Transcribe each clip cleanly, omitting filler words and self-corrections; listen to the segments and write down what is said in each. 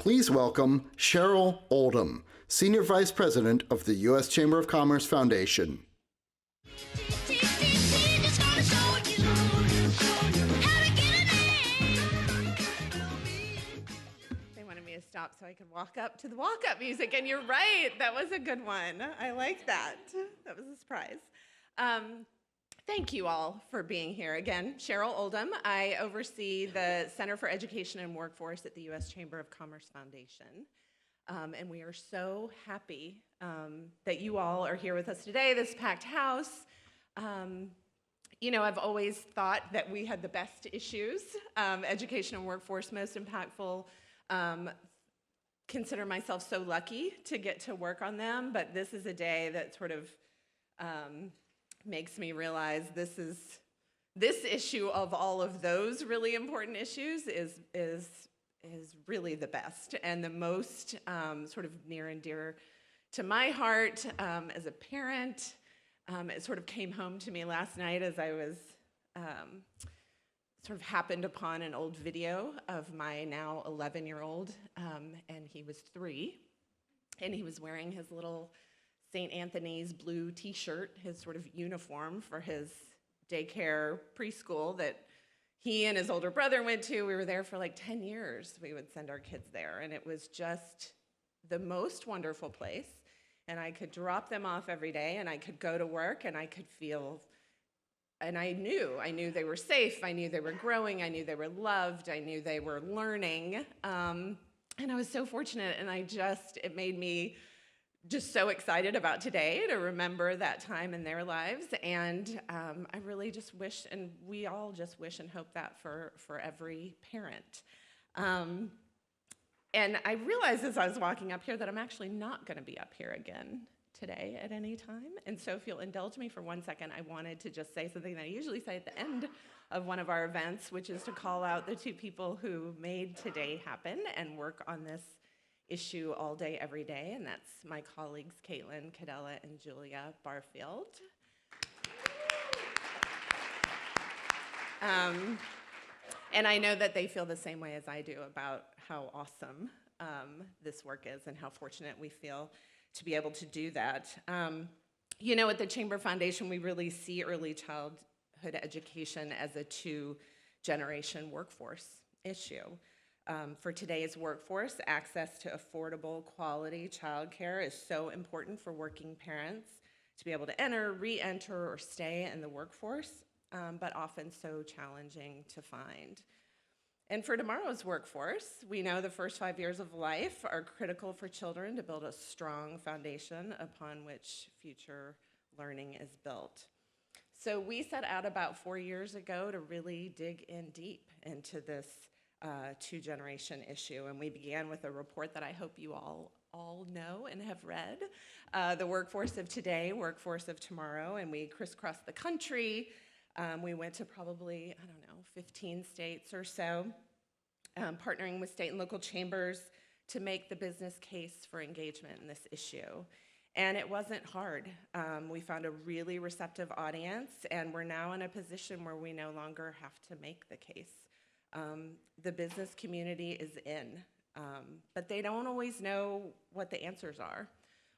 Please welcome Cheryl Oldham, Senior Vice President of the U.S. Chamber of Commerce Foundation. They wanted me to stop so I could walk up to the walk-up music, and you're right, that was a good one. I like that. That was a surprise. Thank you all for being here. Again, Cheryl Oldham. I oversee the Center for Education and Workforce at the U.S. Chamber of Commerce Foundation. And we are so happy that you all are here with us today, this packed house. You know, I've always thought that we had the best issues, education and workforce, most impactful. Consider myself so lucky to get to work on them, but this is a day that sort of makes me realize this issue of all of those really important issues is really the best and the most sort of near and dear to my heart as a parent. It sort of came home to me last night as I was sort of happened upon an old video of my now 11-year-old, and he was 3, and he was wearing his little St. Anthony's blue t-shirt, his sort of uniform for his daycare preschool that he and his older brother went to. We were there for like 10 years. We would send our kids there, and it was just the most wonderful place. And I could drop them off every day, and I could go to work, and I could feel, and I knew they were safe. I knew they were growing. I knew they were loved. I knew they were learning. And I was so fortunate, and it made me just so excited about today to remember that time in their lives. And I really just wish, and we all just wish and hope that for every parent. And I realized as I was walking up here that I'm actually not going to be up here again today at any time. And so if you'll indulge me for 1 second, I wanted to just say something that I usually say at the end of one of our events, which is to call out the 2 people who made today happen and work on this issue all day, every day, and that's my colleagues, Caitlin, Cadella, and Julia Barfield. And I know that they feel the same way as I do about how awesome this work is and how fortunate we feel to be able to do that. You know, at the Chamber Foundation, we really see early childhood education as a 2-generation workforce issue. For today's workforce, access to affordable, quality childcare is so important for working parents to be able to enter, re-enter, or stay in the workforce, but often so challenging to find. And for tomorrow's workforce, we know the first 5 years of life are critical for children to build a strong foundation upon which future learning is built. So we set out about 4 years ago to really dig in deep into this 2-generation issue, and we began with a report that I hope you all know and have read, The Workforce of Today, Workforce of Tomorrow, and we crisscrossed the country. We went to probably, 15 states or so, partnering with state and local chambers to make the business case for engagement in this issue. And it wasn't hard. We found a really receptive audience, and we're now in a position where we no longer have to make the case. The business community is in, but they don't always know what the answers are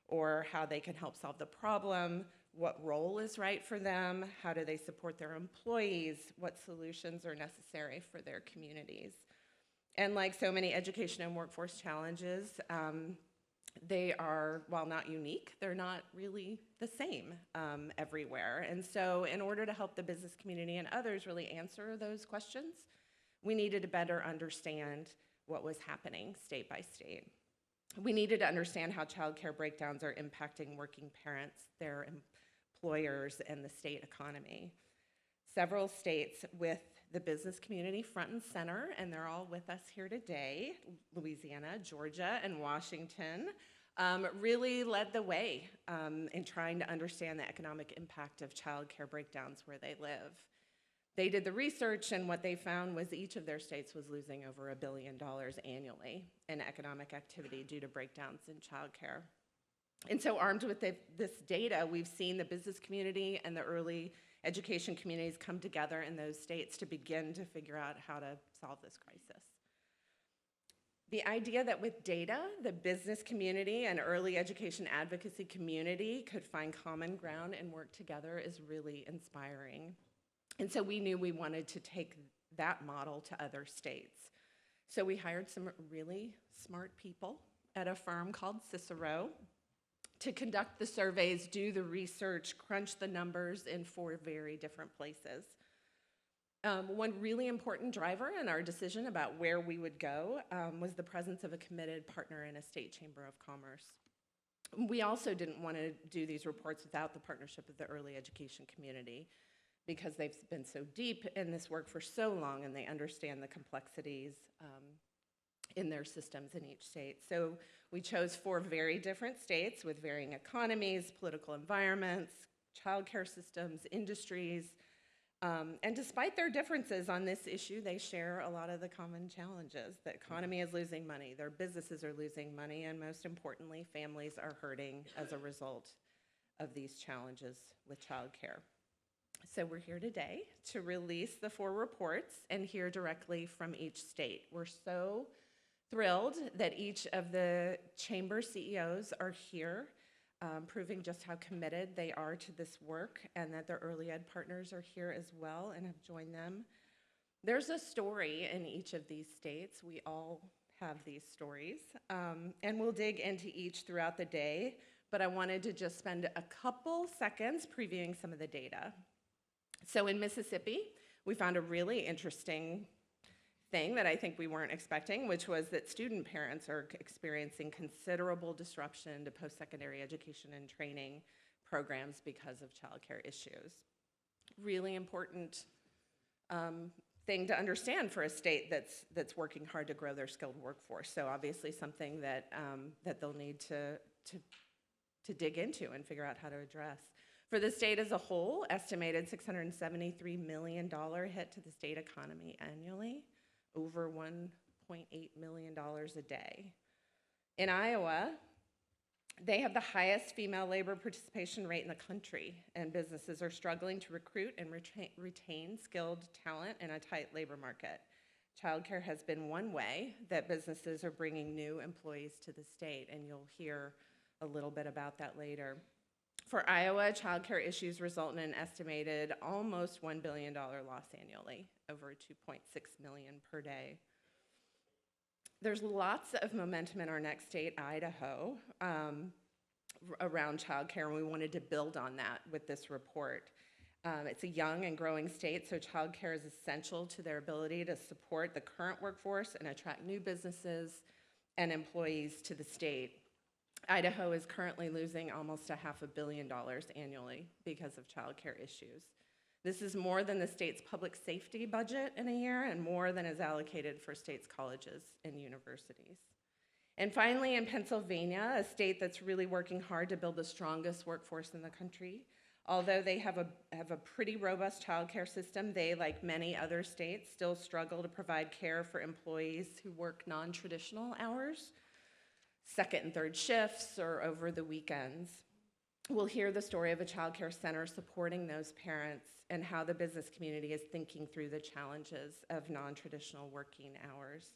or how they can help solve the problem, what role is right for them, how do they support their employees, what solutions are necessary for their communities. And like so many education and workforce challenges, they are, while not unique, they're not really the same everywhere. And so in order to help the business community and others really answer those questions, we needed to better understand what was happening state by state. We needed to understand how childcare breakdowns are impacting working parents, their employers, and the state economy. Several states with the business community front and center, and they're all with us here today, Louisiana, Georgia, and Washington, really led the way in trying to understand the economic impact of childcare breakdowns where they live. They did the research, and what they found was each of their states was losing over $1 billion annually in economic activity due to breakdowns in childcare. And so armed with this data, we've seen the business community and the early education communities come together in those states to begin to figure out how to solve this crisis. The idea that with data, the business community and early education advocacy community could find common ground and work together is really inspiring. And so we knew we wanted to take that model to other states. So we hired some really smart people at a firm called Cicero to conduct the surveys, do the research, crunch the numbers in 4 very different places. One really important driver in our decision about where we would go was the presence of a committed partner in a state chamber of commerce. We also didn't want to do these reports without the partnership of the early education community because they've been so deep in this work for so long and they understand the complexities in their systems in each state. So we chose 4 very different states with varying economies, political environments, childcare systems, industries. And despite their differences on this issue, they share a lot of the common challenges. The economy is losing money, their businesses are losing money, and most importantly, families are hurting as a result of these challenges with childcare. So we're here today to release the 4 reports and hear directly from each state. We're so thrilled that each of the chamber CEOs are here, proving just how committed they are to this work, and that their early ed partners are here as well and have joined them. There's a story in each of these states. We all have these stories, and we'll dig into each throughout the day, but I wanted to just spend a couple seconds previewing some of the data. So in Mississippi, we found a really interesting thing that I think we weren't expecting, which was that student parents are experiencing considerable disruption to post-secondary education and training programs because of childcare issues. Really important thing to understand for a state that's working hard to grow their skilled workforce. So obviously something that they'll need to dig into and figure out how to address. For the state as a whole, estimated $673 million hit to the state economy annually, over $1.8 million a day. In Iowa, they have the highest female labor participation rate in the country, and businesses are struggling to recruit and retain skilled talent in a tight labor market. Childcare has been one way that businesses are bringing new employees to the state, and you'll hear a little bit about that later. For Iowa, childcare issues result in an estimated almost $1 billion loss annually, over $2.6 million per day. There's lots of momentum in our next state, Idaho, around childcare, and we wanted to build on that with this report. It's a young and growing state, so childcare is essential to their ability to support the current workforce and attract new businesses and employees to the state. Idaho is currently losing almost $500 million annually because of childcare issues. This is more than the state's public safety budget in a year and more than is allocated for states' colleges and universities. And finally, in Pennsylvania, a state that's really working hard to build the strongest workforce in the country, although they have a pretty robust childcare system, they, like many other states, still struggle to provide care for employees who work non-traditional hours, second and third shifts, or over the weekends. We'll hear the story of a childcare center supporting those parents and how the business community is thinking through the challenges of non-traditional working hours.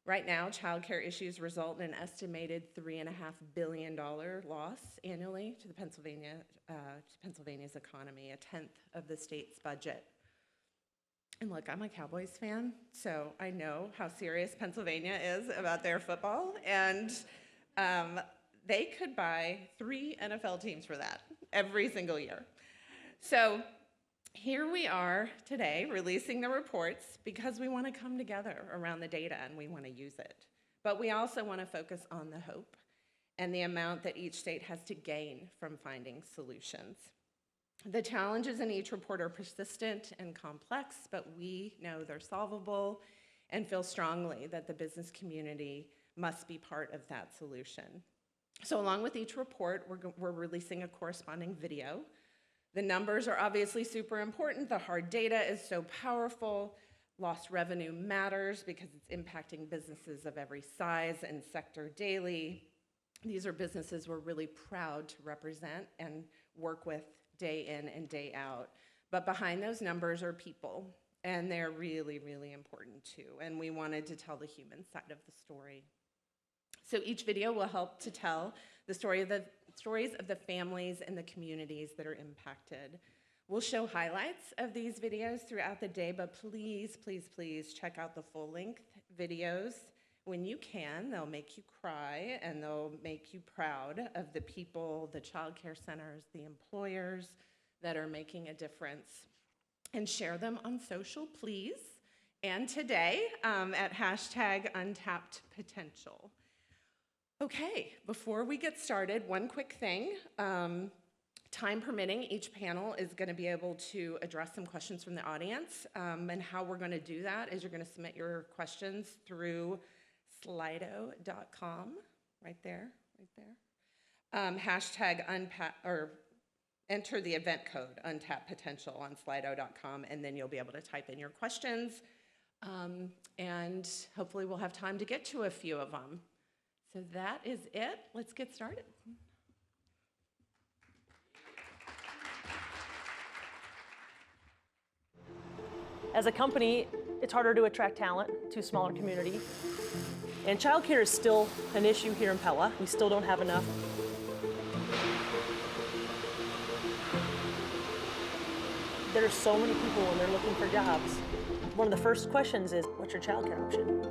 Right now, childcare issues result in an estimated $3.5 billion loss annually to Pennsylvania's economy, 1/10 of the state's budget. And look, I'm a Cowboys fan, so I know how serious Pennsylvania is about their football, and they could buy 3 NFL teams for that every single year. So here we are today releasing the reports because we want to come together around the data and we want to use it. But we also want to focus on the hope and the amount that each state has to gain from finding solutions. The challenges in each report are persistent and complex, but we know they're solvable and feel strongly that the business community must be part of that solution. So along with each report, we're releasing a corresponding video. The numbers are obviously super important. The hard data is so powerful. Lost revenue matters because it's impacting businesses of every size and sector daily. These are businesses we're really proud to represent and work with day in and day out. But behind those numbers are people, And they're really, really important too. And we wanted to tell the human side of the story. So each video will help to tell the stories of the families and the communities that are impacted. We'll show highlights of these videos throughout the day, but please, please, please check out the full-length videos when you can. They'll make you cry, and they'll make you proud of the people, the child care centers, the employers that are making a difference. And share them on social, please. And today at hashtag Untapped Potential. Okay, before we get started, one quick thing. Time permitting, each panel is going to be able to address some questions from the audience. And how we're going to do that is you're going to submit your questions through slido.com, right there. Hashtag enter the event code, Untapped Potential, on slido.com, and then you'll be able to type in your questions. And hopefully we'll have time to get to a few of them. So that is it. Let's get started. As a company, it's harder to attract talent to a smaller community. And childcare is still an issue here in Pella. We still don't have enough. There are so many people when they're looking for jobs. One of the first questions is, what's your childcare option?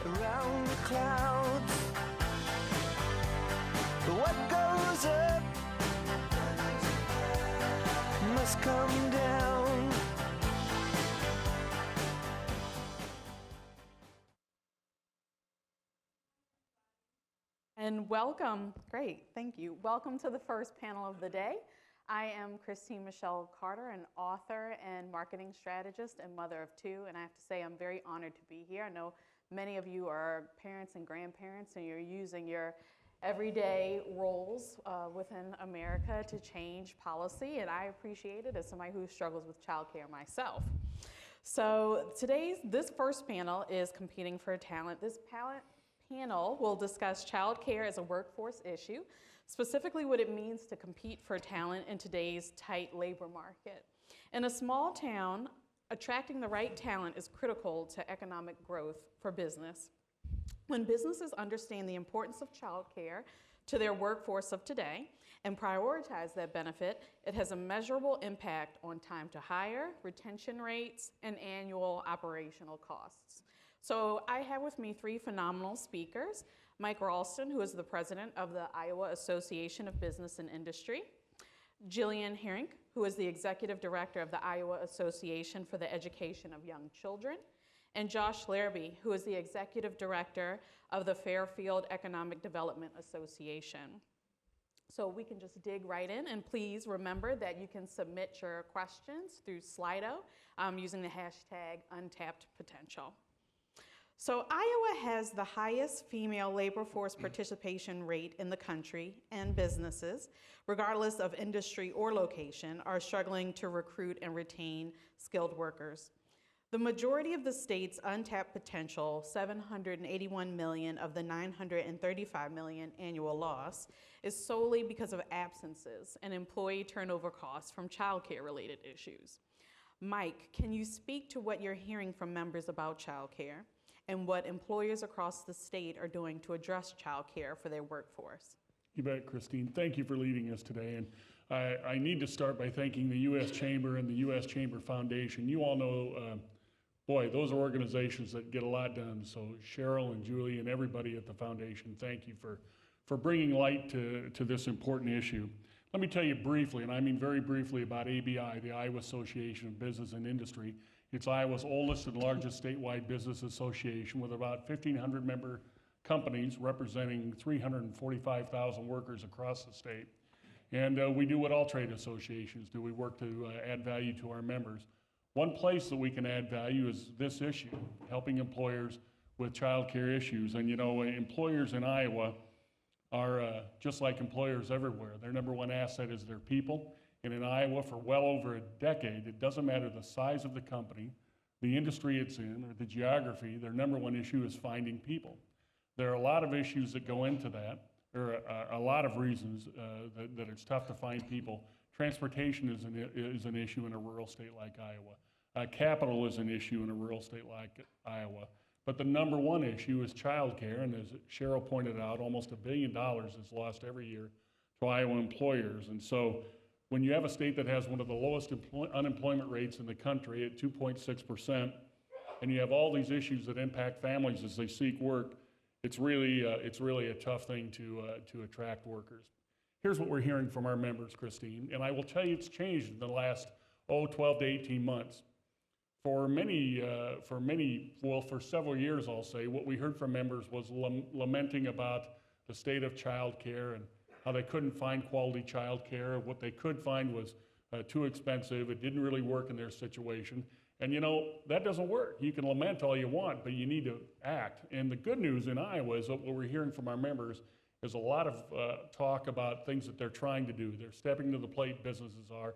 Around the clouds, what goes up must come down. And welcome, great, thank you. Welcome to the first panel of the day. I am Christine Michelle Carter, an author and marketing strategist and mother of two, and I have to say I'm very honored to be here. I know many of you are parents and grandparents, and you're using your everyday roles within America to change policy, and I appreciate it as somebody who struggles with childcare myself. So this first panel is Competing for Talent. This panel will discuss childcare as a workforce issue, specifically what it means to compete for talent in today's tight labor market. In a small town, attracting the right talent is critical to economic growth for business. When businesses understand the importance of childcare to their workforce of today and prioritize that benefit, it has a measurable impact on time to hire, retention rates, and annual operational costs. So I have with me three phenomenal speakers. Mike Ralston, who is the president of the Iowa Association of Business and Industry. Jillian Herink, who is the executive director of the Iowa Association for the Education of Young Children. And Josh Larrabee, who is the executive director of the Fairfield Economic Development Association. So we can just dig right in, and please remember that you can submit your questions through Slido using the hashtag Untapped Potential. So Iowa has the highest female labor force participation rate in the country, and businesses, regardless of industry or location, are struggling to recruit and retain skilled workers. The majority of the state's untapped potential, $781 million of the $935 million annual loss, is solely because of absences and employee turnover costs from childcare-related issues. Mike, can you speak to what you're hearing from members about childcare and what employers across the state are doing to address childcare for their workforce? You bet, Christine. Thank you for leading us today. And I need to start by thanking the U.S. Chamber and the U.S. Chamber Foundation. You all know, boy, those are organizations that get a lot done. So Cheryl and Julie and everybody at the foundation, thank you for bringing light to this important issue. Let me tell you briefly, and I mean very briefly, about ABI, the Iowa Association of Business and Industry. It's Iowa's oldest and largest statewide business association with about 1,500 member companies representing 345,000 workers across the state. And we do what all trade associations do. We work to add value to our members. One place that we can add value is this issue, helping employers with child care issues. And you know, employers in Iowa are just like employers everywhere. Their number one asset is their people. And in Iowa, for well over a decade, it doesn't matter the size of the company, the industry it's in, or the geography, their number one issue is finding people. There are a lot of issues that go into that. There are a lot of reasons that it's tough to find people. Transportation is an issue in a rural state like Iowa. Capital is an issue in a rural state like Iowa. But the number one issue is childcare, and as Cheryl pointed out, almost $1 billion is lost every year to Iowa employers. And so when you have a state that has one of the lowest unemployment rates in the country at 2.6%, and you have all these issues that impact families as they seek work, it's really a tough thing to attract workers. Here's what we're hearing from our members, Christine, and I will tell you it's changed in the last 12 to 18 months. For several years, I'll say, what we heard from members was lamenting about the state of childcare and how they couldn't find quality childcare. What they could find was too expensive. It didn't really work in their situation. And you know, that doesn't work. You can lament all you want, but you need to act. And the good news in Iowa is that what we're hearing from our members is a lot of talk about things that they're trying to do. They're stepping to the plate, businesses are,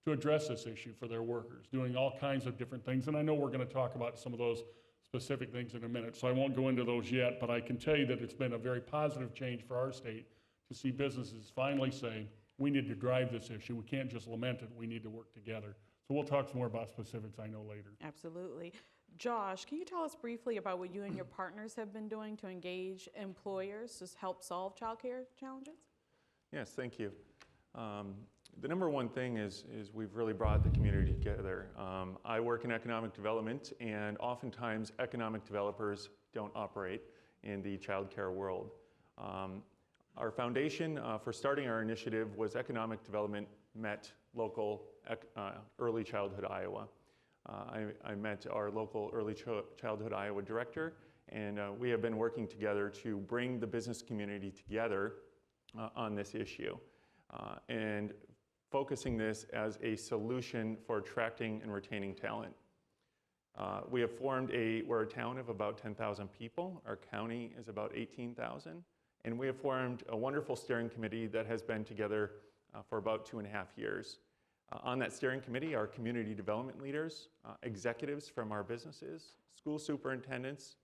to address this issue for their workers, doing all kinds of different things. And I know we're going to talk about some of those specific things in a minute, so I won't go into those yet, but I can tell you that it's been a very positive change for our state to see businesses finally say, we need to drive this issue. We can't just lament it, we need to work together. So we'll talk some more about specifics, I know, later. Absolutely. Josh, can you tell us briefly about what you and your partners have been doing to engage employers to help solve childcare challenges? Yes, thank you. The number one thing is we've really brought the community together. I work in economic development, and oftentimes economic developers don't operate in the childcare world. Our foundation for starting our initiative was Economic Development Met Local Early Childhood Iowa. I met our local Early Childhood Iowa director, and we have been working together to bring the business community together on this issue and focusing this as a solution for attracting and retaining talent. We have formed we're a town of about 10,000 people. Our county is about 18,000. And we have formed a wonderful steering committee that has been together for about 2.5 years. On that steering committee are community development leaders, executives from our businesses, school superintendents,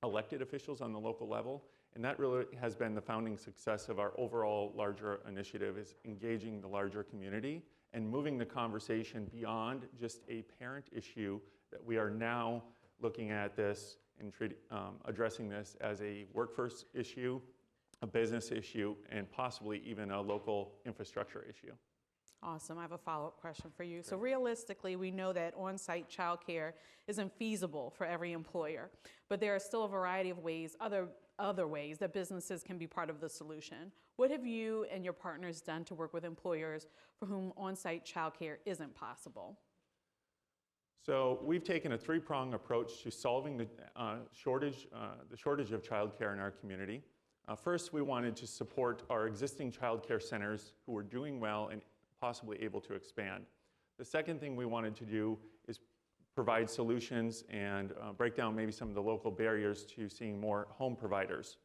elected officials on the local level, and that really has been the founding success of our overall larger initiative, is engaging the larger community and moving the conversation beyond just a parent issue, that we are now looking at this and addressing this as a workforce issue, a business issue, and possibly even a local infrastructure issue. Awesome. I have a follow-up question for you. So realistically, we know that on-site childcare isn't feasible for every employer, but there are still a variety of ways, other ways that businesses can be part of the solution. What have you and your partners done to work with employers for whom on-site childcare isn't possible? So we've taken a three-pronged approach to solving the shortage of childcare in our community. First, we wanted to support our existing childcare centers who were doing well and possibly able to expand. The second thing we wanted to do is provide solutions and break down maybe some of the local barriers to seeing more home providers.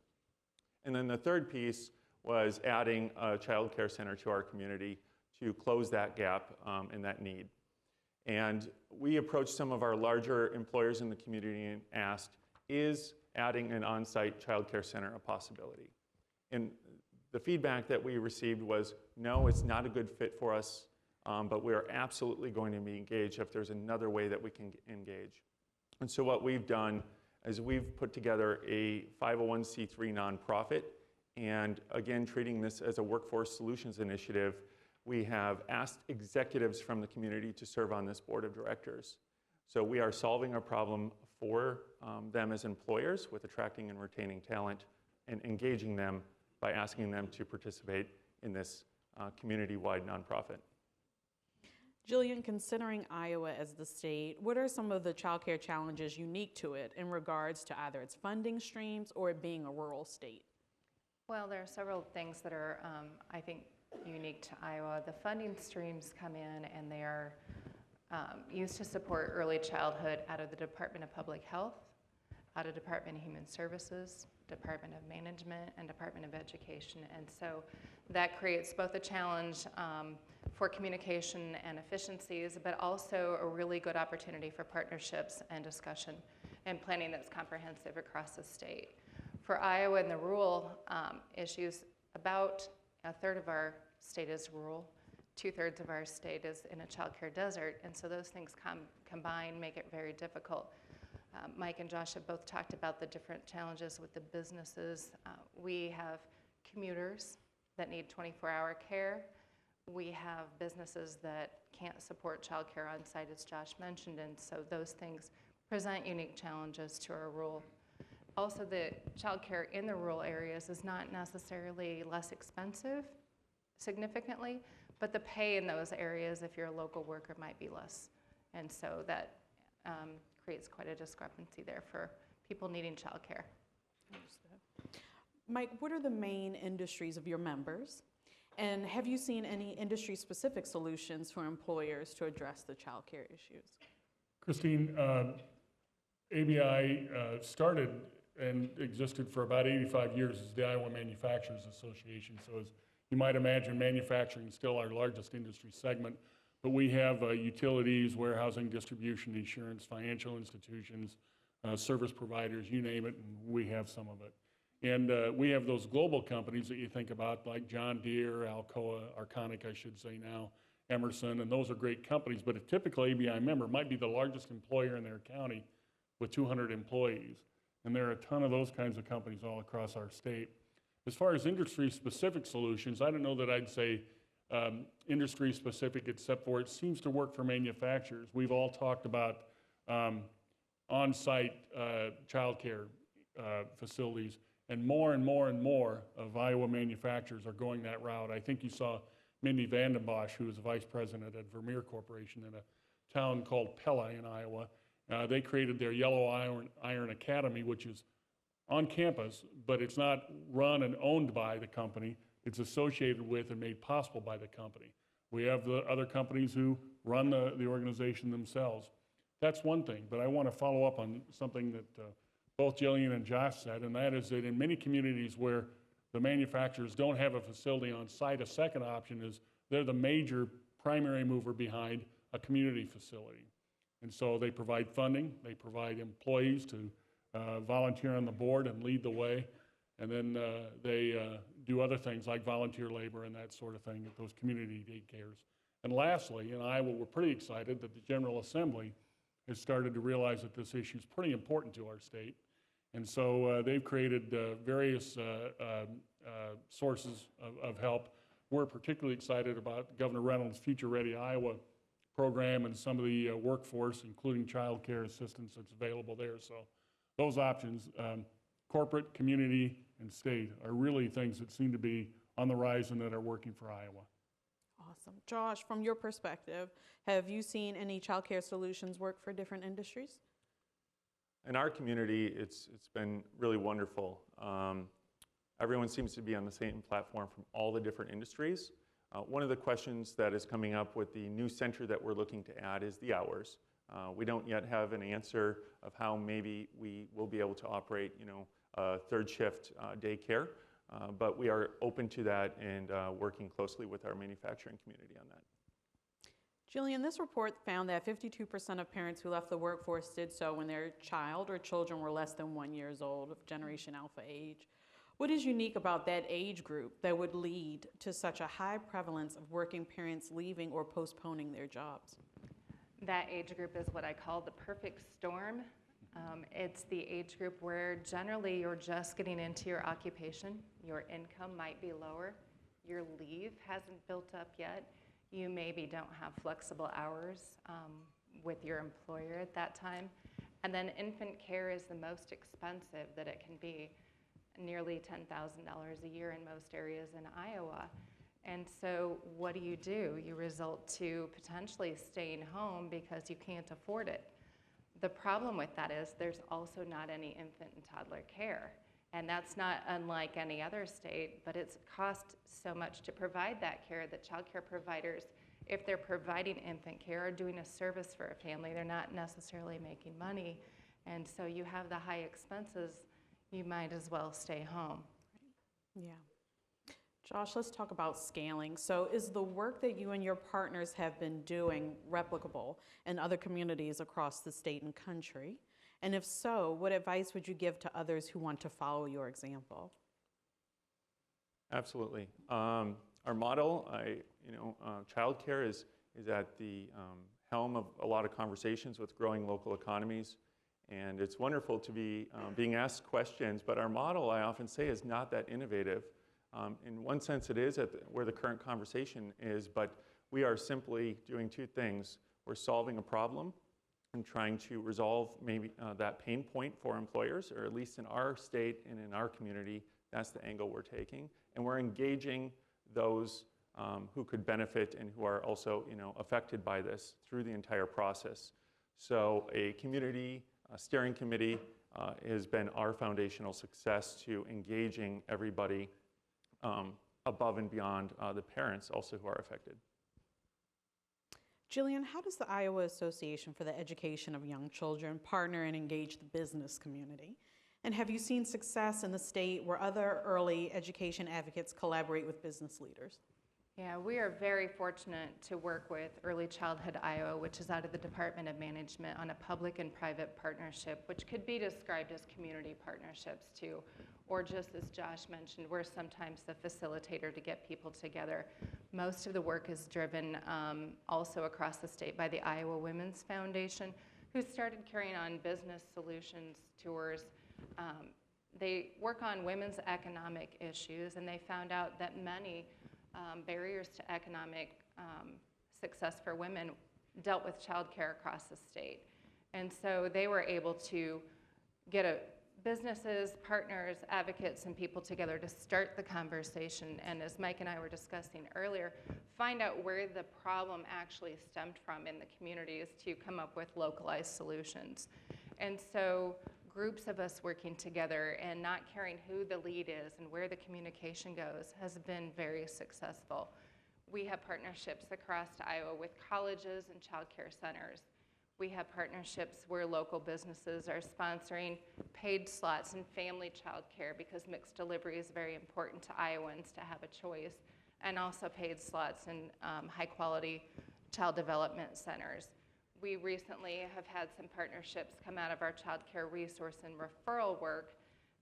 And then the third piece was adding a childcare center to our community to close that gap and that need. And we approached some of our larger employers in the community and asked, is adding an on-site childcare center a possibility? And the feedback that we received was, no, it's not a good fit for us, but we're absolutely going to be engaged if there's another way that we can engage. And so what we've done is we've put together a 501c3 nonprofit, and again, treating this as a workforce solutions initiative, we have asked executives from the community to serve on this board of directors. So we are solving a problem for them as employers with attracting and retaining talent and engaging them by asking them to participate in this community-wide nonprofit. Jillian, considering Iowa as the state, what are some of the childcare challenges unique to it in regards to either its funding streams or it being a rural state? Well, there are several things that are, I think, unique to Iowa. The funding streams come in and they are used to support early childhood out of the Department of Public Health, out of Department of Human Services, Department of Management, and Department of Education. And so that creates both a challenge for communication and efficiencies, but also a really good opportunity for partnerships and discussion and planning that's comprehensive across the state. For Iowa and the rural issues, about a third of our state is rural, 2/3 of our state is in a childcare desert, and so those things combined make it very difficult. Mike and Josh have both talked about the different challenges with the businesses. We have commuters that need 24-hour care. We have businesses that can't support childcare on site, as Josh mentioned, and so those things present unique challenges to our rural. Also, the childcare in the rural areas is not necessarily less expensive significantly, but the pay in those areas, if you're a local worker, might be less. And so that creates quite a discrepancy there for people needing childcare. Mike, what are the main industries of your members? And have you seen any industry-specific solutions for employers to address the childcare issues? Christine, ABI started and existed for about 85 years as the Iowa Manufacturers Association. So as you might imagine, manufacturing is still our largest industry segment, but we have utilities, warehousing, distribution, insurance, financial institutions, service providers, you name it, and we have some of it. And we have those global companies that you think about, like John Deere, Alcoa, Arconic, I should say now, Emerson, and those are great companies, but a typical ABI member might be the largest employer in their county with 200 employees. And there are a ton of those kinds of companies all across our state. As far as industry-specific solutions, I don't know that I'd say industry-specific, except for it seems to work for manufacturers. We've all talked about on-site childcare facilities, and more of Iowa manufacturers are going that route. I think you saw Mindy Vandenbosch, who is a vice president at Vermeer Corporation in a town called Pella in Iowa. They created their Yellow Iron Academy, which is on campus, but it's not run and owned by the company. It's associated with and made possible by the company. We have the other companies who run the organization themselves. That's one thing, but I want to follow up on something that both Jillian and Josh said, and that is that in many communities where the manufacturers don't have a facility on site, a second option is they're the major primary mover behind a community facility. And so they provide funding, they provide employees to volunteer on the board and lead the way, and then they do other things like volunteer labor and that sort of thing at those community daycares. And lastly, in Iowa, we're pretty excited that the General Assembly has started to realize that this issue is pretty important to our state. And so they've created various sources of help. We're particularly excited about Governor Reynolds' Future Ready Iowa program and some of the workforce, including child care assistance that's available there. So those options, corporate, community, and state, are really things that seem to be on the rise and that are working for Iowa. Awesome. Josh, from your perspective, have you seen any child care solutions work for different industries? In our community, it's been really wonderful. Everyone seems to be on the same platform from all the different industries. One of the questions that is coming up with the new center that we're looking to add is the hours. We don't yet have an answer of how maybe we will be able to operate, a third shift daycare, but we are open to that and working closely with our manufacturing community on that. Jillian, this report found that 52% of parents who left the workforce did so when their child or children were less than 1 year old, of Generation Alpha age. What is unique about that age group that would lead to such a high prevalence of working parents leaving or postponing their jobs? That age group is what I call the perfect storm. It's the age group where generally you're just getting into your occupation, your income might be lower, your leave hasn't built up yet, you maybe don't have flexible hours with your employer at that time, and then infant care is the most expensive that it can be, nearly $10,000 a year in most areas in Iowa. And so what do? You result to potentially staying home because you can't afford it. The problem with that is there's also not any infant and toddler care. And that's not unlike any other state, but it's cost so much to provide that care that child care providers, if they're providing infant care, are doing a service for a family. They're not necessarily making money. And so you have the high expenses, you might as well stay home. Yeah. Josh, let's talk about scaling. So is the work that you and your partners have been doing replicable in other communities across the state and country? And if so, what advice would you give to others who want to follow your example? Absolutely. Our model, childcare is at the helm of a lot of conversations with growing local economies. And it's wonderful to be being asked questions, but our model, I often say, is not that innovative. In one sense, it is where the current conversation is, but we are simply doing two things. We're solving a problem and trying to resolve maybe that pain point for employers, or at least in our state and in our community, that's the angle we're taking. And we're engaging those who could benefit and who are also affected by this through the entire process. So a community steering committee has been our foundational success to engaging everybody above and beyond the parents also who are affected. Jillian, how does the Iowa Association for the Education of Young Children partner and engage the business community? And have you seen success in the state where other early education advocates collaborate with business leaders? Yeah, we are very fortunate to work with Early Childhood Iowa, which is out of the Department of Management, on a public and private partnership, which could be described as community partnerships too, or just as Josh mentioned, we're sometimes the facilitator to get people together. Most of the work is driven also across the state by the Iowa Women's Foundation, who started carrying on business solutions tours. They work on women's economic issues, and they found out that many barriers to economic success for women dealt with childcare across the state. And so they were able to get businesses, partners, advocates, and people together to start the conversation. And as Mike and I were discussing earlier, find out where the problem actually stemmed from in the communities to come up with localized solutions. And so groups of us working together and not caring who the lead is and where the communication goes has been very successful. We have partnerships across Iowa with colleges and childcare centers. We have partnerships where local businesses are sponsoring paid slots in family childcare because mixed delivery is very important to Iowans to have a choice, and also paid slots in high quality child development centers. We recently have had some partnerships come out of our child care resource and referral work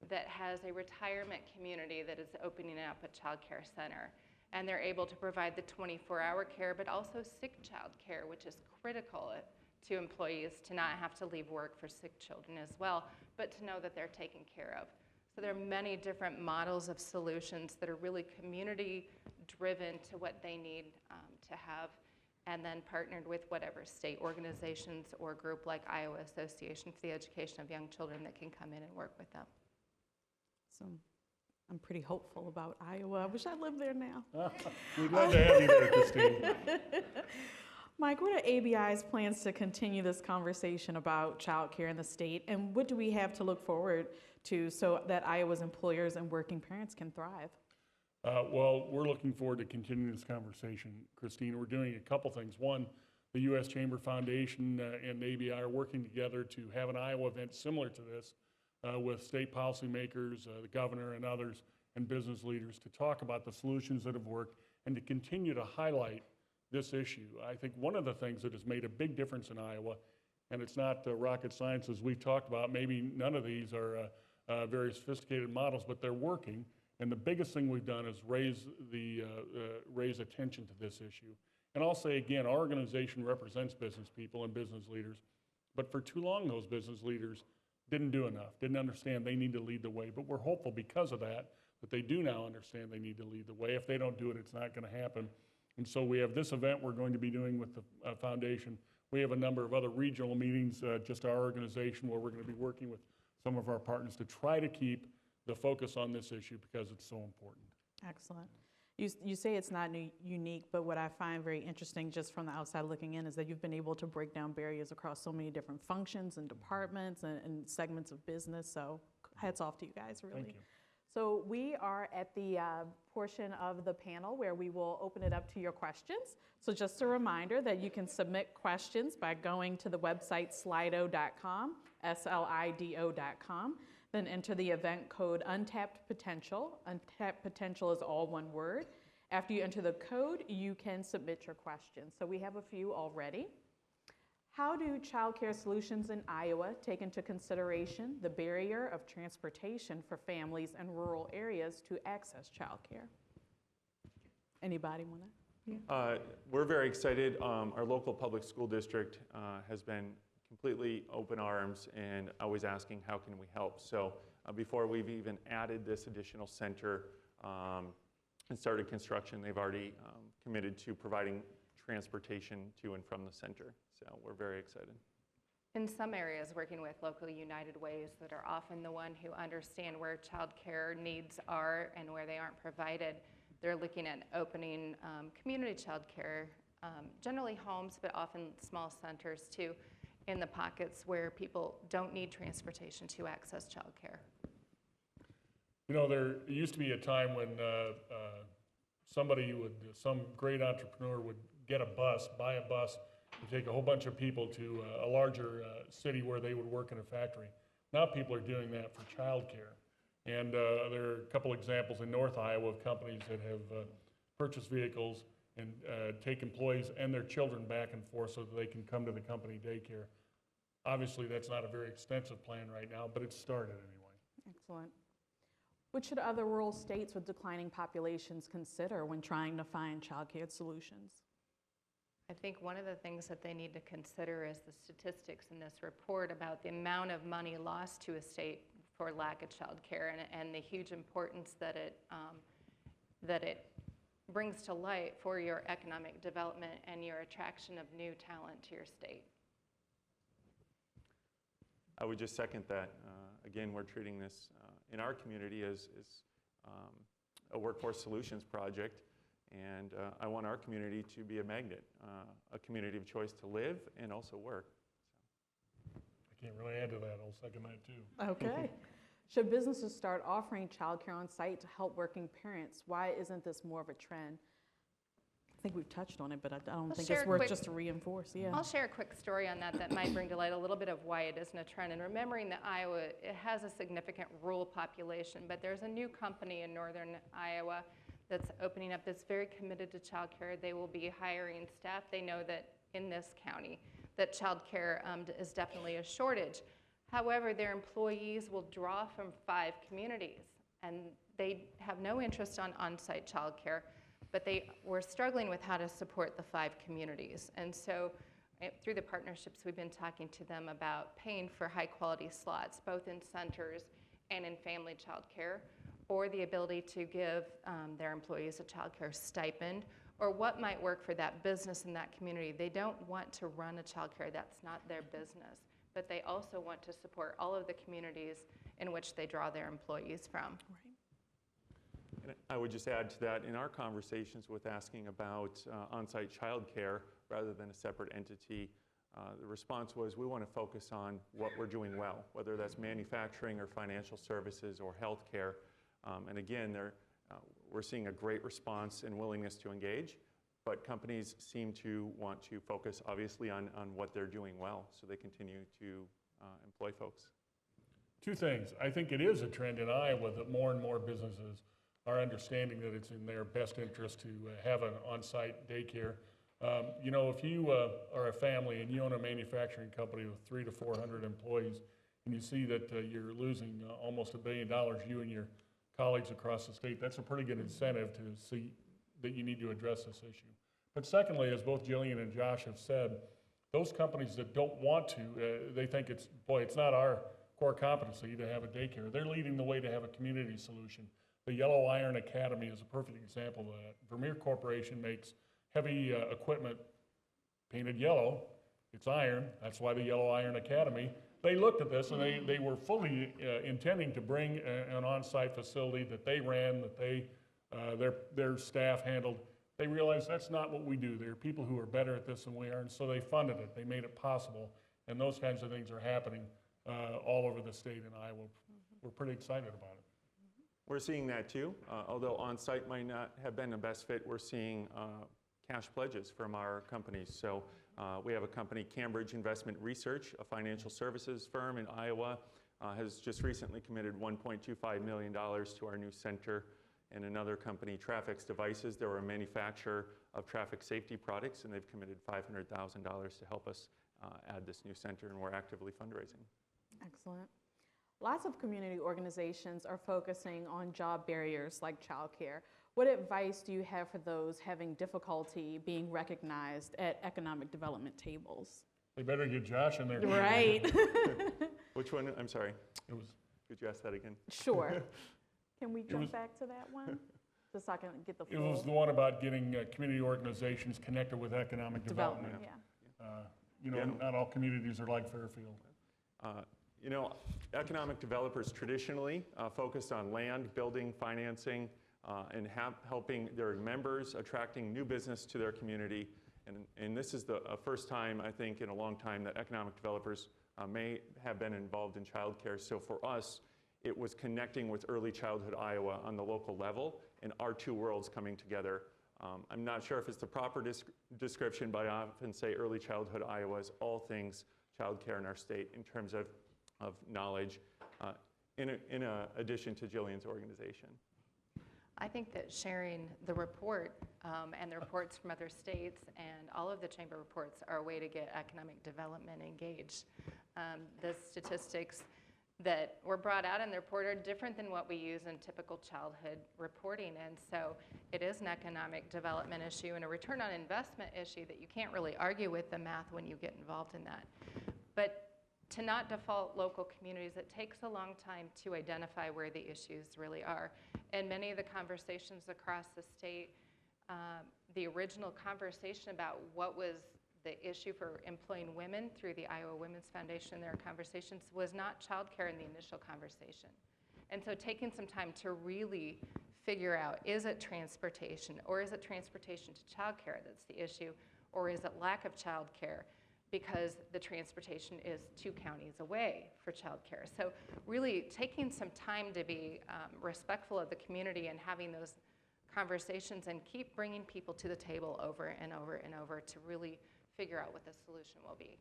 that has a retirement community that is opening up a child care center. And they're able to provide the 24-hour care, but also sick child care, which is critical to employees to not have to leave work for sick children as well, but to know that they're taken care of. So there are many different models of solutions that are really community-driven to what they need to have, and then partnered with whatever state organizations or group like Iowa Association for the Education of Young Children that can come in and work with them. So I'm pretty hopeful about Iowa. I wish I lived there now. We'd love to have you there, Christine. Mike, what are ABI's plans to continue this conversation about childcare in the state, and what do we have to look forward to so that Iowa's employers and working parents can thrive? Well, we're looking forward to continuing this conversation, Christine. We're doing a couple things. One, the U.S. Chamber Foundation and ABI are working together to have an Iowa event similar to this with state policymakers, the governor, and others, and business leaders to talk about the solutions that have worked and to continue to highlight this issue. I think one of the things that has made a big difference in Iowa, and it's not rocket science as we've talked about, maybe none of these are very sophisticated models, but they're working. And the biggest thing we've done is raise attention to this issue. And I'll say again, our organization represents business people and business leaders, but for too long those business leaders didn't do enough, didn't understand they need to lead the way. But we're hopeful because of that they do now understand they need to lead the way. If they don't do it, it's not going to happen. And so we have this event we're going to be doing with the foundation. We have a number of other regional meetings, just our organization, where we're going to be working with some of our partners to try to keep the focus on this issue because it's so important. Excellent. You say it's not unique, but what I find very interesting just from the outside looking in is that you've been able to break down barriers across so many different functions and departments and segments of business. So hats off to you guys, really. Thank you. So we are at the portion of the panel where we will open it up to your questions. So just a reminder that you can submit questions by going to the website slido.com, SLIDO.com. Then enter the event code Untapped Potential. Untapped Potential is all one word. After you enter the code, you can submit your questions. So we have a few already. How do childcare solutions in Iowa take into consideration the barrier of transportation for families in rural areas to access childcare? Anybody want to? We're very excited. Our local public school district has been completely open arms and always asking, how can we help? So before we've even added this additional center and started construction, they've already committed to providing transportation to and from the center. So we're very excited. In some areas, working with local United Ways that are often the one who understand where childcare needs are and where they aren't provided, they're looking at opening community childcare, generally homes, but often small centers too, in the pockets where people don't need transportation to access childcare. You know, there used to be a time when some great entrepreneur would get a bus, buy a bus, and take a whole bunch of people to a larger city where they would work in a factory. Now people are doing that for childcare. And there are a couple examples in North Iowa of companies that have purchased vehicles and take employees and their children back and forth so that they can come to the company daycare. Obviously, that's not a very extensive plan right now, but it's started anyway. Excellent. What should other rural states with declining populations consider when trying to find childcare solutions? I think one of the things that they need to consider is the statistics in this report about the amount of money lost to a state for lack of child care and the huge importance that it brings to light for your economic development and your attraction of new talent to your state. I would just second that. Again, we're treating this in our community as a workforce solutions project, and I want our community to be a magnet, a community of choice to live and also work. I can't really add to that. I'll second that too. Okay. Should businesses start offering childcare on site to help working parents? Why isn't this more of a trend? I think we've touched on it, but I don't think it's worth just to reinforce. Yeah. I'll share a quick story on that might bring to light a little bit of why it isn't a trend. And remembering that Iowa, it has a significant rural population, but there's a new company in northern Iowa that's opening up that's very committed to childcare. They will be hiring staff. They know that in this county that childcare is definitely a shortage. However, their employees will draw from 5 communities, and they have no interest on on-site childcare, but they were struggling with how to support the 5 communities. And so through the partnerships, we've been talking to them about paying for high-quality slots, both in centers and in family childcare, or the ability to give their employees a childcare stipend, or what might work for that business in that community. They don't want to run a childcare, that's not their business, but they also want to support all of the communities in which they draw their employees from. Right. And I would just add to that, in our conversations with asking about on-site childcare rather than a separate entity, the response was, we want to focus on what we're doing well, whether that's manufacturing or financial services or healthcare. And again, we're seeing a great response and willingness to engage, but companies seem to want to focus, obviously, on what they're doing well, so they continue to employ folks. 2 things. I think it is a trend in Iowa that more and more businesses are understanding that it's in their best interest to have an on-site daycare. You know, if you are a family and you own a manufacturing company with 300 to 400 employees, and you see that you're losing almost $1 billion, you and your colleagues across the state, that's a pretty good incentive to see that you need to address this issue. But secondly, as both Jillian and Josh have said, those companies that don't want to, they think it's not our core competency to have a daycare. They're leading the way to have a community solution. The Yellow Iron Academy is a perfect example of that. Vermeer Corporation makes heavy equipment painted yellow. It's iron. That's why the Yellow Iron Academy. They looked at this and they were fully intending to bring an on-site facility that they ran, that their staff handled. They realized that's not what we do. There are people who are better at this than we are, and so they funded it. They made it possible, and those kinds of things are happening all over the state in Iowa. We're pretty excited about it. We're seeing that too. Although on-site might not have been the best fit, we're seeing cash pledges from our companies. So we have a company, Cambridge Investment Research, a financial services firm in Iowa, has just recently committed $1.25 million to our new center. And another company, Trafix Devices, they're a manufacturer of traffic safety products, and they've committed $500,000 to help us add this new center, and we're actively fundraising. Excellent. Lots of community organizations are focusing on job barriers like childcare. What advice do you have for those having difficulty being recognized at economic development tables? They better get Josh in there. Right. Which one? I'm sorry. It was, Could you ask that again? Sure. Can we jump back to that one? Just so I can get the it full was the one about getting community organizations connected with economic development. Yeah. You know, Yeah. not all communities are like Fairfield. You know, economic developers traditionally focused on land, building, financing, and helping their members, attracting new business to their community. And this is the first time, I think, in a long time that economic developers may have been involved in childcare. So for us, it was connecting with early childhood Iowa on the local level and our two worlds coming together. I'm not sure if it's the proper description, but I often say early childhood Iowa is all things childcare in our state in terms of knowledge, in addition to Jillian's organization. I think that sharing the report and the reports from other states and all of the chamber reports are a way to get economic development engaged. The statistics that were brought out in the report are different than what we use in typical childhood reporting, and so it is an economic development issue and a return on investment issue that you can't really argue with the math when you get involved in that. But to not default local communities, it takes a long time to identify where the issues really are. And many of the conversations across the state, the original conversation about what was the issue for employing women through the Iowa Women's Foundation and their conversations was not childcare in the initial conversation. And so taking some time to really figure out, is it transportation, or is it transportation to childcare that's the issue, or is it lack of childcare? Because the transportation is 2 counties away for childcare. So really taking some time to be respectful of the community and having those conversations and keep bringing people to the table over and over and over to really figure out what the solution will be.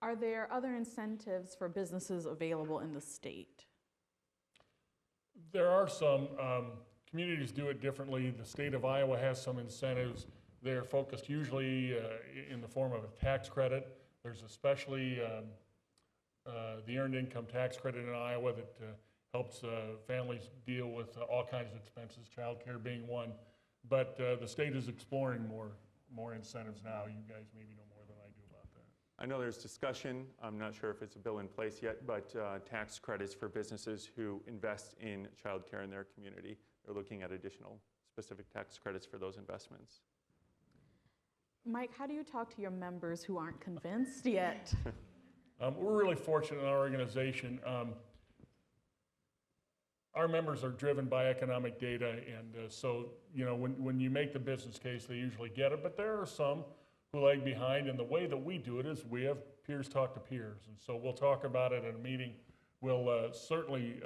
Are there other incentives for businesses available in the state? There are some. Communities do it differently. The state of Iowa has some incentives. They're focused usually in the form of a tax credit. There's especially the earned income tax credit in Iowa that helps families deal with all kinds of expenses, childcare being one. But the state is exploring more incentives now. You guys maybe know more than I do about that. I know there's discussion, I'm not sure if it's a bill in place yet, but tax credits for businesses who invest in childcare in their community. They're looking at additional specific tax credits for those investments. Mike, how do you talk to your members who aren't convinced yet? We're really fortunate in our organization. Our members are driven by economic data, and so you know when you make the business case, they usually get it. But there are some who lag behind, and the way that we do it is we have peers talk to peers, and so we'll talk about it at a meeting. We'll certainly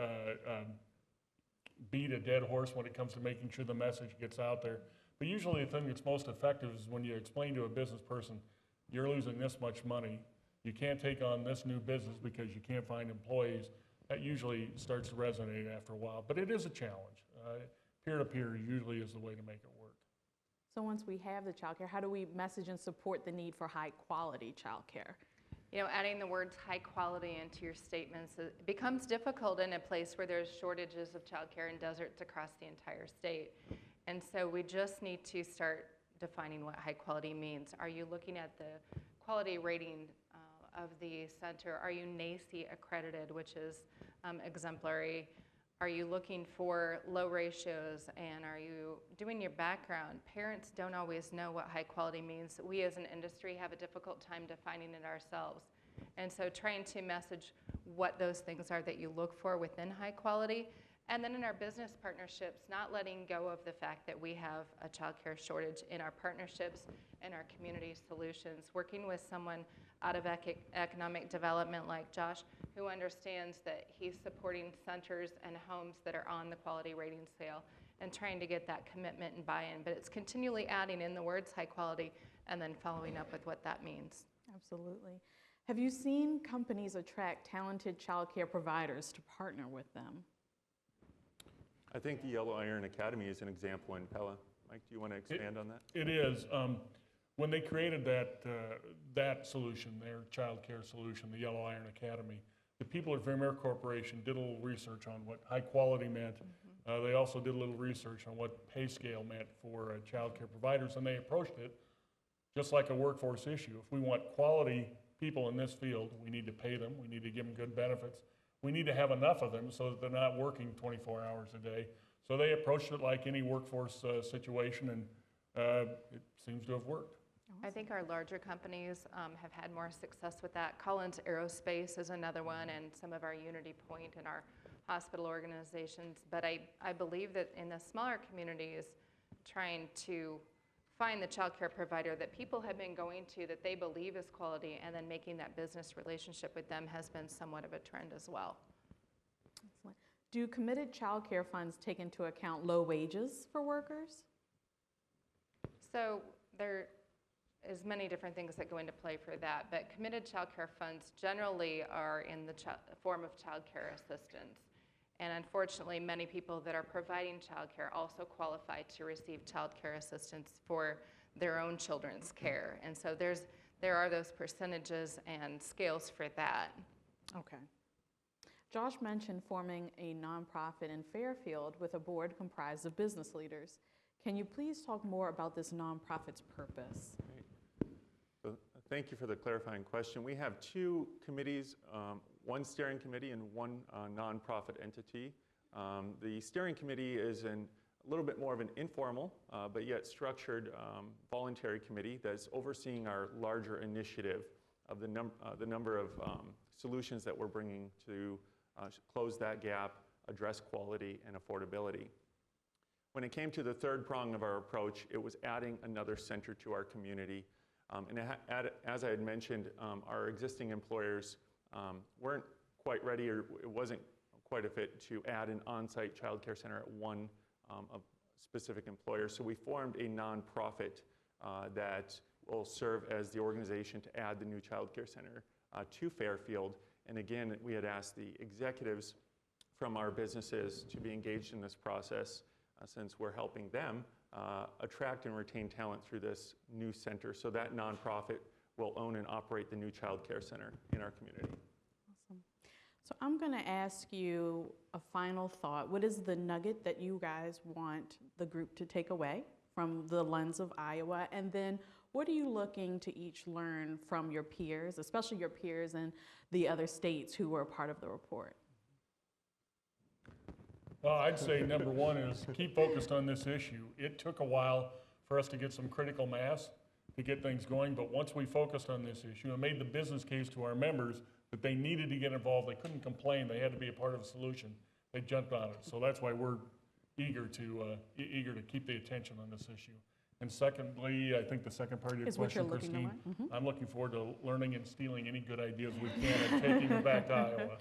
beat a dead horse when it comes to making sure the message gets out there. But usually the thing that's most effective is when you explain to a business person, you're losing this much money, you can't take on this new business because you can't find employees. That usually starts to resonate after a while, but it is a challenge. Peer-to-peer usually is the way to make it work. So once we have the childcare, how do we message and support the need for high-quality childcare? You know, adding the words high quality into your statements becomes difficult in a place where there's shortages of childcare in deserts across the entire state. And so we just need to start defining what high quality means. Are you looking at the quality rating of the center? Are you NACE accredited, which is exemplary? Are you looking for low ratios, and are you doing your background? Parents don't always know what high quality means. We as an industry have a difficult time defining it ourselves. And so trying to message what those things are that you look for within high quality. And then in our business partnerships, not letting go of the fact that we have a childcare shortage in our partnerships and our community solutions, working with someone out of economic development like Josh, who understands that he's supporting centers and homes that are on the quality rating scale and trying to get that commitment and buy-in. But it's continually adding in the words high quality and then following up with what that means. Absolutely. Have you seen companies attract talented childcare providers to partner with them? I think the Yellow Iron Academy is an example in Pella. Mike, do you want to expand on that? It is. when they created that solution, their child care solution, the Yellow Iron Academy, the people at Vermeer Corporation did a little research on what high quality meant. They also did a little research on what pay scale meant for child care providers, and they approached it just like a workforce issue. If we want quality people in this field, we need to pay them, we need to give them good benefits, we need to have enough of them so that they're not working 24 hours a day. So they approached it like any workforce situation, and it seems to have worked. I think our larger companies have had more success with that. Collins Aerospace is another one, and some of our Unity Point and our hospital organizations. But I believe that in the smaller communities, trying to find the child care provider that people have been going to that they believe is quality, and then making that business relationship with them has been somewhat of a trend as well. Excellent. Do committed child care funds take into account low wages for workers? So there is many different things that go into play for that, but committed child care funds generally are in the form of child care assistance. And unfortunately, many people that are providing child care also qualify to receive child care assistance for their own children's care. And so there are those percentages and scales for that. Okay. Josh mentioned forming a nonprofit in Fairfield with a board comprised of business leaders. Can you please talk more about this nonprofit's purpose? So, thank you for the clarifying question. We have two committees, one steering committee and one nonprofit entity. The steering committee is a little bit more of an informal, but yet structured voluntary committee that's overseeing our larger initiative of the number of solutions that we're bringing to close that gap, address quality and affordability. When it came to the third prong of our approach, it was adding another center to our community. As I had mentioned, our existing employers weren't quite ready, or it wasn't quite a fit to add an on-site child care center at one specific employer. So we formed a nonprofit that will serve as the organization to add the new child care center to Fairfield. And again, we had asked the executives from our businesses to be engaged in this process since we're helping them attract and retain talent through this new center. So that nonprofit will own and operate the new child care center in our community. Awesome. So I'm going to ask you a final thought. What is the nugget that you guys want the group to take away from the lens of Iowa? And then what are you looking to each learn from your peers, especially your peers in the other states who were a part of the report? Well, I'd say number one is keep focused on this issue. It took a while for us to get some critical mass to get things going, but once we focused on this issue and made the business case to our members that they needed to get involved, they couldn't complain, they had to be a part of the solution, they jumped on it. So that's why we're eager to keep the attention on this issue. And secondly, I think the second part of your question, Christine, I'm looking forward to learning and stealing any good ideas we can and taking them back to Iowa.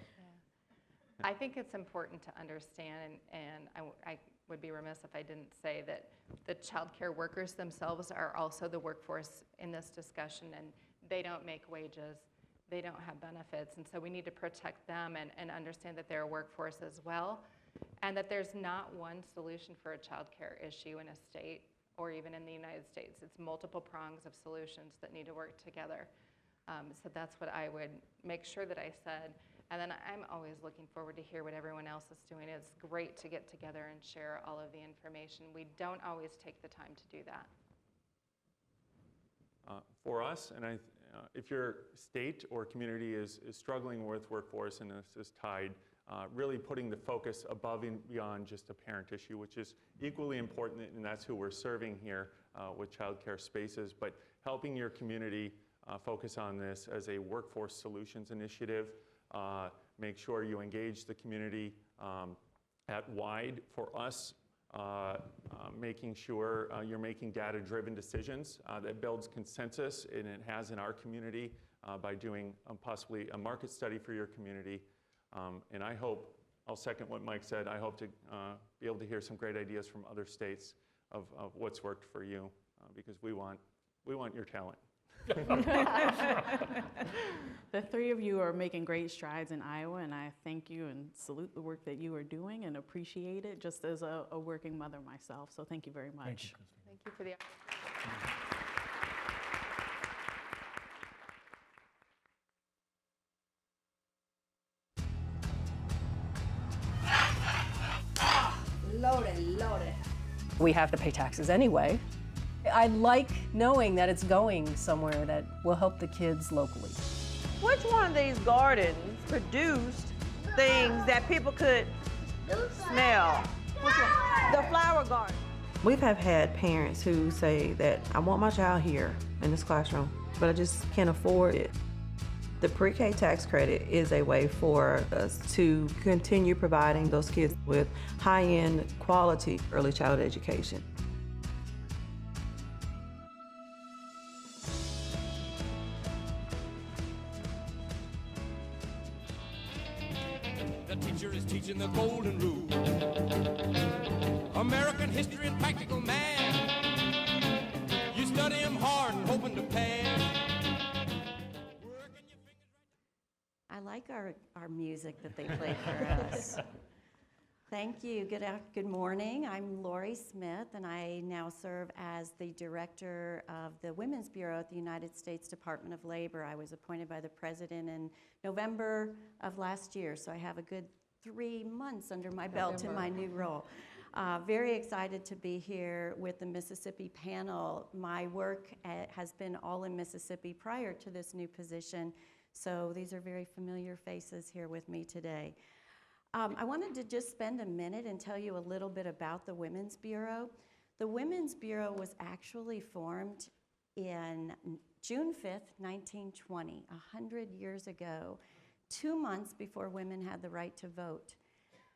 I think it's important to understand, and I would be remiss if I didn't say that the child care workers themselves are also the workforce in this discussion, and they don't make wages, they don't have benefits, and so we need to protect them and understand that they're a workforce as well, and that there's not one solution for a child care issue in a state or even in the United States. It's multiple prongs of solutions that need to work together. So that's what I would make sure that I said. And then I'm always looking forward to hear what everyone else is doing. It's great to get together and share all of the information. We don't always take the time to do that. For us, and if your state or community is struggling with workforce and this is tied, really putting the focus above and beyond just a parent issue, which is equally important, and that's who we're serving here with child care spaces, but helping your community focus on this as a workforce solutions initiative. Make sure you engage the community at wide. For us, making sure you're making data-driven decisions that builds consensus, and it has in our community by doing possibly a market study for your community. And I hope, I'll second what Mike said, I hope to be able to hear some great ideas from other states of what's worked for you, because we want your talent. The three of you are making great strides in Iowa, and I thank you and salute the work that you are doing and appreciate it just as a working mother myself. So thank you very much. Thank you, Christine. Thank you for the opportunity. We have to pay taxes anyway. I like knowing that it's going somewhere that will help the kids locally. Which one of these gardens produced things that people could smell? Which one? The flower garden. We have had parents who say that I want my child here in this classroom, but I just can't afford it. The pre-K tax credit is a way for us to continue providing those kids with high-end, quality early childhood education. The teacher is teaching the golden rule. American history and practical math. You study them hard and hoping to pass. I like our music that they play for us. Thank you. Good morning. I'm Lori Smith, and I now serve as the director of the Women's Bureau at the United States Department of Labor. I was appointed by the president in November of last year, so I have a good 3 months under my belt in my new role. Very excited to be here with the Mississippi panel. My work has been all in Mississippi prior to this new position, so these are very familiar faces here with me today. I wanted to just spend a minute and tell you a little bit about the Women's Bureau. The Women's Bureau was actually formed in June 5th, 1920, 100 years ago, 2 months before women had the right to vote.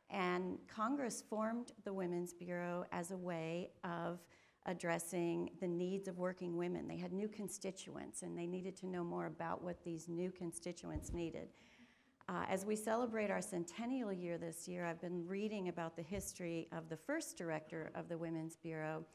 And Congress formed the Women's Bureau as a way of addressing the needs of working women. They had new constituents, and they needed to know more about what these new constituents needed. As we celebrate our centennial year this year, I've been reading about the history of the first director of the Women's Bureau.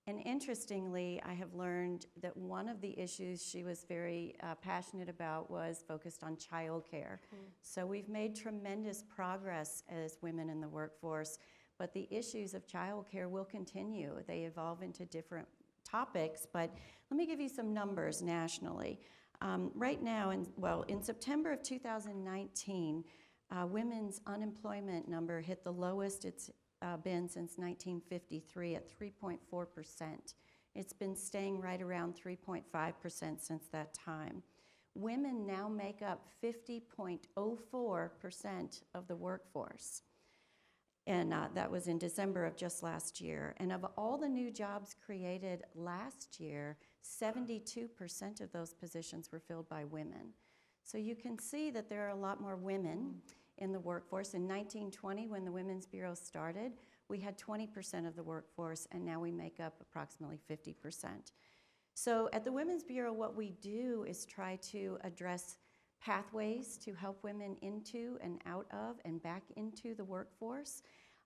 And interestingly, I have learned that one of the issues she was very passionate about was focused on childcare. So we've made tremendous progress as women in the workforce, but the issues of childcare will continue. They evolve into different topics, but let me give you some numbers nationally. Right now, in September of 2019, women's unemployment number hit the lowest it's been since 1953 at 3.4%. It's been staying right around 3.5% since that time. Women now make up 50.04% of the workforce. And that was in December of just last year. And of all the new jobs created last year, 72% of those positions were filled by women. So you can see that there are a lot more women in the workforce. In 1920, when the Women's Bureau started, we had 20% of the workforce, and now we make up approximately 50%. So at the Women's Bureau, what we do is try to address pathways to help women into and out of and back into the workforce.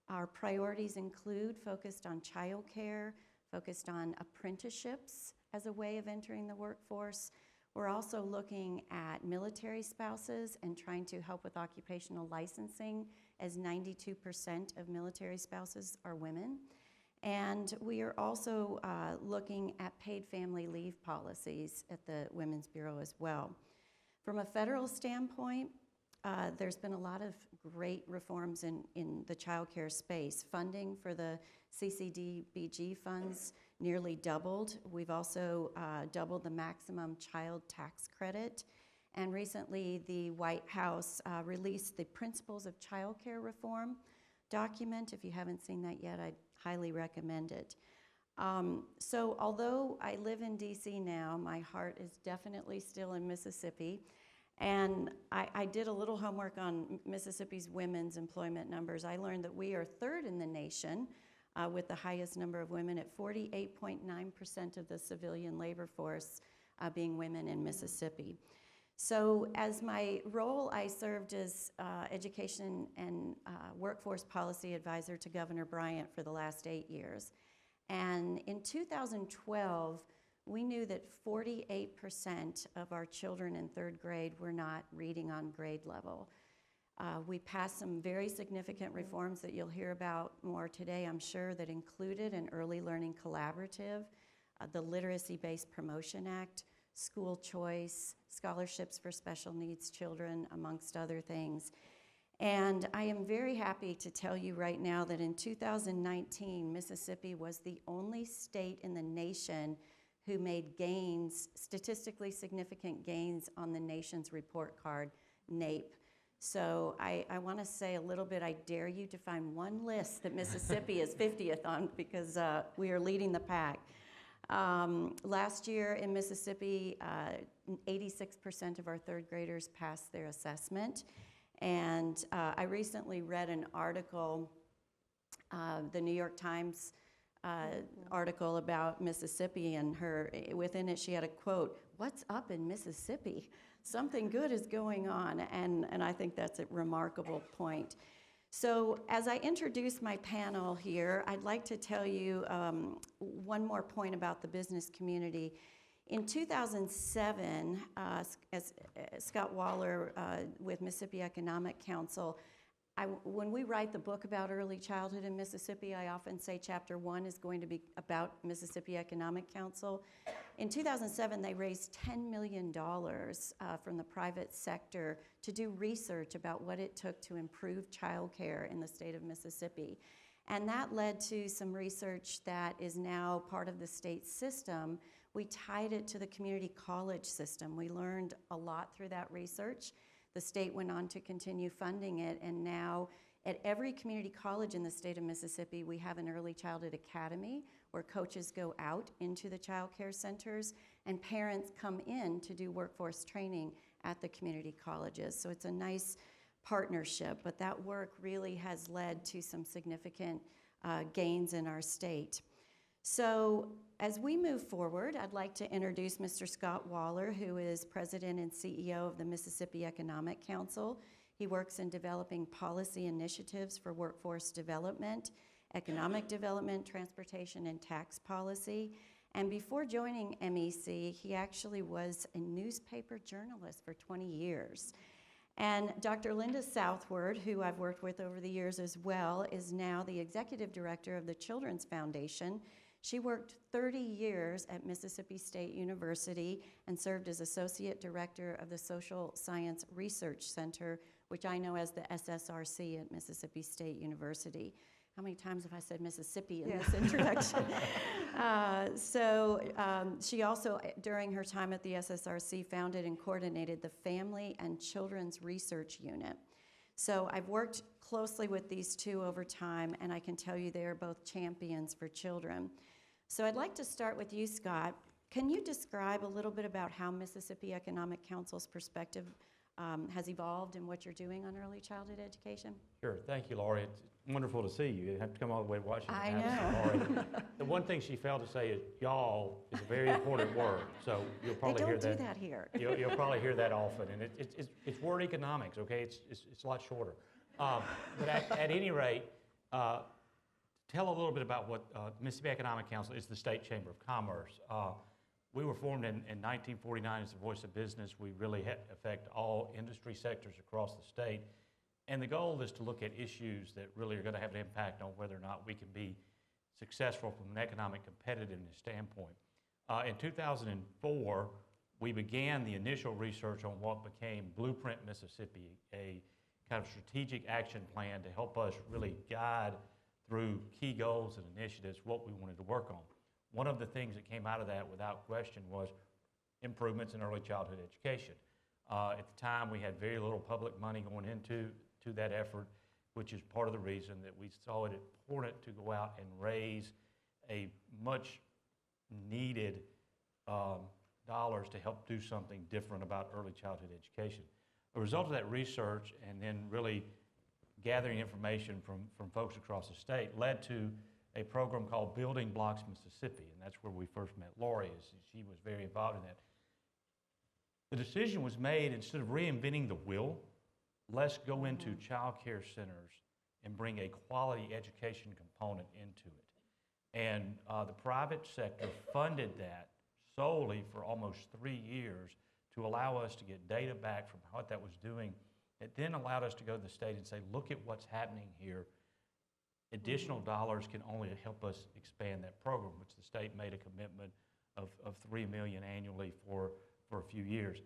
Our priorities include focused on childcare, focused on apprenticeships as a way of entering the workforce. We're also looking at military spouses and trying to help with occupational licensing, as 92% of military spouses are women. And we are also looking at paid family leave policies at the Women's Bureau as well. From a federal standpoint, there's been a lot of great reforms in the child care space. Funding for the CCDBG funds nearly doubled. We've also doubled the maximum child tax credit. And recently, the White House released the Principles of Child Care Reform document. If you haven't seen that yet, I'd highly recommend it. So although I live in DC now, my heart is definitely still in Mississippi. And I did a little homework on Mississippi's women's employment numbers. I learned that we are third in the nation with the highest number of women at 48.9% of the civilian labor force being women in Mississippi. So as my role, I served as education and workforce policy advisor to Governor Bryant for the last 8 years. And in 2012, we knew that 48% of our children in third grade were not reading on grade level. We passed some very significant reforms that you'll hear about more today, I'm sure, that included an early learning collaborative, the Literacy-Based Promotion Act, school choice, scholarships for special needs children, amongst other things. And I am very happy to tell you right now that in 2019, Mississippi was the only state in the nation who made gains, statistically significant gains on the nation's report card, NAEP. So I want to say a little bit, I dare you to find one list that Mississippi is 50th on, because we are leading the pack. Last year in Mississippi, 86% of our third graders passed their assessment. And I recently read an article, the New York Times article about Mississippi, and within it she had a quote, "What's up in Mississippi? Something good is going on," and I think that's a remarkable point. So as I introduce my panel here, I'd like to tell you one more point about the business community. In 2007, Scott Waller with Mississippi Economic Council, when we write the book about early childhood in Mississippi, I often say chapter 1 is going to be about Mississippi Economic Council. In 2007, they raised $10 million from the private sector to do research about what it took to improve childcare in the state of Mississippi. And that led to some research that is now part of the state system. We tied it to the community college system. We learned a lot through that research. The state went on to continue funding it, and now at every community college in the state of Mississippi, we have an early childhood academy where coaches go out into the child care centers and parents come in to do workforce training at the community colleges. So it's a nice partnership, but that work really has led to some significant gains in our state. So as we move forward, I'd like to introduce Mr. Scott Waller, who is President and CEO of the Mississippi Economic Council. He works in developing policy initiatives for workforce development, economic development, transportation, and tax policy. And before joining MEC, he actually was a newspaper journalist for 20 years. And Dr. Linda Southward, who I've worked with over the years as well, is now the executive director of the Children's Foundation. She worked 30 years at Mississippi State University and served as associate director of the Social Science Research Center, which I know as the SSRC at Mississippi State University. How many times have I said Mississippi in this introduction? She also, during her time at the SSRC, founded and coordinated the Family and Children's Research Unit. So I've worked closely with these two over time, and I can tell you they are both champions for children. So I'd like to start with you, Scott. Can you describe a little bit about how Mississippi Economic Council's perspective has evolved and what you're doing on early childhood education? Sure. Thank you, Laurie. It's wonderful to see you. You have to come all the way to Washington. I know. The one thing she failed to say is y'all is a very important word. So you'll probably hear that. They don't do that here. You'll probably hear that often. And it's word economics, okay? It's a lot shorter. But at any rate, tell a little bit about what Mississippi Economic Council is, the state chamber of commerce. We were formed in 1949 as the voice of business. We really affect all industry sectors across the state. And the goal is to look at issues that really are going to have an impact on whether or not we can be successful from an economic competitiveness standpoint. In 2004, we began the initial research on what became Blueprint Mississippi, a kind of strategic action plan to help us really guide through key goals and initiatives what we wanted to work on. One of the things that came out of that without question was improvements in early childhood education. At the time, we had very little public money going into that effort, which is part of the reason that we saw it important to go out and raise a much needed dollars to help do something different about early childhood education. A result of that research and then really gathering information from folks across the state led to a program called Building Blocks Mississippi, and that's where we first met Lori. She was very involved in that. The decision was made, instead of reinventing the wheel, let's go into child care centers and bring a quality education component into it. And the private sector funded that solely for almost 3 years to allow us to get data back from what that was doing. It then allowed us to go to the state and say, look at what's happening here. Additional dollars can only help us expand that program, which the state made a commitment of $3 million annually for a few years.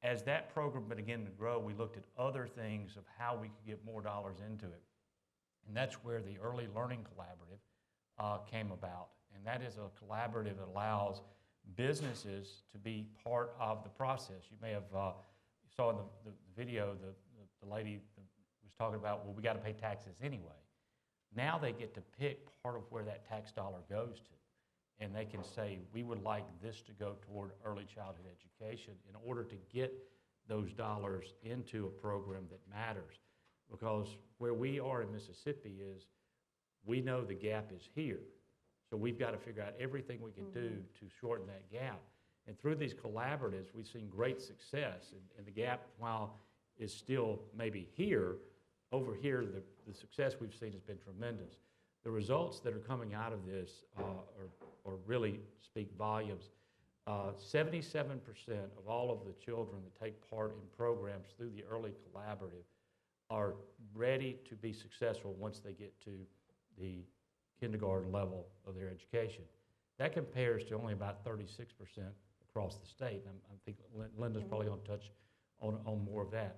As that program began to grow, we looked at other things of how we could get more dollars into it. And that's where the Early Learning Collaborative came about. And that is a collaborative that allows businesses to be part of the process. You may have saw in the video the lady was talking about, well, we got to pay taxes anyway. Now they get to pick part of where that tax dollar goes to. And they can say, we would like this to go toward early childhood education in order to get those dollars into a program that matters. Because where we are in Mississippi is, we know the gap is here. So we've got to figure out everything we can do to shorten that gap. And through these collaboratives, we've seen great success. And the gap, while is still maybe here, over here, the success we've seen has been tremendous. The results that are coming out of this are really speak volumes. 77% of all of the children that take part in programs through the Early Collaborative are ready to be successful once they get to the kindergarten level of their education. That compares to only about 36% across the state. And I think Linda's probably going to touch on more of that.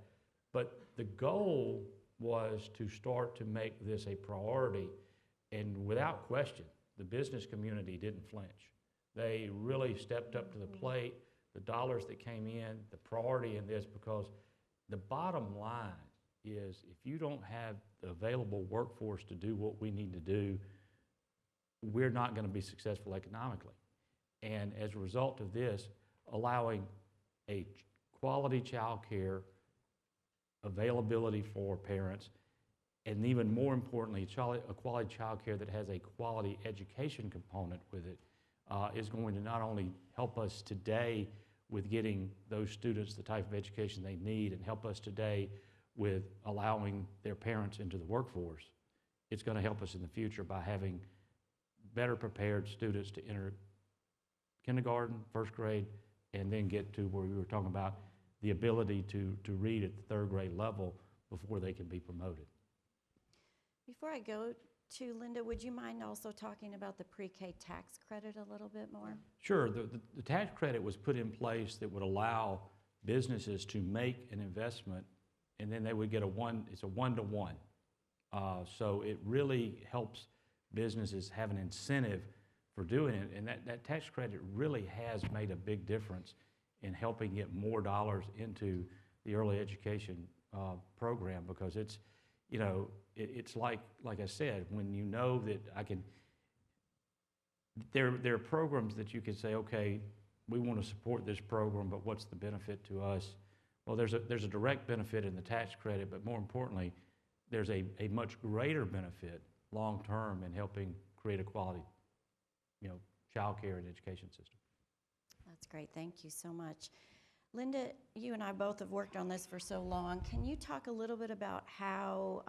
But the goal was to start to make this a priority, and without question, the business community didn't flinch. They really stepped up to the plate. The dollars that came in, the priority in this, because the bottom line is if you don't have the available workforce to do what we need to do, we're not going to be successful economically. And as a result of this, allowing a quality child care availability for parents, and even more importantly, a quality child care that has a quality education component with it, is going to not only help us today with getting those students the type of education they need, and help us today with allowing their parents into the workforce, it's going to help us in the future by having better prepared students to enter kindergarten, first grade, and then get to where we were talking about the ability to read at the third grade level before they can be promoted. Before I go to Linda, would you mind also talking about the pre-K tax credit a little bit more? Sure. The tax credit was put in place that would allow businesses to make an investment, and then they would get it's a one-to-one. So it really helps businesses have an incentive for doing it, and that tax credit really has made a big difference in helping get more dollars into the early education program, because it's, you know, it's like I said, when you know that there are programs that you can say, okay, we want to support this program, but what's the benefit to us? Well, there's a direct benefit in the tax credit, but more importantly, there's a much greater benefit long-term in helping create a quality, you know, child care and education system. That's great. Thank you so much. Linda, you and I both have worked on this for so long. Can you talk a little bit about how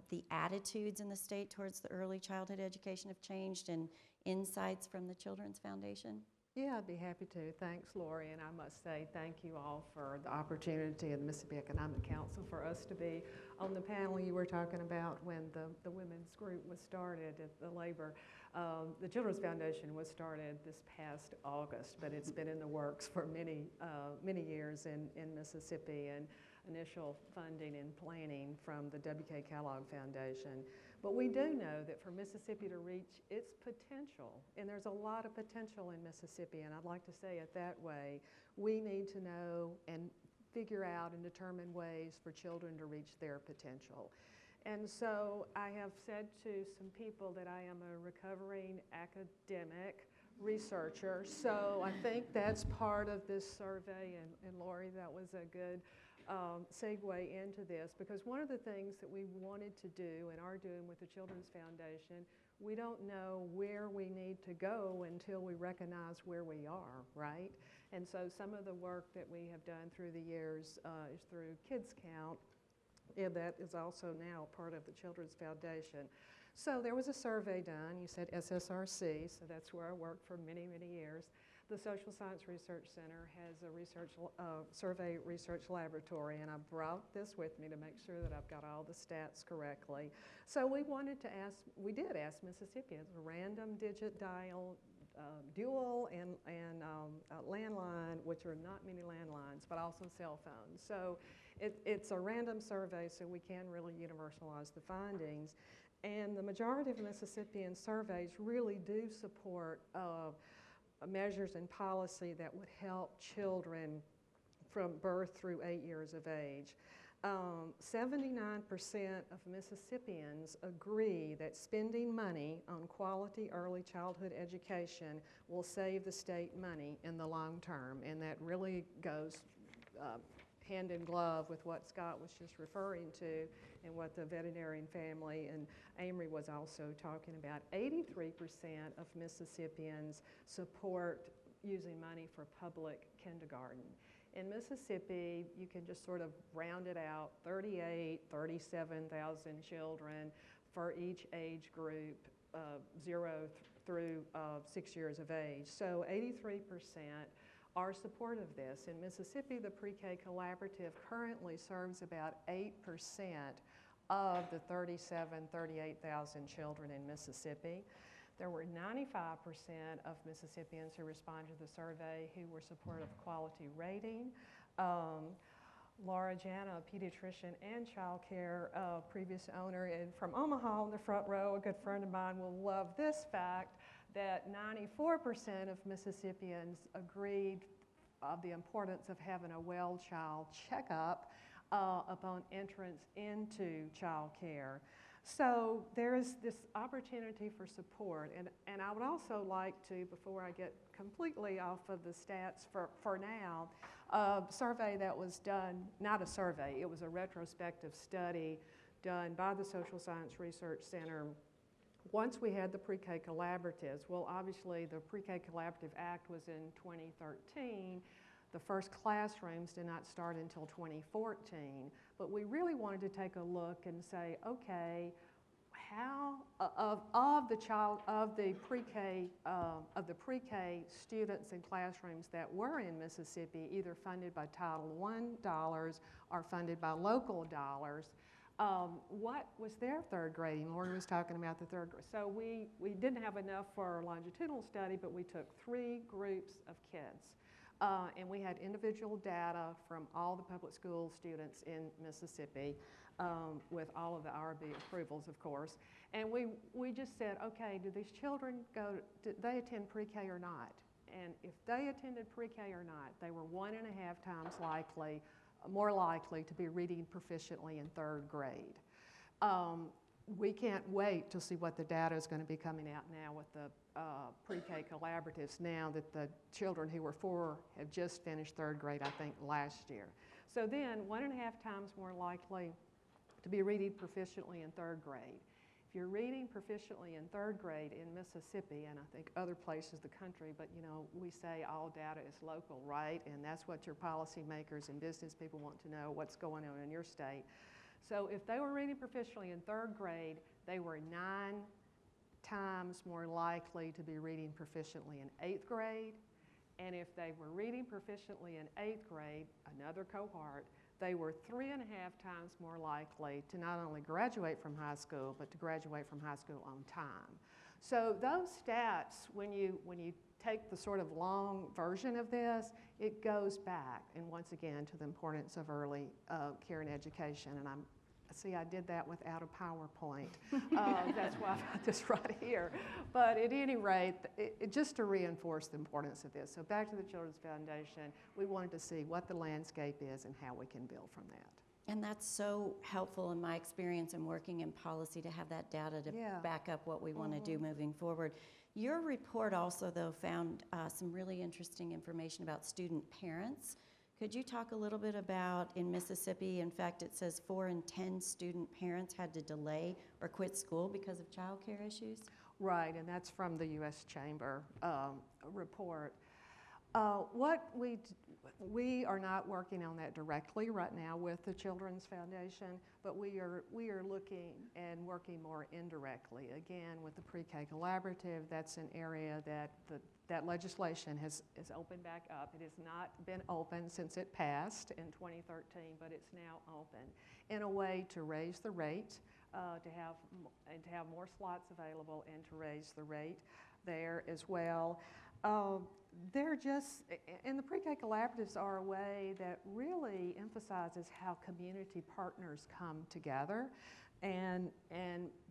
the attitudes in the state towards the early childhood education have changed, and insights from the Children's Foundation? Yeah, I'd be happy to. Thanks, Lori, and I must say thank you all for the opportunity of the Mississippi Economic Council for us to be on the panel you were talking about when the women's group was started at the labor. The Children's Foundation was started this past August, but it's been in the works for many years in Mississippi, and initial funding and planning from the W.K. Kellogg Foundation. But we do know that for Mississippi to reach its potential, and there's a lot of potential in Mississippi, and I'd like to say it that way, we need to know and figure out and determine ways for children to reach their potential. And so I have said to some people that I am a recovering academic researcher, so I think that's part of this survey, and Lori, that was a good segue into this, because one of the things that we wanted to do and are doing with the Children's Foundation, we don't know where we need to go until we recognize where we are, right? And so some of the work that we have done through the years is through Kids Count, and that is also now part of the Children's Foundation. So there was a survey done. You said SSRC, so that's where I worked for many, many years. The Social Science Research Center has a survey research laboratory, and I brought this with me to make sure that I've got all the stats correctly. So we did ask Mississippians, a random digit dial dual and landline, which are not many landlines, but also cell phones. So it's a random survey, so we can really universalize the findings. And the majority of Mississippian surveys really do support measures and policy that would help children from birth through 8 years of age. 79% of Mississippians agree that spending money on quality early childhood education will save the state money in the long term, and that really goes hand in glove with what Scott was just referring to and what the veterinarian family and Amory was also talking about. 83% of Mississippians support using money for public kindergarten. In Mississippi, you can just sort of round it out, 37,000 children for each age group, 0 through 6 years of age. So 83% are supportive of this. In Mississippi, the Pre-K Collaborative currently serves about 8% of the 38,000 children in Mississippi. There were 95% of Mississippians who responded to the survey who were supportive of quality rating. Laura Jana, a pediatrician and Childcare previous owner, and from Omaha in the front row, a good friend of mine will love this fact, that 94% of Mississippians agreed of the importance of having a well-child checkup upon entrance into child care. So there is this opportunity for support, and I would also like to, before I get completely off of the stats for now, a survey that was done, not a survey, it was a retrospective study done by the Social Science Research Center once we had the Pre-K Collaboratives. Well, obviously the Pre-K Collaborative Act was in 2013. The first classrooms did not start until 2014, but we really wanted to take a look and say, okay, how of the pre-K students and classrooms that were in Mississippi, either funded by Title I dollars or funded by local dollars, what was their third grading? Lauren was talking about the third grade. So we didn't have enough for a longitudinal study, but we took 3 groups of kids. And we had individual data from all the public school students in Mississippi with all of the IRB approvals, of course. And we just said, okay, do these children did they attend pre-K or not? And if they attended pre-K or not, they were 1.5 times more likely to be reading proficiently in 3rd grade. We can't wait to see what the data is going to be coming out now with the pre-K collaboratives, now that the children who were 4 have just finished 3rd grade, I think, last year. So then 1.5 times more likely to be reading proficiently in 3rd grade. If you're reading proficiently in 3rd grade in Mississippi, and I think other places in the country, but you know, we say all data is local, right? And that's what your policymakers and business people want to know, what's going on in your state. So if they were reading proficiently in 3rd grade, they were 9 times more likely to be reading proficiently in 8th grade. And if they were reading proficiently in 8th grade, another cohort, they were 3.5 times more likely to not only graduate from high school, but to graduate from high school on time. So those stats, when you take the sort of long version of this, it goes back, and once again, to the importance of early care and education. And I did that without a PowerPoint. That's why I've got this right here. But at any rate, just to reinforce the importance of this. So back to the Children's Foundation, we wanted to see what the landscape is and how we can build from that. And that's so helpful in my experience in working in policy to have that data to back up what we want to do moving forward. Your report also, though, found some really interesting information about student parents. Could you talk a little bit about, in Mississippi, in fact, it says 4 in 10 student parents had to delay or quit school because of child care issues? Right, and that's from the U.S. Chamber report. We are not working on that directly right now with the Children's Foundation, but we are looking and working more indirectly. Again, with the Pre-K Collaborative, that's an area that that legislation has opened back up. It has not been open since it passed in 2013, but it's now open in a way to raise the rate, to have more slots available and to raise the rate. there as well. They're just, and the pre-K collaboratives are a way that really emphasizes how community partners come together. And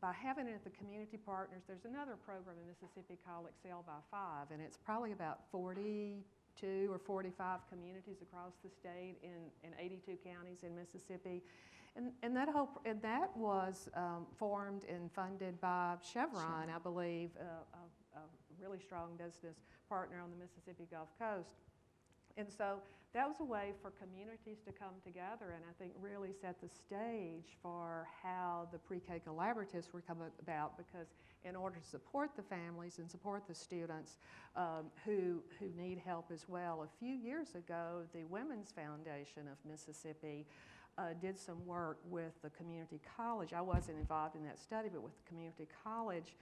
by having it at the community partners, there's another program in Mississippi called Excel by 5, and it's probably about 42 or 45 communities across the state in 82 counties in Mississippi. And that was formed and funded by Chevron, I believe, a really strong business partner on the Mississippi Gulf Coast. And so that was a way for communities to come together and I think really set the stage for how the pre-K collaboratives were coming about, because in order to support the families and support the students who need help as well, a few years ago, the Women's Foundation of Mississippi did some work with the community college. I wasn't involved in that study, but with the community college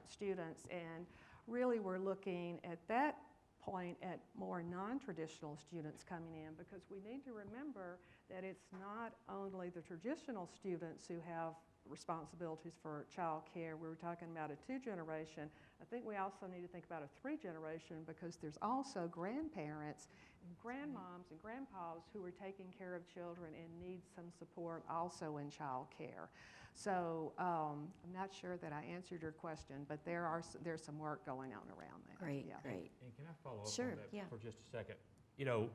students, and really we're looking at that point at more non-traditional students coming in, because we need to remember that it's not only the traditional students who have responsibilities for child care. We were talking about a 2-generation. I think we also need to think about a 3-generation, because there's also grandparents and grandmoms and grandpas who are taking care of children and need some support also in child care. So I'm not sure that I answered your question, but there's some work going on around that. Great, yeah. great. And can I follow up Sure, on that yeah. for just a second? You know,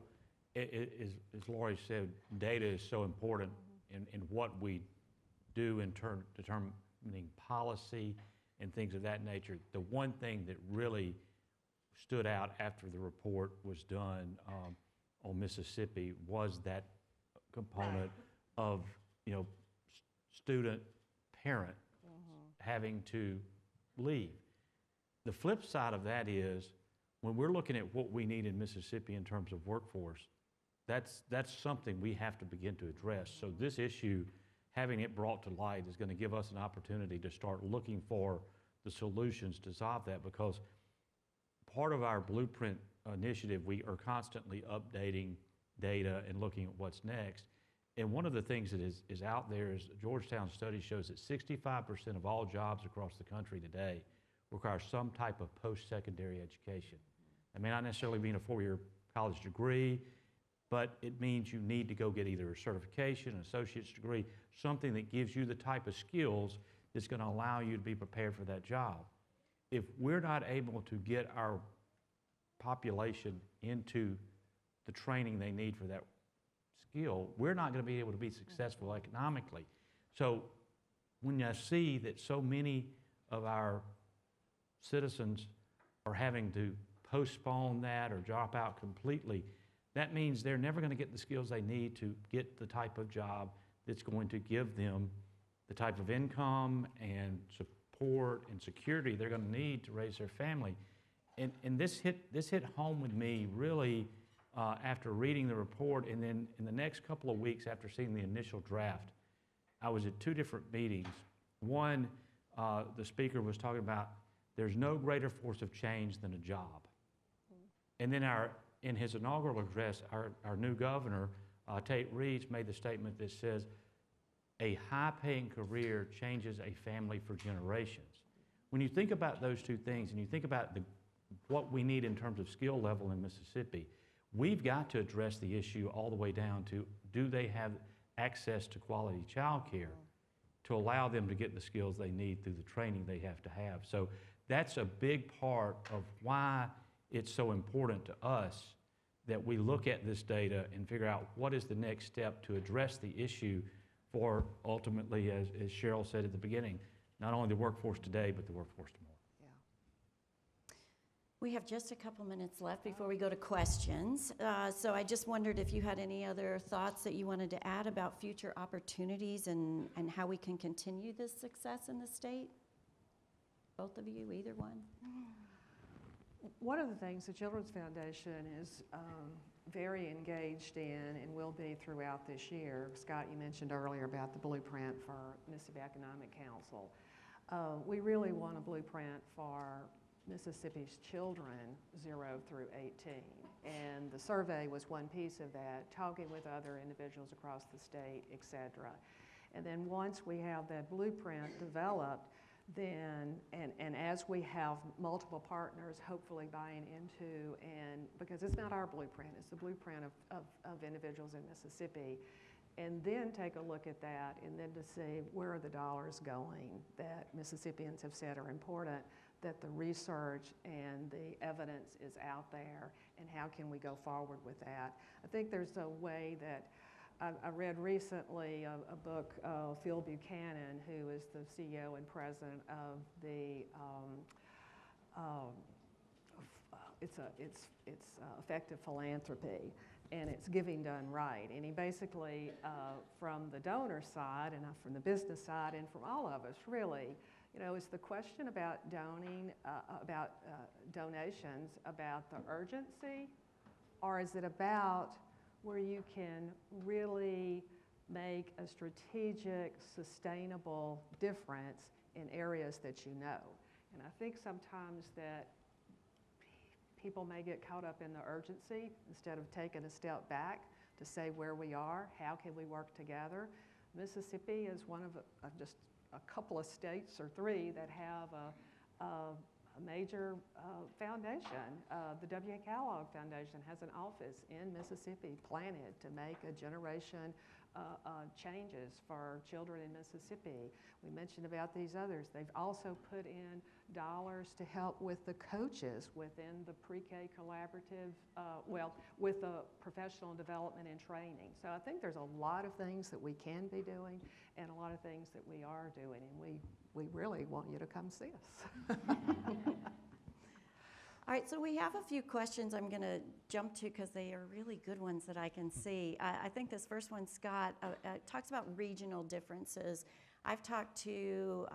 as Lori said, data is so important in what we do in determining policy and things of that nature. The one thing that really stood out after the report was done on Mississippi was that component of, you know, student parent having to leave. The flip side of that is, when we're looking at what we need in Mississippi in terms of workforce, that's something we have to begin to address. So this issue, having it brought to light, is going to give us an opportunity to start looking for the solutions to solve that, because part of our blueprint initiative, we are constantly updating data and looking at what's next. And one of the things that is out there is a Georgetown study shows that 65% of all jobs across the country today require some type of post-secondary education. It may not necessarily mean a 4-year college degree, but it means you need to go get either a certification, an associate's degree, something that gives you the type of skills that's going to allow you to be prepared for that job. If we're not able to get our population into the training they need for that skill, we're not going to be able to be successful economically. So when I see that so many of our citizens are having to postpone that or drop out completely, that means they're never going to get the skills they need to get the type of job that's going to give them the type of income and support and security they're going to need to raise their family. And this hit home with me really after reading the report, and then in the next couple of weeks after seeing the initial draft. I was at 2 different meetings. One, the speaker was talking about there's no greater force of change than a job. And then in his inaugural address, our new governor, Tate Reeves, made the statement that says, a high-paying career changes a family for generations. When you think about those 2 things, and you think about what we need in terms of skill level in Mississippi, we've got to address the issue all the way down to, do they have access to quality child care to allow them to get the skills they need through the training they have to have. So that's a big part of why it's so important to us that we look at this data and figure out what is the next step to address the issue for ultimately, as Cheryl said at the beginning, not only the workforce today, but the workforce tomorrow. We have just a couple minutes left before we go to questions. So I just wondered if you had any other thoughts that you wanted to add about future opportunities and how we can continue this success in the state? Both of you, either one? One of the things the Children's Foundation is very engaged in and will be throughout this year. Scott, you mentioned earlier about the blueprint for Mississippi Economic Council. We really want a blueprint for Mississippi's children 0 through 18. And the survey was one piece of that, talking with other individuals across the state, et cetera. And then once we have that blueprint developed, then, and as we have multiple partners hopefully buying into, and because it's not our blueprint, it's the blueprint of individuals in Mississippi, and then take a look at that and then to see where are the dollars going that Mississippians have said are important, that the research and the evidence is out there, and how can we go forward with that. I think there's a way that I read recently a book of Phil Buchanan, who is the CEO and president of the it's Effective Philanthropy, and it's Giving Done Right. And he basically, from the donor side and from the business side and from all of us, really, you know, is the question about donations about the urgency, or is it about where you can really make a strategic, sustainable difference in areas that you know? And I think sometimes that people may get caught up in the urgency instead of taking a step back to say where we are, how can we work together. Mississippi is one of just a couple of states or three that have a major foundation. The W.A. Kellogg Foundation has an office in Mississippi planted to make a generation changes for children in Mississippi. We mentioned about these others. They've also put in dollars to help with the coaches within the pre-K collaborative, with the professional development and training. So I think there's a lot of things that we can be doing and a lot of things that we are doing, and we really want you to come see us. All right, so we have a few questions I'm going to jump to because they are really good ones that I can see. I think this first one, Scott, talks about regional differences. I've talked to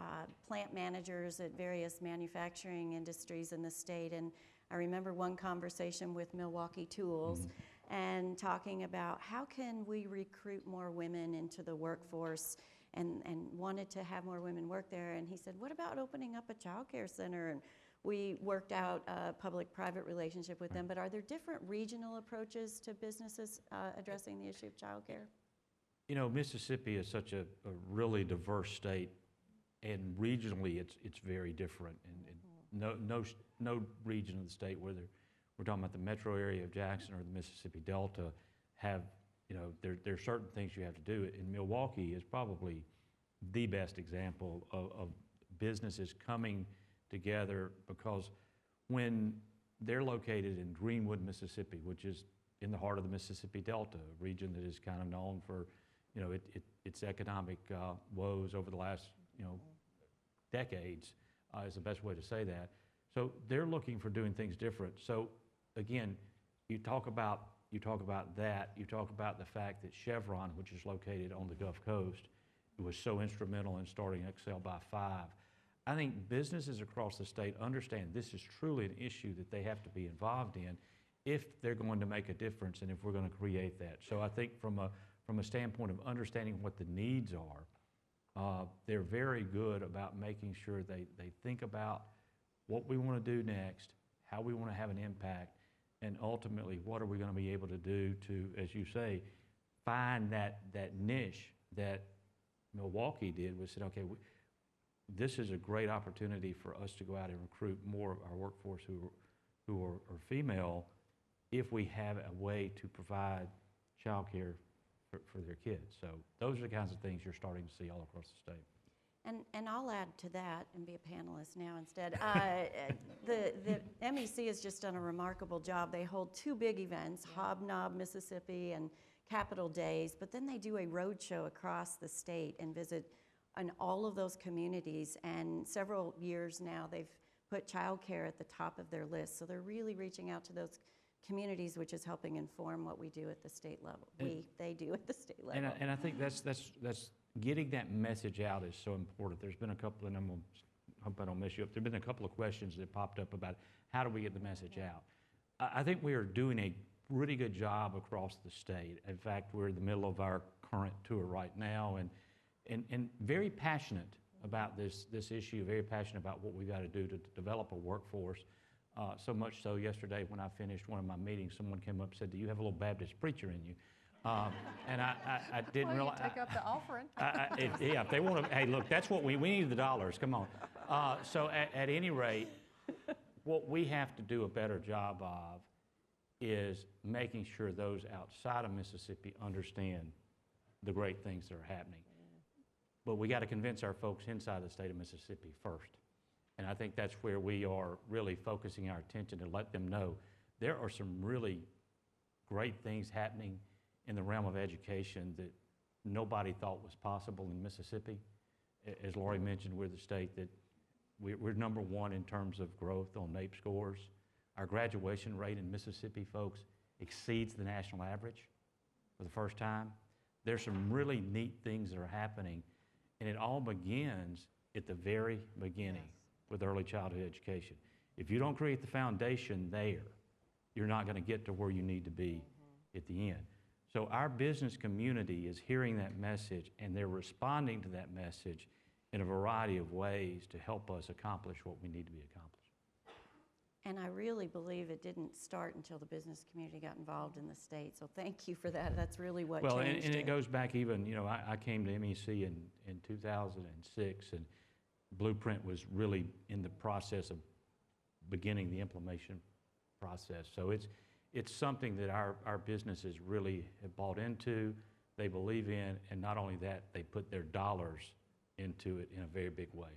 plant managers at various manufacturing industries in the state, and I remember one conversation with Milwaukee Tools and talking about how can we recruit more women into the workforce, and wanted to have more women work there. And he said, what about opening up a child care center? And we worked out a public-private relationship with them, but are there different regional approaches to businesses addressing the issue of child care? You know, Mississippi is such a really diverse state, and regionally it's very different. And no region of the state, whether we're talking about the metro area of Jackson or the Mississippi Delta, have, you know, there are certain things you have to do. And Milwaukee is probably the best example of businesses coming together, because when they're located in Greenwood, Mississippi, which is in the heart of the Mississippi Delta, a region that is kind of known for, you know, its economic woes over the last, you know, decades, is the best way to say that. So they're looking for doing things different. So again, you talk about that, you talk about the fact that Chevron, which is located on the Gulf Coast, was so instrumental in starting Excel by 5. I think businesses across the state understand this is truly an issue that they have to be involved in if they're going to make a difference and if we're going to create that. So I think from a standpoint of understanding what the needs are, they're very good about making sure they think about what we want to do next, how we want to have an impact, and ultimately what are we going to be able to do to, as you say, find that niche that Milwaukee did, was said, okay, this is a great opportunity for us to go out and recruit more of our workforce who are female, if we have a way to provide child care for their kids. So those are the kinds of things you're starting to see all across the state. And I'll add to that and be a panelist now instead. The MEC has just done a remarkable job. They hold 2 big events, Hobnob, Mississippi, and Capital Days, but then they do a road show across the state and visit in all of those communities, and several years now they've put childcare at the top of their list. So they're really reaching out to those communities, which is helping inform what we do at the state level. They do at the state level. And I think that's getting that message out is so important. There's been a couple, and I hope I don't mess you up, there've been a couple of questions that popped up about how do we get the message out. I think we are doing a really good job across the state. In fact, we're in the middle of our current tour right now, and very passionate about this issue, very passionate about what we've got to do to develop a workforce. So much so yesterday when I finished one of my meetings, someone came up and said, do you have a little Baptist preacher in you? And I didn't realize. Take up the offering. Yeah, if they want to, hey, look, that's what we need the dollars, come on. So at any rate, what we have to do a better job of is making sure those outside of Mississippi understand the great things that are happening. But we got to convince our folks inside the state of Mississippi first. And I think that's where we are really focusing our attention to let them know there are some really great things happening in the realm of education that nobody thought was possible in Mississippi. As Lori mentioned, we're the state that we're number one in terms of growth on NAEP scores. Our graduation rate in Mississippi, folks, exceeds the national average for the first time. There's some really neat things that are happening, and it all begins at the very beginning with early childhood education. If you don't create the foundation there, you're not going to get to where you need to be at the end. So our business community is hearing that message, and they're responding to that message in a variety of ways to help us accomplish what we need to be accomplished. And I really believe it didn't start until the business community got involved in the state. So thank you for that. That's really what changed and it goes back even, you know, I came to MEC in 2006, and Blueprint was really in the process of beginning the implementation process. So it's something that our businesses really have bought into, they believe in, and not only that, they put their dollars into it in a very big way.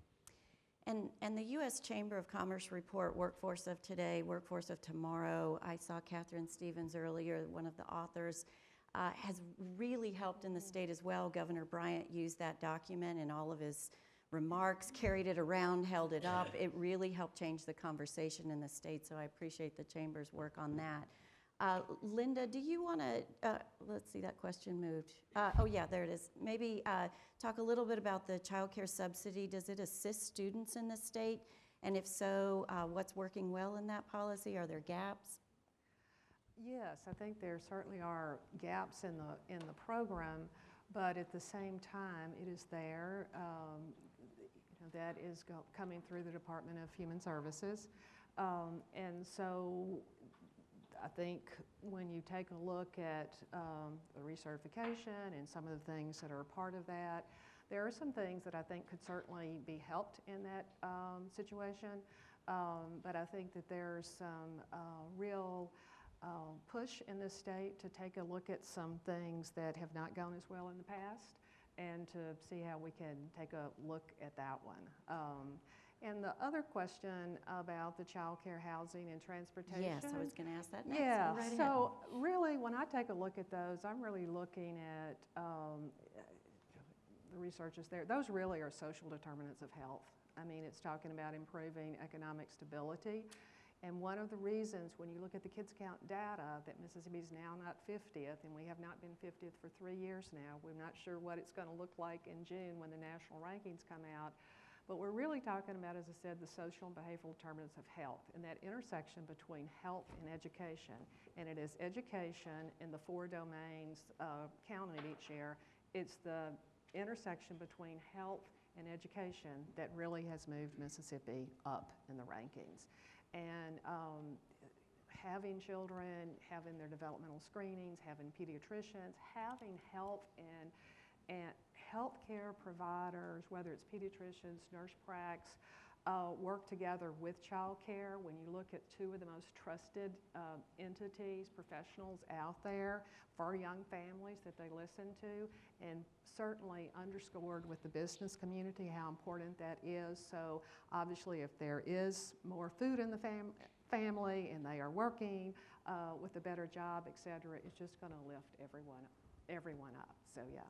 And the U.S. Chamber of Commerce report, Workforce of Today, Workforce of Tomorrow, I saw Catherine Stevens earlier, one of the authors, has really helped in the state as well. Governor Bryant used that document in all of his remarks, carried it around, held it up. It really helped change the conversation in the state, so I appreciate the Chamber's work on that. Linda, do you want to, let's see, that question moved. Oh yeah, there it is. Maybe talk a little bit about the child care subsidy. Does it assist students in the state? And if so, what's working well in that policy? Are there gaps? Yes, I think there certainly are gaps in the program, but at the same time, it is there. That is coming through the Department of Human Services. And so I think when you take a look at the recertification and some of the things that are a part of that, there are some things that I think could certainly be helped in that situation. But I think that there's some real push in this state to take a look at some things that have not gone as well in the past, and to see how we can take a look at that one. And the other question about the child care, housing, and transportation. Yes, I was going to ask that next. Yeah, Go right ahead. so really when I take a look at those, I'm really looking at the researchers there. Those really are social determinants of health. I mean, it's talking about improving economic stability. And one of the reasons when you look at the kids count data that Mississippi's now not 50th, and we have not been 50th for 3 years now. We're not sure what it's going to look like in June when the national rankings come out. But we're really talking about, as I said, the social and behavioral determinants of health and that intersection between health and education. And it is education in the 4 domains counted each year. It's the intersection between health and education that really has moved Mississippi up in the rankings. And having children, having their developmental screenings, having pediatricians, having health and healthcare providers, whether it's pediatricians, nurse pracs, work together with child care. When you look at 2 of the most trusted entities, professionals out there for young families that they listen to, and certainly underscored with the business community how important that is. So obviously if there is more food in the family and they are working with a better job, et cetera, it's just going to lift everyone up. So yeah.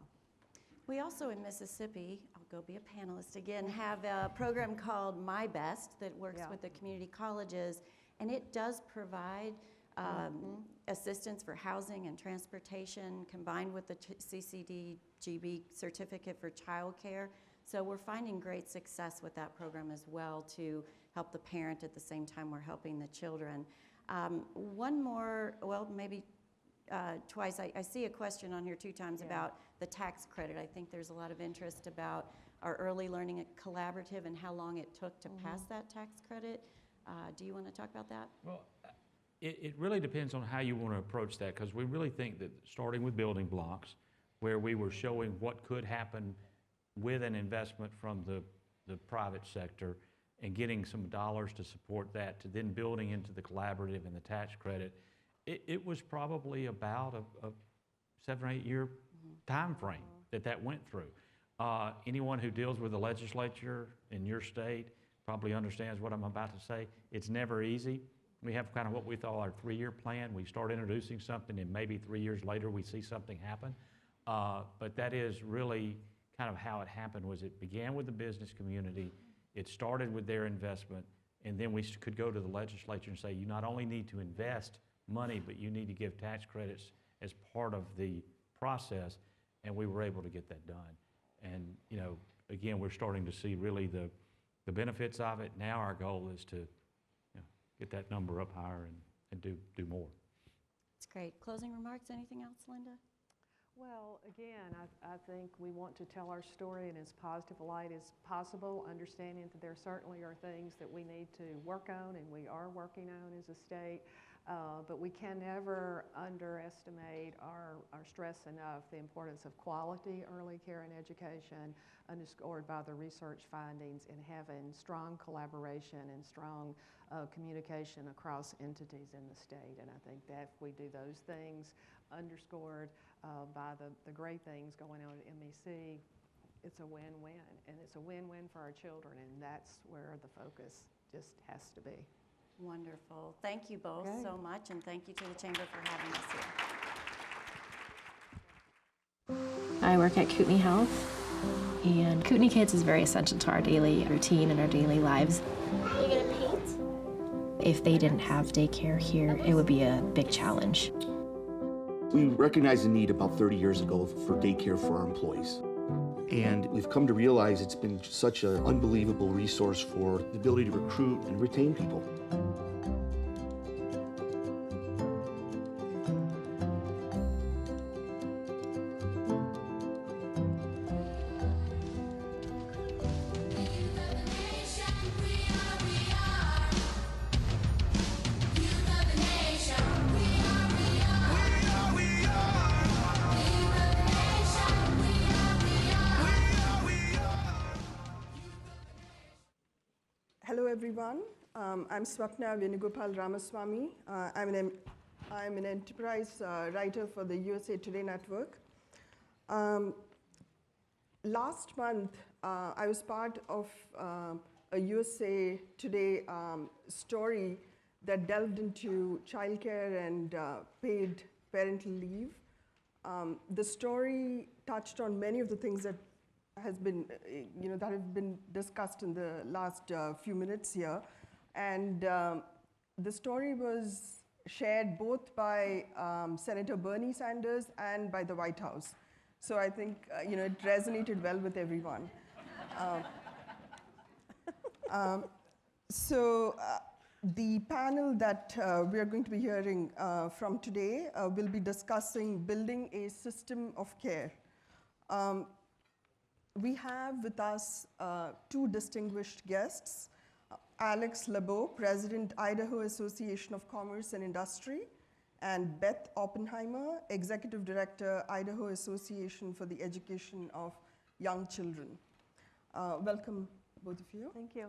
We also in Mississippi, I'll go be a panelist again, have a program called My Best that works with the community colleges, and it does provide assistance for housing and transportation combined with the CCDGB certificate for childcare. So we're finding great success with that program as well to help the parent at the same time we're helping the children. One more, well, maybe twice. I see a question on here 2 times about the tax credit. I think there's a lot of interest about our early learning collaborative and how long it took to pass that tax credit. Do you want to talk about that? Well, it really depends on how you want to approach that, because we really think that starting with building blocks, where we were showing what could happen with an investment from the the private sector and getting some dollars to support that, to then building into the collaborative and the tax credit, it was probably about a 7 or 8 year time frame that went through. Anyone who deals with the legislature in your state probably understands what I'm about to say. It's never easy. We have kind of what we call our 3-year plan. We start introducing something and maybe 3 years later we see something happen. But that is really kind of how it happened. Was it began with the business community, it started with their investment, and then we could go to the legislature and say, you not only need to invest money, but you need to give tax credits as part of the process, and we were able to get that done. And you know, again, we're starting to see really the benefits of it. Now our goal is to get that number up higher and do more. That's great. Closing remarks, anything else, Linda? Well, again, I think we want to tell our story in as positive a light as possible, understanding that there certainly are things that we need to work on, and we are working on as a state. But we can never underestimate or stress enough the importance of quality early care and education, underscored by the research findings, in having strong collaboration and strong communication across entities in the state. And I think that if we do those things, underscored by the great things going on at MEC, it's a win-win. And it's a win-win for our children, and that's where the focus just has to be. Wonderful. Thank you both so much, and thank you to the Chamber for having us here. I work at Kootenai Health, and Kootenai Kids is very essential to our daily routine and our daily lives. Are you gonna paint? If they didn't have daycare here, it would be a big challenge. We recognized the need about 30 years ago for daycare for our employees. And we've come to realize it's been such an unbelievable resource for the ability to recruit and retain people. Hello, everyone. I'm Swapna Venugopal Ramaswamy. I'm an enterprise writer for the USA Today Network. Last month, I was part of a USA Today story that delved into childcare and paid parental leave. The story touched on many of the things that have been discussed in the last few minutes here. And the story was shared both by Senator Bernie Sanders and by the White House. So I think it resonated well with everyone. The panel that we are going to be hearing from today will be discussing building a system of care. We have with us two distinguished guests, Alex LeBeau, President, Idaho Association of Commerce and Industry, and Beth Oppenheimer, Executive Director, Idaho Association for the Education of Young Children. Welcome, both of you. Thank you.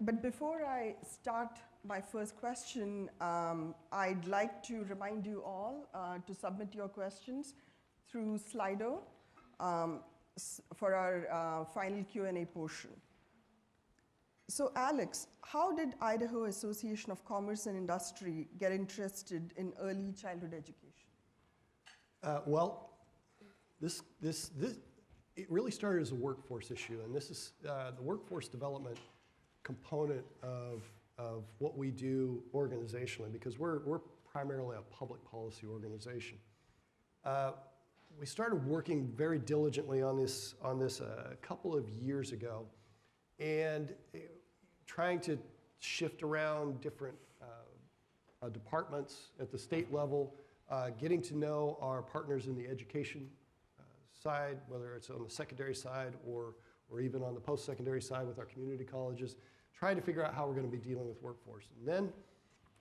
But before I start my first question, I'd like to remind you all to submit your questions through Slido for our final Q&A portion. So Alex, how did Idaho Association of Commerce and Industry get interested in early childhood education? It really started as a workforce issue, and this is the workforce development component of what we do organizationally, because we're primarily a public policy organization. We started working very diligently on this a couple of years ago, and trying to shift around different departments at the state level, getting to know our partners in the education side, whether it's on the secondary side or even on the post-secondary side with our community colleges, trying to figure out how we're going to be dealing with workforce. And then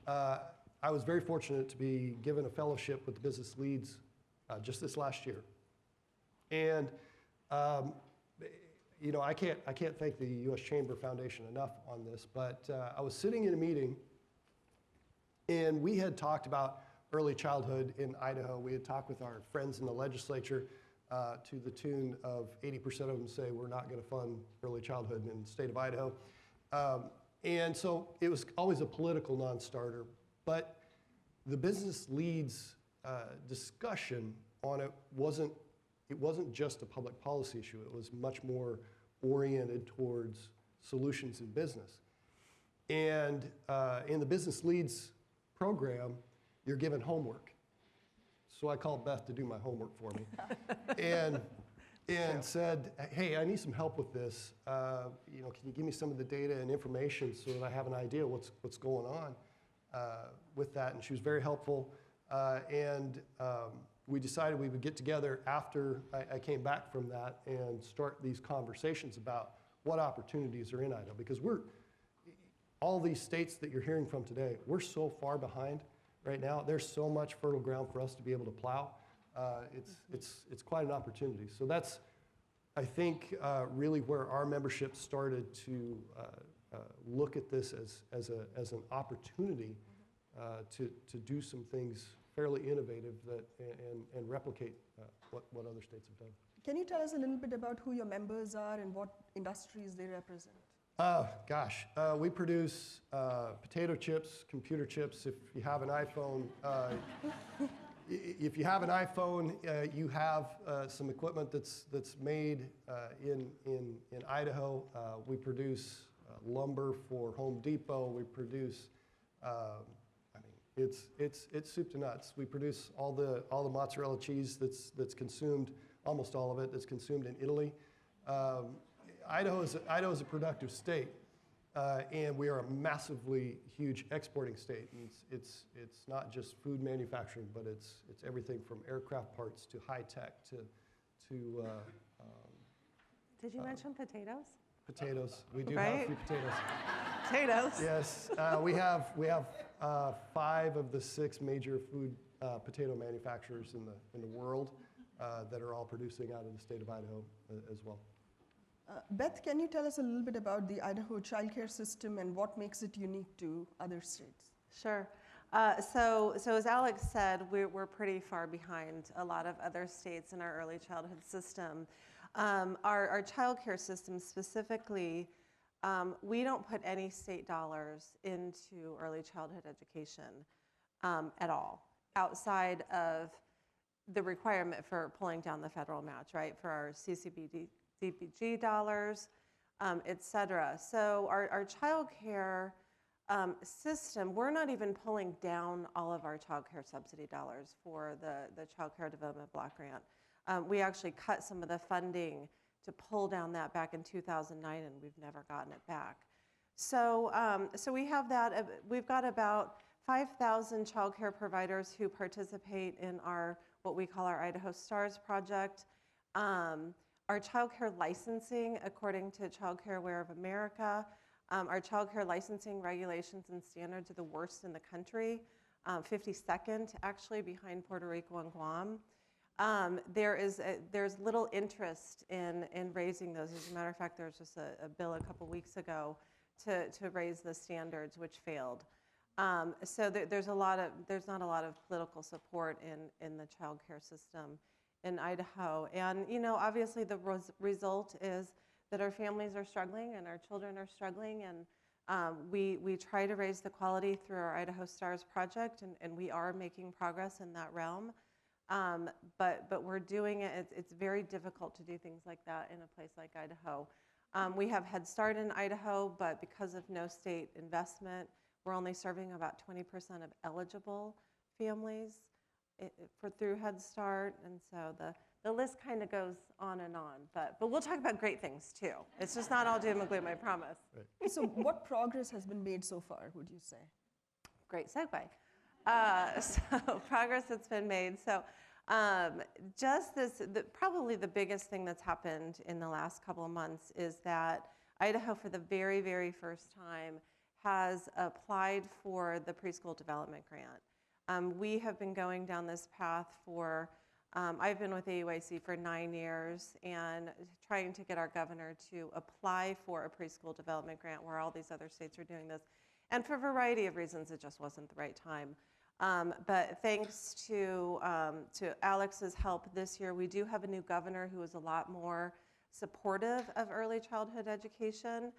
I was very fortunate to be given a fellowship with the Business Leads just this last year. And you know, I can't thank the U.S. Chamber Foundation enough on this, but I was sitting in a meeting, and we had talked about early childhood in Idaho. We had talked with our friends in the legislature to the tune of 80% of them say we're not going to fund early childhood in the state of Idaho. And so it was always a political non-starter, but the business leads discussion on it wasn't just a public policy issue. It was much more oriented towards solutions in business. And in the business leads program, you're given homework. So I called Beth to do my homework for me, and said, hey, I need some help with this. You know, can you give me some of the data and information so that I have an idea what's going on with that? And she was very helpful. We decided we would get together after I came back from that and start these conversations about what opportunities are in Idaho, because all these states that you're hearing from today, we're so far behind right now. There's so much fertile ground for us to be able to plow. It's quite an opportunity. So that's, I think, really where our membership started to look at this as an opportunity to do some things fairly innovative and replicate what other states have done. Can you tell us a little bit about who your members are and what industries they represent? Gosh, we produce potato chips, computer chips. If you have an iPhone, you have some equipment that's made in Idaho. We produce lumber for Home Depot. We produce, it's soup to nuts. We produce all the mozzarella cheese that's consumed, almost all of it that's consumed in Italy. Idaho is a productive state, and we are a massively huge exporting state. And it's not just food manufacturing, but it's everything from aircraft parts to high tech to Did you mention potatoes? Potatoes. We do Right? have a few potatoes. Potatoes. Yes, we have 5 of the 6 major food potato manufacturers in the world that are all producing out of the state of Idaho as well. Beth, can you tell us a little bit about the Idaho childcare system and what makes it unique to other states? Sure. So as Alex said, we're pretty far behind a lot of other states in our early childhood system. Our childcare system specifically, we don't put any state dollars into early childhood education at all, outside of the requirement for pulling down the federal match, right, for our CCBG dollars, et cetera. So our childcare system, we're not even pulling down all of our childcare subsidy dollars for the Child Care Development Block Grant. We actually cut some of the funding to pull down that back in 2009, and we've never gotten it back. So we have that. We've got about 5,000 childcare providers who participate in what we call our Idaho Stars project. Our childcare licensing, according to Childcare Aware of America, our childcare licensing regulations and standards are the worst in the country, 52nd actually behind Puerto Rico and Guam. There's little interest in raising those. As a matter of fact, there was just a bill a couple weeks ago to raise the standards, which failed. So there's not a lot of political support in the child care system in Idaho. And obviously the result is that our families are struggling and our children are struggling, and we try to raise the quality through our Idaho Stars project, and we are making progress in that realm. But we're doing it. It's very difficult to do things like that in a place like Idaho. We have Head Start in Idaho, but because of no state investment, we're only serving about 20% of eligible families through Head Start, and so the list kind of goes on and on. But we'll talk about great things too. It's just not all doom and gloom, I promise. Right. So what progress has been made so far, would you say? Great segue. So progress that's been made. So probably the biggest thing that's happened in the last couple of months is that Idaho, for the very, very first time, has applied for the preschool development grant. We have been going down this path for I've been with AUIC for 9 years and trying to get our governor to apply for a preschool development grant where all these other states are doing this. And for a variety of reasons, it just wasn't the right time. But thanks to Alex's help this year, we do have a new governor who is a lot more supportive of early childhood education.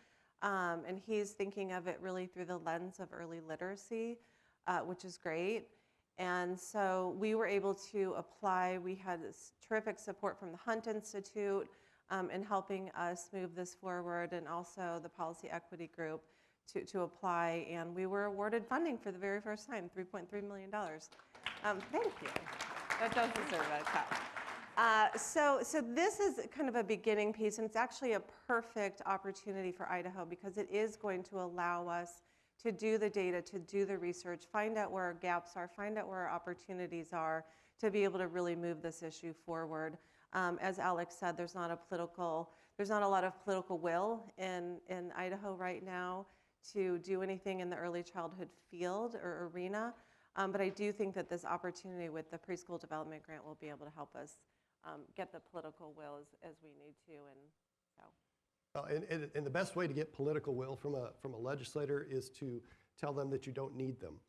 And he's thinking of it really through the lens of early literacy, which is great. And so we were able to apply. We had this terrific support from the Hunt Institute in helping us move this forward, and also the Policy Equity Group to apply. And we were awarded funding for the very first time, $3.3 million. Thank you. That does deserve a clap. So this is kind of a beginning piece, and it's actually a perfect opportunity for Idaho because it is going to allow us to do the data, to do the research, find out where our gaps are, find out where our opportunities are, to be able to really move this issue forward. As Alex said, there's not a lot of political will in Idaho right now to do anything in the early childhood field or arena, but I do think that this opportunity with the preschool development grant will be able to help us get the political will as we need to, and so. And the best way to get political will from a legislator is to tell them that you don't need them.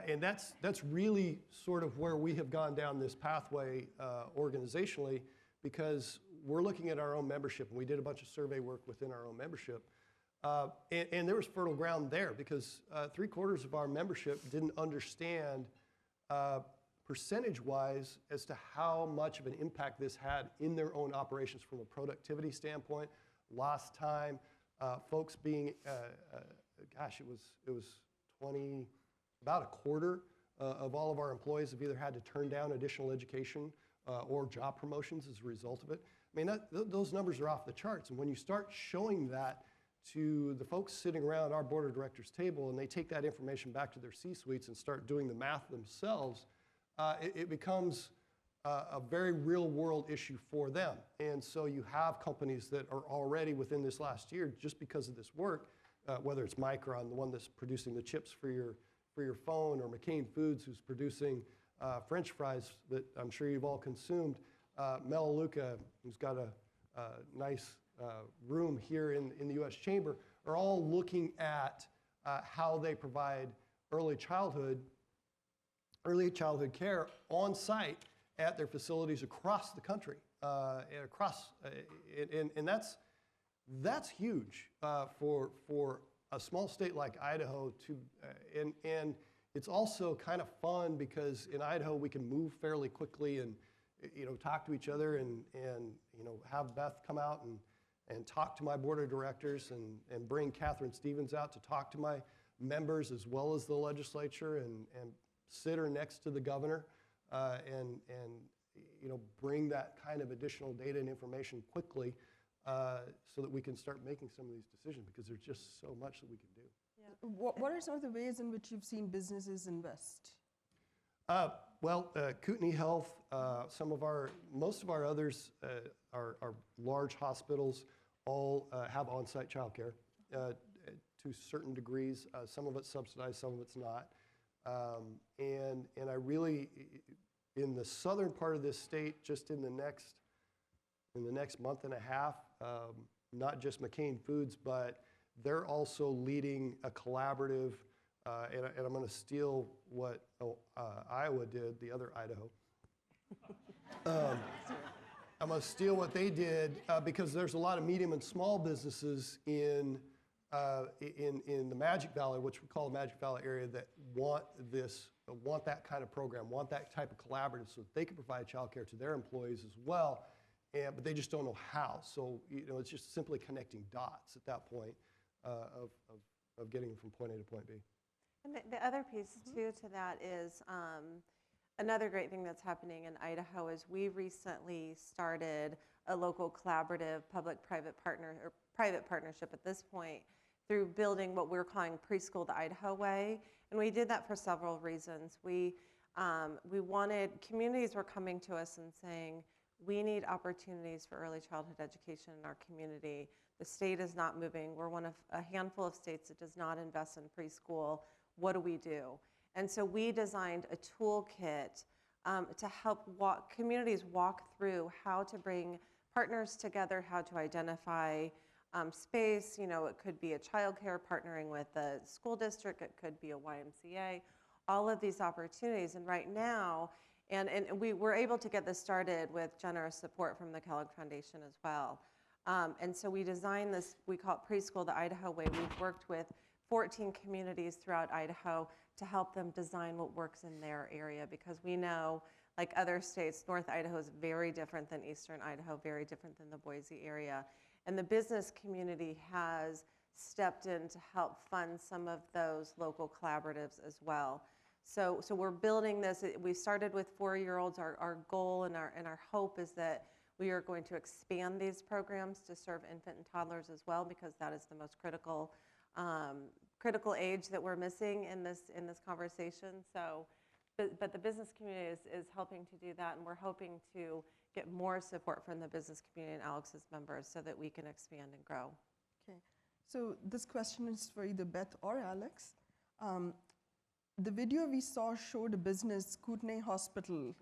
And that's really sort of where we have gone down this pathway organizationally, because we're looking at our own membership, and we did a bunch of survey work within our own membership. And there was fertile ground there because 3/4 of our membership didn't understand percentage-wise as to how much of an impact this had in their own operations from a productivity standpoint, lost time, folks being, gosh, it was 20, about a quarter of all of our employees have either had to turn down additional education or job promotions as a result of it. I mean, those numbers are off the charts, and when you start showing that to the folks sitting around our board of directors table and they take that information back to their C-suites and start doing the math themselves, it becomes a very real world issue for them. And so you have companies that are already within this last year, just because of this work, whether it's Micron, the one that's producing the chips for your phone, or McCain Foods, who's producing French fries that I'm sure you've all consumed, Melaleuca, who's got a nice room here in the U.S. Chamber, are all looking at how they provide early childhood care on site at their facilities across the country, and that's huge for a small state like Idaho to, and it's also kind of fun because in Idaho we can move fairly quickly and talk to each other and have Beth come out and talk to my board of directors and bring Catherine Stevens out to talk to my members as well as the legislature and sit her next to the governor and bring that kind of additional data and information quickly so that we can start making some of these decisions, because there's just so much that we can do. Yeah. What are some of the ways in which you've seen businesses invest? Well, Kootenai Health, most of our others are large hospitals, all have on-site childcare to certain degrees. Some of it's subsidized, some of it's not. And I really, in the southern part of this state, just in the next month and a half, not just McCain Foods, but they're also leading a collaborative, and I'm going to steal what Iowa did, the other Idaho. I'm going to steal what they did because there's a lot of medium and small businesses in the Magic Valley, which we call the Magic Valley area, that want that kind of program, want that type of collaborative so that they can provide childcare to their employees as well, but they just don't know how. So it's just simply connecting dots at that point of getting them from point A to point B. And the other piece too to that is another great thing that's happening in Idaho is we recently started a local collaborative public-private partnership at this point through building what we're calling Preschool the Idaho Way. And we did that for several reasons. We wanted, communities were coming to us and saying, we need opportunities for early childhood education in our community. The state is not moving. We're one of a handful of states that does not invest in preschool. What do we do? And so we designed a toolkit to help communities walk through how to bring partners together, how to identify space. You know, it could be a childcare partnering with a school district, it could be a YMCA, all of these opportunities. And right now, and we were able to get this started with generous support from the Kellogg Foundation as well. And so we designed this, we call it Preschool the Idaho Way. We've worked with 14 communities throughout Idaho to help them design what works in their area, because we know, like other states, North Idaho is very different than Eastern Idaho, very different than the Boise area. And the business community has stepped in to help fund some of those local collaboratives as well. So we're building this. We started with 4-year-olds. Our goal and our hope is that we are going to expand these programs to serve infant and toddlers as well, because that is the most critical age that we're missing in this conversation. So, but the business community is helping to do that, and we're hoping to get more support from the business community and Alex's members so that we can expand and grow. Okay, so this question is for either Beth or Alex. The video we saw showed a business, Kootenai Hospital,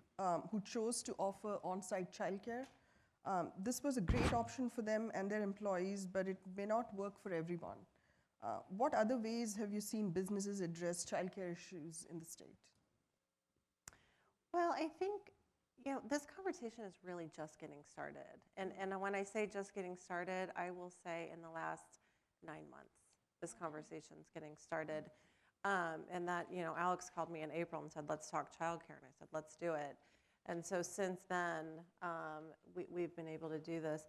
who chose to offer on-site childcare. This was a great option for them and their employees, but it may not work for everyone. What other ways have you seen businesses address childcare issues in the state? Well, I think, you know, this conversation is really just getting started. And when I say just getting started, I will say in the last 9 months, this conversation's getting started. And that, you know, Alex called me in April and said, let's talk childcare. And I said, let's do it. And so since then, we've been able to do this.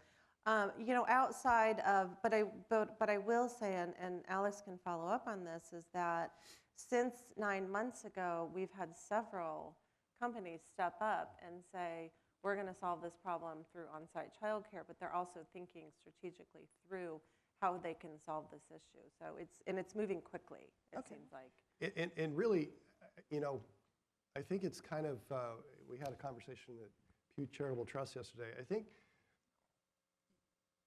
You know, outside of, but I will say, and Alex can follow up on this, is that since 9 months ago, we've had several companies step up and say, we're going to solve this problem through on-site childcare, but they're also thinking strategically through how they can solve this issue. So it's moving quickly, it seems like. And really, you know, I think it's kind of, we had a conversation at Pew Charitable Trust yesterday. I think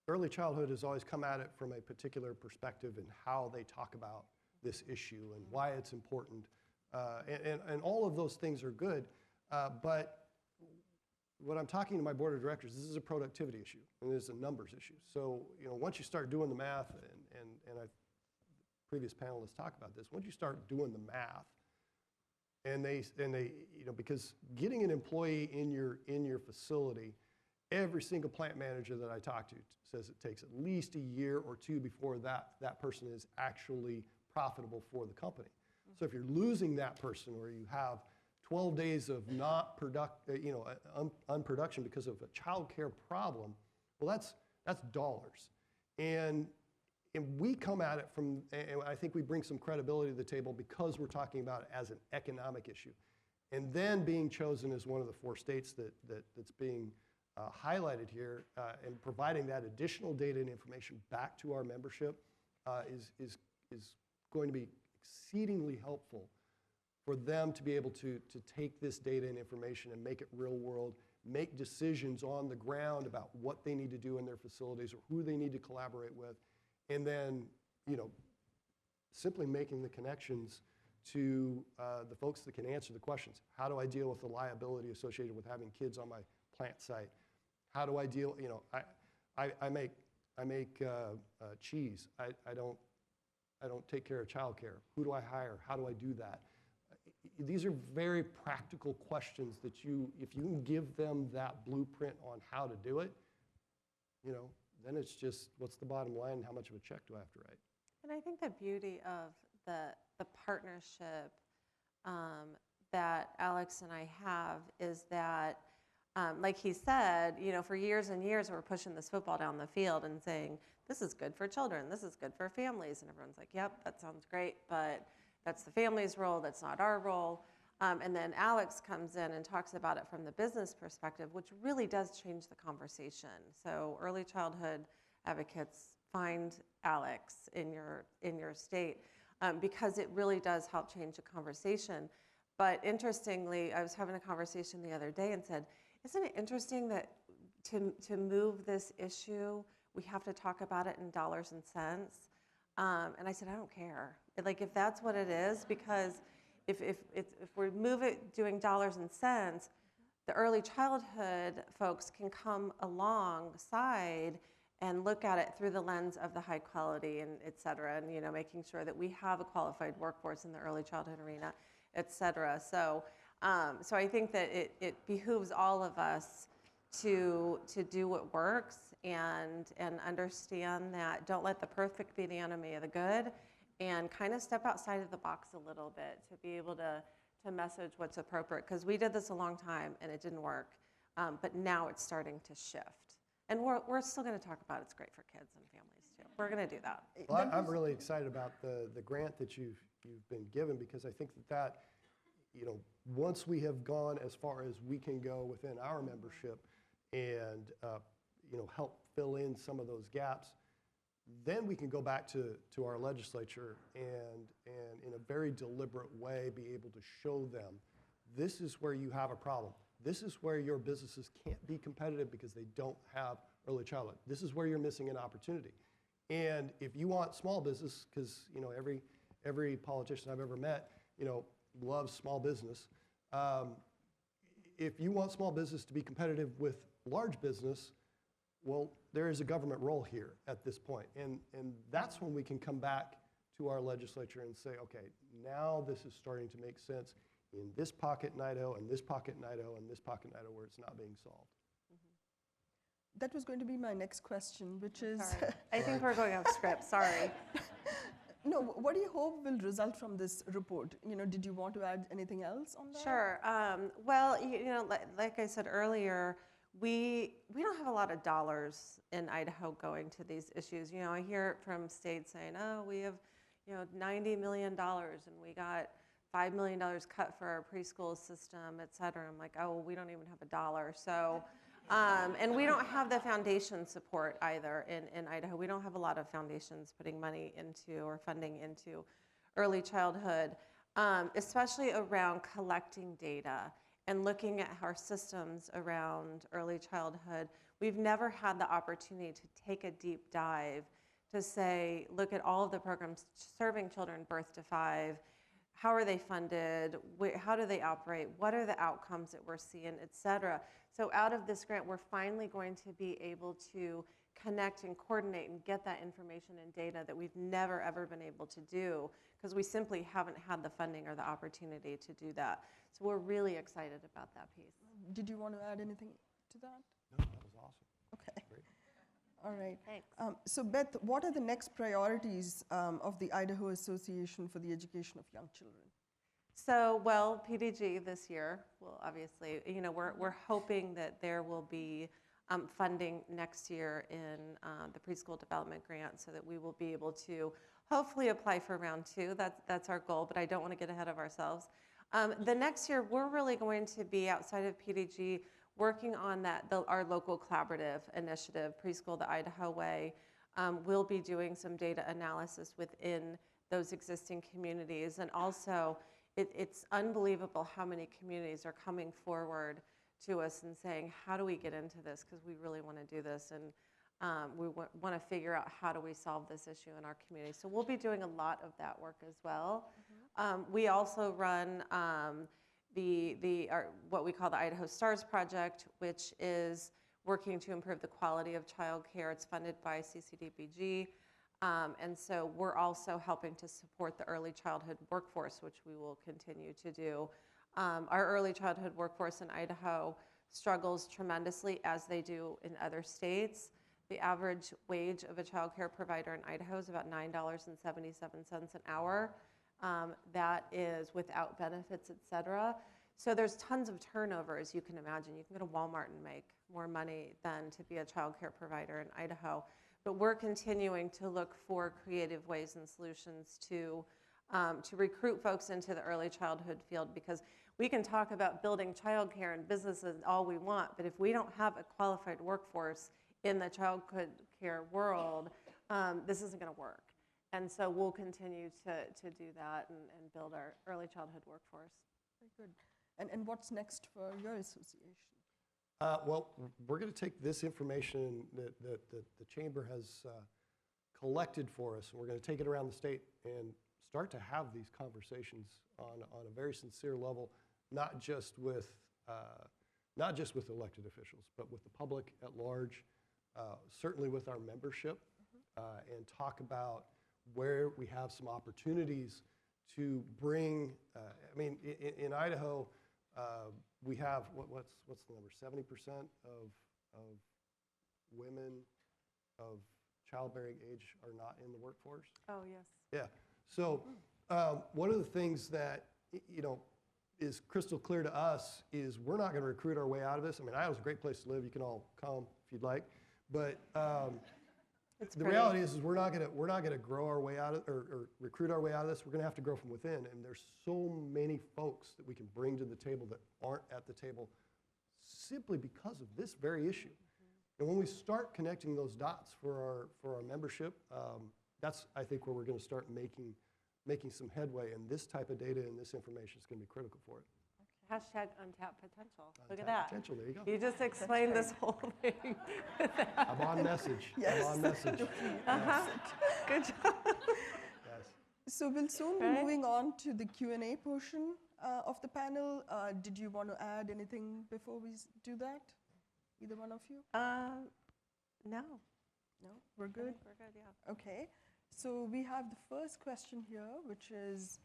early childhood has always come at it from a particular perspective in how they talk about this issue and why it's important. And all of those things are good, but when I'm talking to my board of directors, this is a productivity issue and this is a numbers issue. So, you know, once you start doing the math, and previous panelists talk about this, once you start doing the math, and they, you know, because getting an employee in your facility, every single plant manager that I talk to says it takes at least a year or two before that person is actually profitable for the company. So if you're losing that person, or you have 12 days of unproduction because of a child care problem, well, that's dollars. And we come at it from, and I think we bring some credibility to the table because we're talking about it as an economic issue. And then being chosen as one of the 4 states that's being highlighted here, and providing that additional data and information back to our membership is going to be exceedingly helpful for them to be able to take this data and information and make it real world, make decisions on the ground about what they need to do in their facilities or who they need to collaborate with, and then, you know, simply making the connections to the folks that can answer the questions. How do I deal with the liability associated with having kids on my plant site? How do I deal, you know, I make cheese. I don't take care of childcare. Who do I hire? How do I do that? These are very practical questions that if you can give them that blueprint on how to do it, you know, then it's just, what's the bottom line and how much of a check do I have to write? And I think the beauty of the partnership that Alex and I have is that, like he said, you know, for years and years we're pushing this football down the field and saying, this is good for children, this is good for families, and everyone's like, yep, that sounds great, but that's the family's role, that's not our role. And then Alex comes in and talks about it from the business perspective, which really does change the conversation. So early childhood advocates, find Alex in your state, because it really does help change the conversation. But interestingly, I was having a conversation the other day and said, isn't it interesting that to move this issue, we have to talk about it in dollars and cents? And I said, I don't care. Like, if that's what it is, because if we move it doing dollars and cents, the early childhood folks can come alongside and look at it through the lens of the high quality and et cetera, and making sure that we have a qualified workforce in the early childhood arena, et cetera. So I think that it behooves all of us to do what works and understand that don't let the perfect be the enemy of the good, and kind of step outside of the box a little bit to be able to message what's appropriate, because we did this a long time and it didn't work, but now it's starting to shift. And we're still going to talk about it's great for kids and families too. We're going to do that. Well, I'm really excited about the grant that you've been given, because I think that once we have gone as far as we can go within our membership and help fill in some of those gaps, then we can go back to our legislature and in a very deliberate way be able to show them, this is where you have a problem. This is where your businesses can't be competitive because they don't have early childhood. This is where you're missing an opportunity. And if you want small business, because every politician I've ever met, loves small business. If you want small business to be competitive with large business, well, there is a government role here at this point. And that's when we can come back to our legislature and say, okay, now this is starting to make sense in this pocket in Idaho, and this pocket in Idaho, and this pocket in Idaho where it's not being solved. That was going to be my next question, which is... Sorry. I think we're going off script, sorry. No, what do you hope will result from this report? Did you want to add anything else on that? Sure. Well, like I said earlier, we don't have a lot of dollars in Idaho going to these issues. I hear it from states saying, oh, we have, $90 million and we got $5 million cut for our preschool system, et cetera. I'm like, oh, well, we don't even have a dollar. So, and we don't have the foundation support either in Idaho. We don't have a lot of foundations putting money into or funding into early childhood, especially around collecting data and looking at our systems around early childhood. We've never had the opportunity to take a deep dive to say, look at all of the programs serving children birth to 5. How are they funded? How do they operate? What are the outcomes that we're seeing, et cetera? So out of this grant, we're finally going to be able to connect and coordinate and get that information and data that we've never, ever been able to do, because we simply haven't had the funding or the opportunity to do that. So we're really excited about that piece. Did you want to add anything to that? No, that was awesome. Okay. Great. All right. Thanks. So Beth, what are the next priorities of the Idaho Association for the Education of Young Children? So, well, PDG this year will obviously, we're hoping that there will be funding next year in the preschool development grant, so that we will be able to hopefully apply for round 2. That's our goal, but I don't want to get ahead of ourselves. The next year, we're really going to be outside of PDG working on our local collaborative initiative, Preschool the Idaho Way. We'll be doing some data analysis within those existing communities, and also it's unbelievable how many communities are coming forward to us and saying, how do we get into this? Because we really want to do this, and we want to figure out how do we solve this issue in our community. So we'll be doing a lot of that work as well. We also run what we call the Idaho Stars Project, which is working to improve the quality of childcare. It's funded by CCDBG. And so we're also helping to support the early childhood workforce, which we will continue to do. Our early childhood workforce in Idaho struggles tremendously, as they do in other states. The average wage of a child care provider in Idaho is about $9.77 an hour. That is without benefits, et cetera. So there's tons of turnover, as you can imagine. You can go to Walmart and make more money than to be a child care provider in Idaho. But we're continuing to look for creative ways and solutions to recruit folks into the early childhood field, because we can talk about building childcare and businesses all we want, but if we don't have a qualified workforce in the child care world, this isn't going to work. And so we'll continue to do that and build our early childhood workforce. Very good. And what's next for your association? Well, we're going to take this information that the Chamber has collected for us, and we're going to take it around the state and start to have these conversations on a very sincere level, not just with not just with elected officials, but with the public at large, certainly with our membership, and talk about where we have some opportunities to bring, I mean, in Idaho, we have, what's the number, 70% of women of childbearing age are not in the workforce? Oh, yes. Yeah. So one of the things that, is crystal clear to us is we're not going to recruit our way out of this. I mean, Iowa's a great place to live. You can all come if you'd like. But the reality is we're not going to grow our way out of, or recruit our way out of this. We're going to have to grow from within. And there's so many folks that we can bring to the table that aren't at the table simply because of this very issue. And when we start connecting those dots for our membership, that's, I think, where we're going to start making some headway. And this type of data and this information is going to be critical for it. Hashtag untapped potential. Look at that. Potential, there you go. You just explained this whole thing. I'm on message. Yes. I'm on message. Good job. Yes. So we'll soon be moving on to the Q&A portion of the panel. Did you want to add anything before we do that? Either one of you? No. No? We're good? We're good, yeah. Okay. So we have the first question here, which is,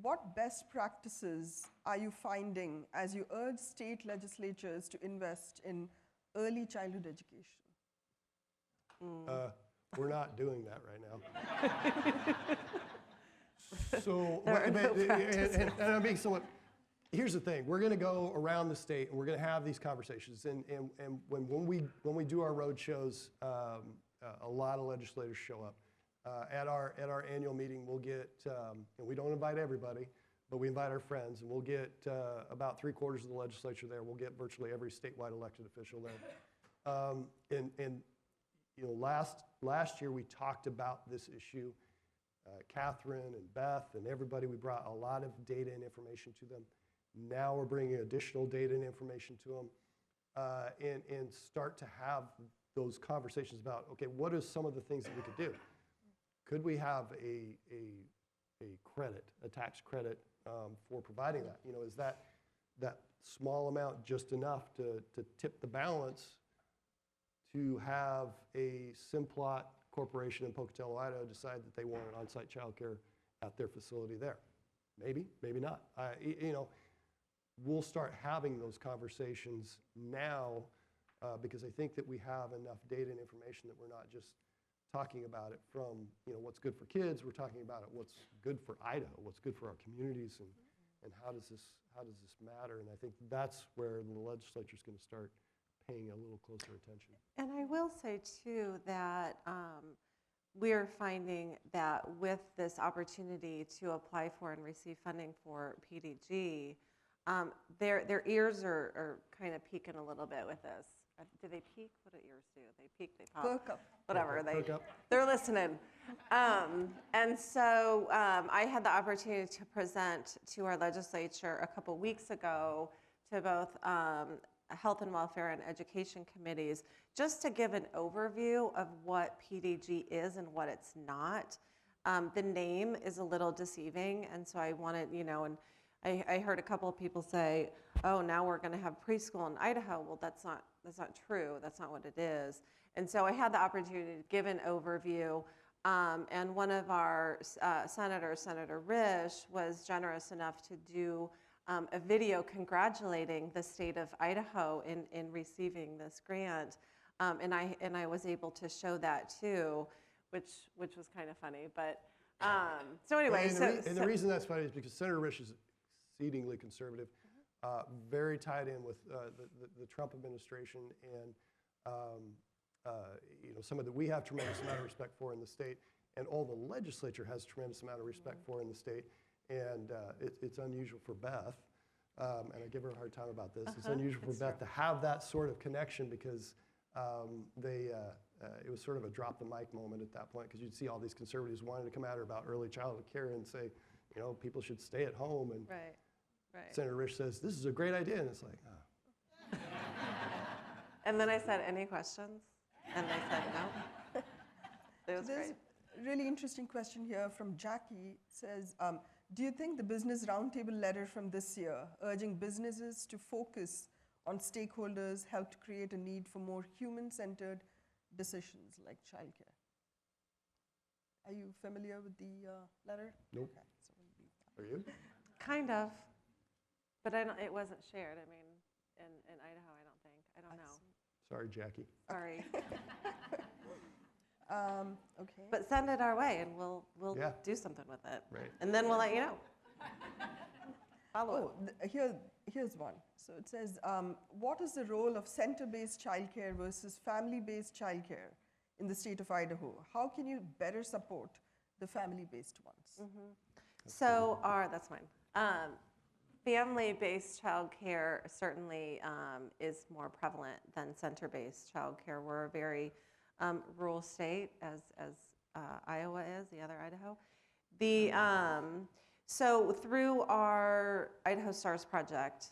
what best practices are you finding as you urge state legislatures to invest in early childhood education? We're not doing that right now. So, and I'm being somewhat, here's the thing. We're going to go around the state and we're going to have these conversations. And when we do our road shows, a lot of legislators show up. At our annual meeting, we'll get, and we don't invite everybody, but we invite our friends, and we'll get about 3/4 of the legislature there. We'll get virtually every statewide elected official there. Last year we talked about this issue. Catherine and Beth and everybody, we brought a lot of data and information to them. Now we're bringing additional data and information to them, and start to have those conversations about, okay, what are some of the things that we could do? Could we have a credit, a tax credit for providing that? Is that small amount just enough to tip the balance to have a Simplot corporation in Pocatello, Idaho decide that they want an on-site childcare at their facility there? Maybe, maybe not. We'll start having those conversations now because I think that we have enough data and information that we're not just talking about it from what's good for kids. We're talking about it what's good for Idaho, what's good for our communities, and how does this matter? And I think that's where the legislature is going to start paying a little closer attention. And I will say too that we're finding that with this opportunity to apply for and receive funding for PDG, their ears are kind of peaking a little bit with this. Do they peak? What do ears do? They peak, they pop. Perk up. Whatever, Perk up. they're listening. And so I had the opportunity to present to our legislature a couple weeks ago to both health and welfare and education committees, just to give an overview of what PDG is and what it's not. The name is a little deceiving, and so I wanted, and I heard a couple of people say, oh, now we're going to have preschool in Idaho. Well, that's not true. That's not what it is. And so I had the opportunity to give an overview, and one of our senators, Senator Risch, was generous enough to do a video congratulating the state of Idaho in receiving this grant, and I was able to show that too, which was kind of funny. But so anyway, the reason that's funny is because Senator Risch is exceedingly conservative, very tied in with the Trump administration, and we have tremendous amount of respect for in the state, and all the legislature has tremendous amount of respect for in the state. And it's unusual for Beth, and I give her a hard time about this. It's unusual for Beth to have that sort of connection because it was sort of a drop the mic moment at that point, because you'd see all these conservatives wanting to come at her about early childhood care and say, people should stay at home. And right. Senator Risch says, this is a great idea. And it's like, oh. And then I said, any questions? And they said no. It was There's great. a really interesting question here from Jackie. It says, do you think the Business Roundtable letter from this year, urging businesses to focus on stakeholders helped create a need for more human-centered decisions like childcare. Are you familiar with the letter? Nope. Okay, so we'll leave that. Are you? Kind of, but it wasn't shared. I mean, in Idaho, I don't think. I don't know. Sorry, Jackie. Sorry. Okay. But send it our way, and we'll Yeah. do something with it. Right. And then we'll let you know. Follow up. Here's one. So it says, what is the role of center-based childcare versus family-based childcare in the state of Idaho? How can you better support the family-based ones? So that's mine. Family-based childcare certainly is more prevalent than center-based childcare. We're a very rural state, as Iowa is, the other Idaho. So through our Idaho Stars project,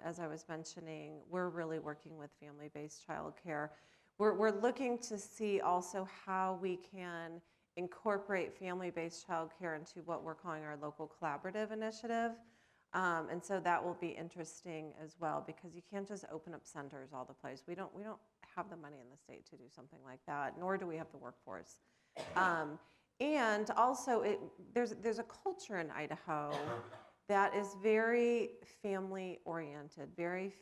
as I was mentioning, we're really working with family-based childcare. We're looking to see also how we can incorporate family-based childcare into what we're calling our local collaborative initiative. And so that will be interesting as well, because you can't just open up centers all the place. We don't have the money in the state to do something like that, nor do we have the workforce. And also, there's a culture in Idaho that is very family-oriented, very,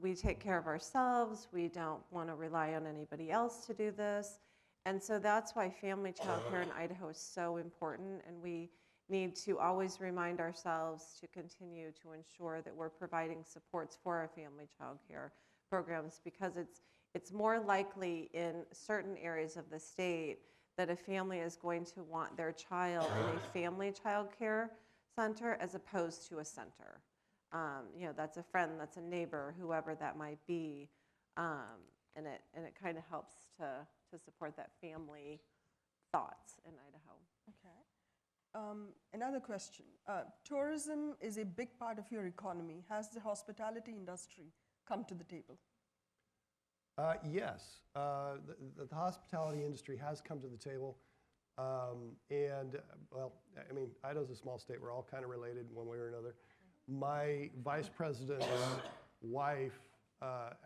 we take care of ourselves. We don't want to rely on anybody else to do this. And so that's why family childcare in Idaho is so important, and we need to always remind ourselves to continue to ensure that we're providing supports for our family childcare programs, because it's more likely in certain areas of the state that a family is going to want their child in a family childcare center as opposed to a center. That's a friend, that's a neighbor, whoever that might be, and it kind of helps to support that family thoughts in Idaho. Okay. Another question. Tourism is a big part of your economy. Has the hospitality industry come to the table? Yes. The hospitality industry has come to the table. Well, I mean, Idaho's a small state. We're all kind of related in one way or another. My vice president's wife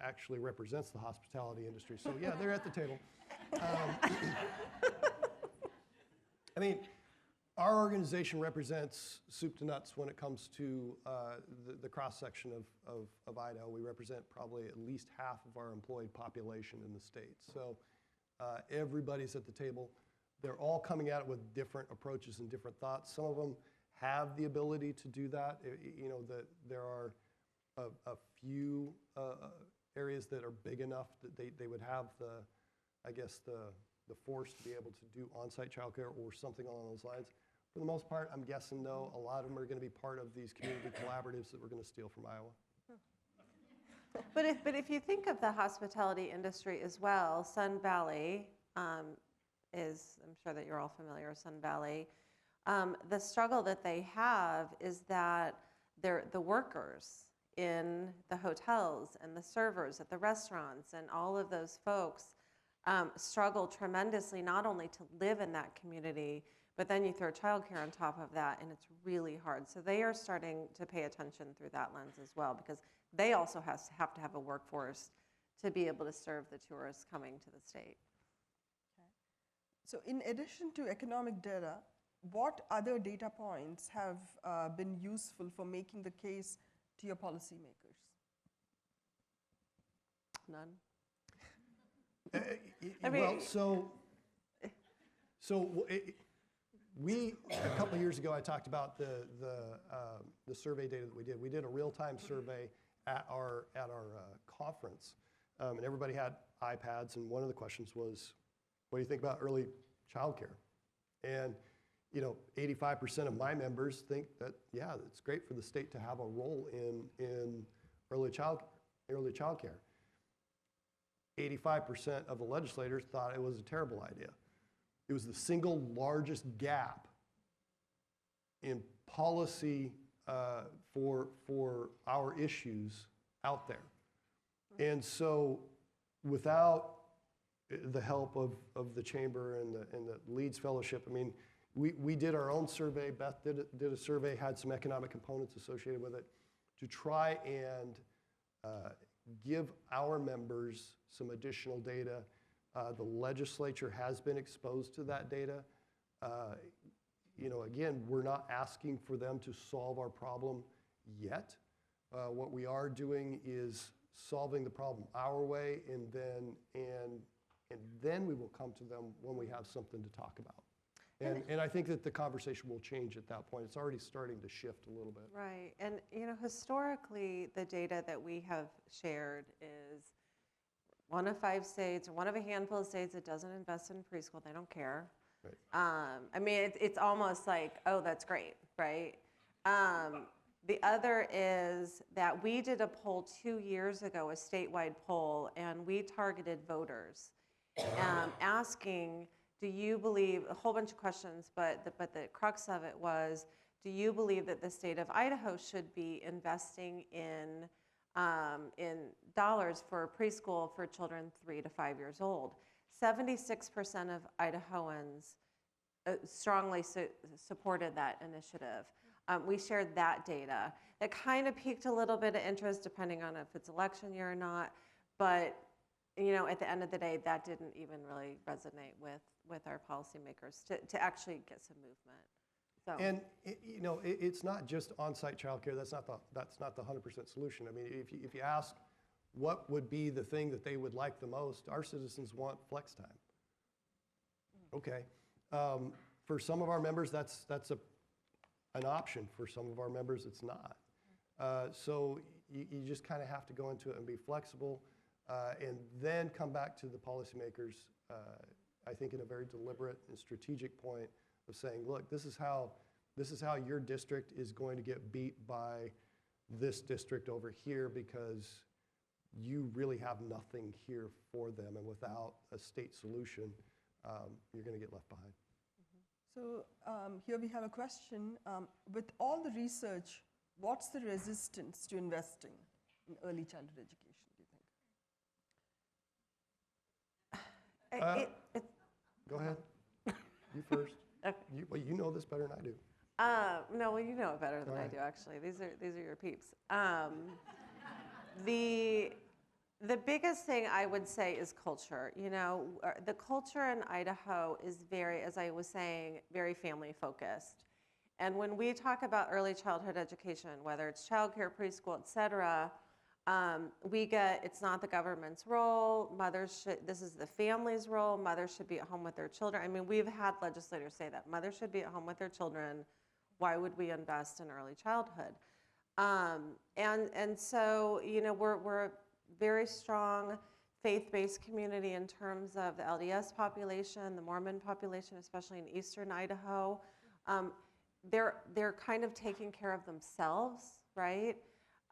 actually represents the hospitality industry. So, yeah, they're at the table. I mean, our organization represents soup to nuts when it comes to the cross-section of Idaho. We represent probably at least half of our employed population in the state. So everybody's at the table. They're all coming at it with different approaches and different thoughts. Some of them have the ability to do that. There are a few areas that are big enough that they would have the force to be able to do on-site childcare or something along those lines. For the most part, I'm guessing no. A lot of them are going to be part of these community collaboratives that we're going to steal from Iowa. But if you think of the hospitality industry as well, Sun Valley is, I'm sure that you're all familiar with Sun Valley. The struggle that they have is that the workers in the hotels and the servers at the restaurants and all of those folks struggle tremendously, not only to live in that community, but then you throw childcare on top of that, and it's really hard. So they are starting to pay attention through that lens as well, because they also have to have a workforce to be able to serve the tourists coming to the state. Okay. So in addition to economic data, what other data points have been useful for making the case to your policymakers? None. We a couple of years ago, I talked about the survey data that we did. We did a real-time survey at our conference, and everybody had iPads. And one of the questions was, "What do you think about early childcare?" And 85% of my members think that it's great for the state to have a role in early childcare. 85% of the legislators thought it was a terrible idea. It was the single largest gap in policy for our issues out there. And so without the help of the chamber and the Leeds Fellowship, I mean, we did our own survey. Beth did a survey, had some economic components associated with it, to try and give our members some additional data. The legislature has been exposed to that data. Again, we're not asking for them to solve our problem yet. What we are doing is solving the problem our way, and then we will come to them when we have something to talk about. And I think that the conversation will change at that point. It's already starting to shift a little bit. Right, and historically, the data that we have shared is one of 5 states, or one of a handful of states that doesn't invest in preschool. They don't care. Right. I mean, it's almost like, oh, that's great, right? The other is that we did a poll 2 years ago, a statewide poll, and we targeted voters, asking, do you believe, a whole bunch of questions, but the crux of it was, do you believe that the state of Idaho should be investing in dollars for preschool for children 3 to 5 years old? 76% of Idahoans strongly supported that initiative. We shared that data. It kind of piqued a little bit of interest, depending on if it's election year or not, but at the end of the day, that didn't even really resonate with our policymakers to actually get some movement. So. And it's not just on-site childcare. That's not the 100% solution. I mean, if you ask what would be the thing that they would like the most, our citizens want flex time. Okay, for some of our members, that's an option. For some of our members, it's not. So you just kind of have to go into it and be flexible, and then come back to the policymakers. I think in a very deliberate and strategic point of saying, look, this is how your district is going to get beat by this district over here, because you really have nothing here for them, and without a state solution, you're going to get left behind. So here we have a question. With all the research, what's the resistance to investing in early childhood education, do you think? Go ahead. You first. Okay. You know this better than I do. No, well, you know it better than I do, actually. These are your peeps. The biggest thing I would say is culture. The culture in Idaho is very, as I was saying, very family focused. And when we talk about early childhood education, whether it's childcare, preschool, et cetera, we get, it's not the government's role, this is the family's role, mothers should be at home with their children. I mean, we've had legislators say that, mothers should be at home with their children, why would we invest in early childhood? And so, we're a very strong faith-based community in terms of the LDS population, the Mormon population, especially in eastern Idaho. They're kind of taking care of themselves, right?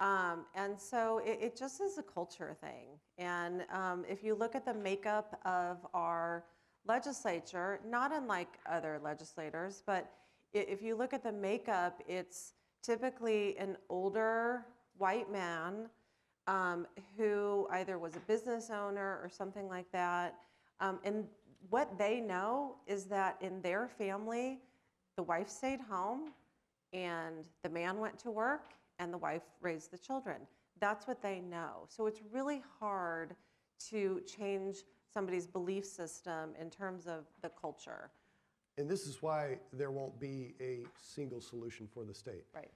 And so it just is a culture thing. And if you look at the makeup of our legislature, not unlike other legislators, but if you look at the makeup, it's typically an older white man who either was a business owner or something like that. And what they know is that in their family, the wife stayed home and the man went to work and the wife raised the children. That's what they know. So it's really hard to change somebody's belief system in terms of the culture. And this is why there won't be a single solution for the state. Right.